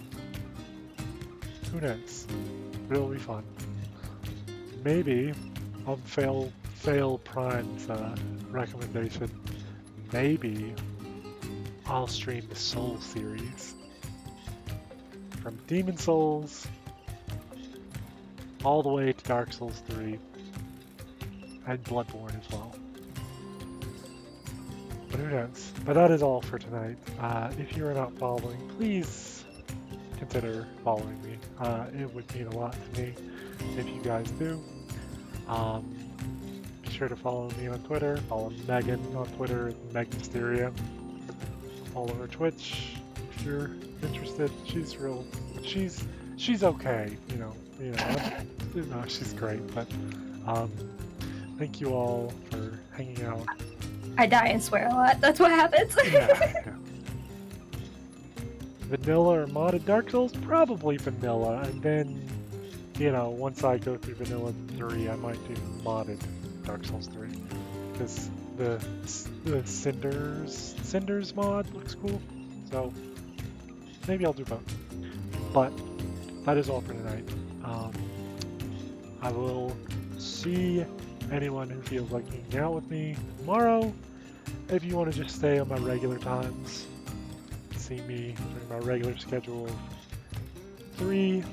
Who knows? But it'll be fun. Maybe on Fail Prime's recommendation, maybe I'll stream the Soul series. From Demon Souls all the way to Dark Souls 3 and Bloodborne as well. But who knows? But that is all for tonight. If you are not following, please consider following me. It would mean a lot to me if you guys do. Be sure to follow me on Twitter. Follow Megan on Twitter, Meg Mysteria. Follow her Twitch if you're interested. She's okay, you know, no, she's great, but thank you all for hanging out. I die and swear a lot. That's what happens. Yeah. Vanilla or modded Dark Souls? Probably vanilla, and then, once I go through Vanilla 3, I might do modded Dark Souls 3, because the Cinders mod looks cool, so maybe I'll do both. But that is all for tonight. I will see anyone who feels like hanging out with me tomorrow. If you want to just stay on my regular times, see me during my regular schedule of 3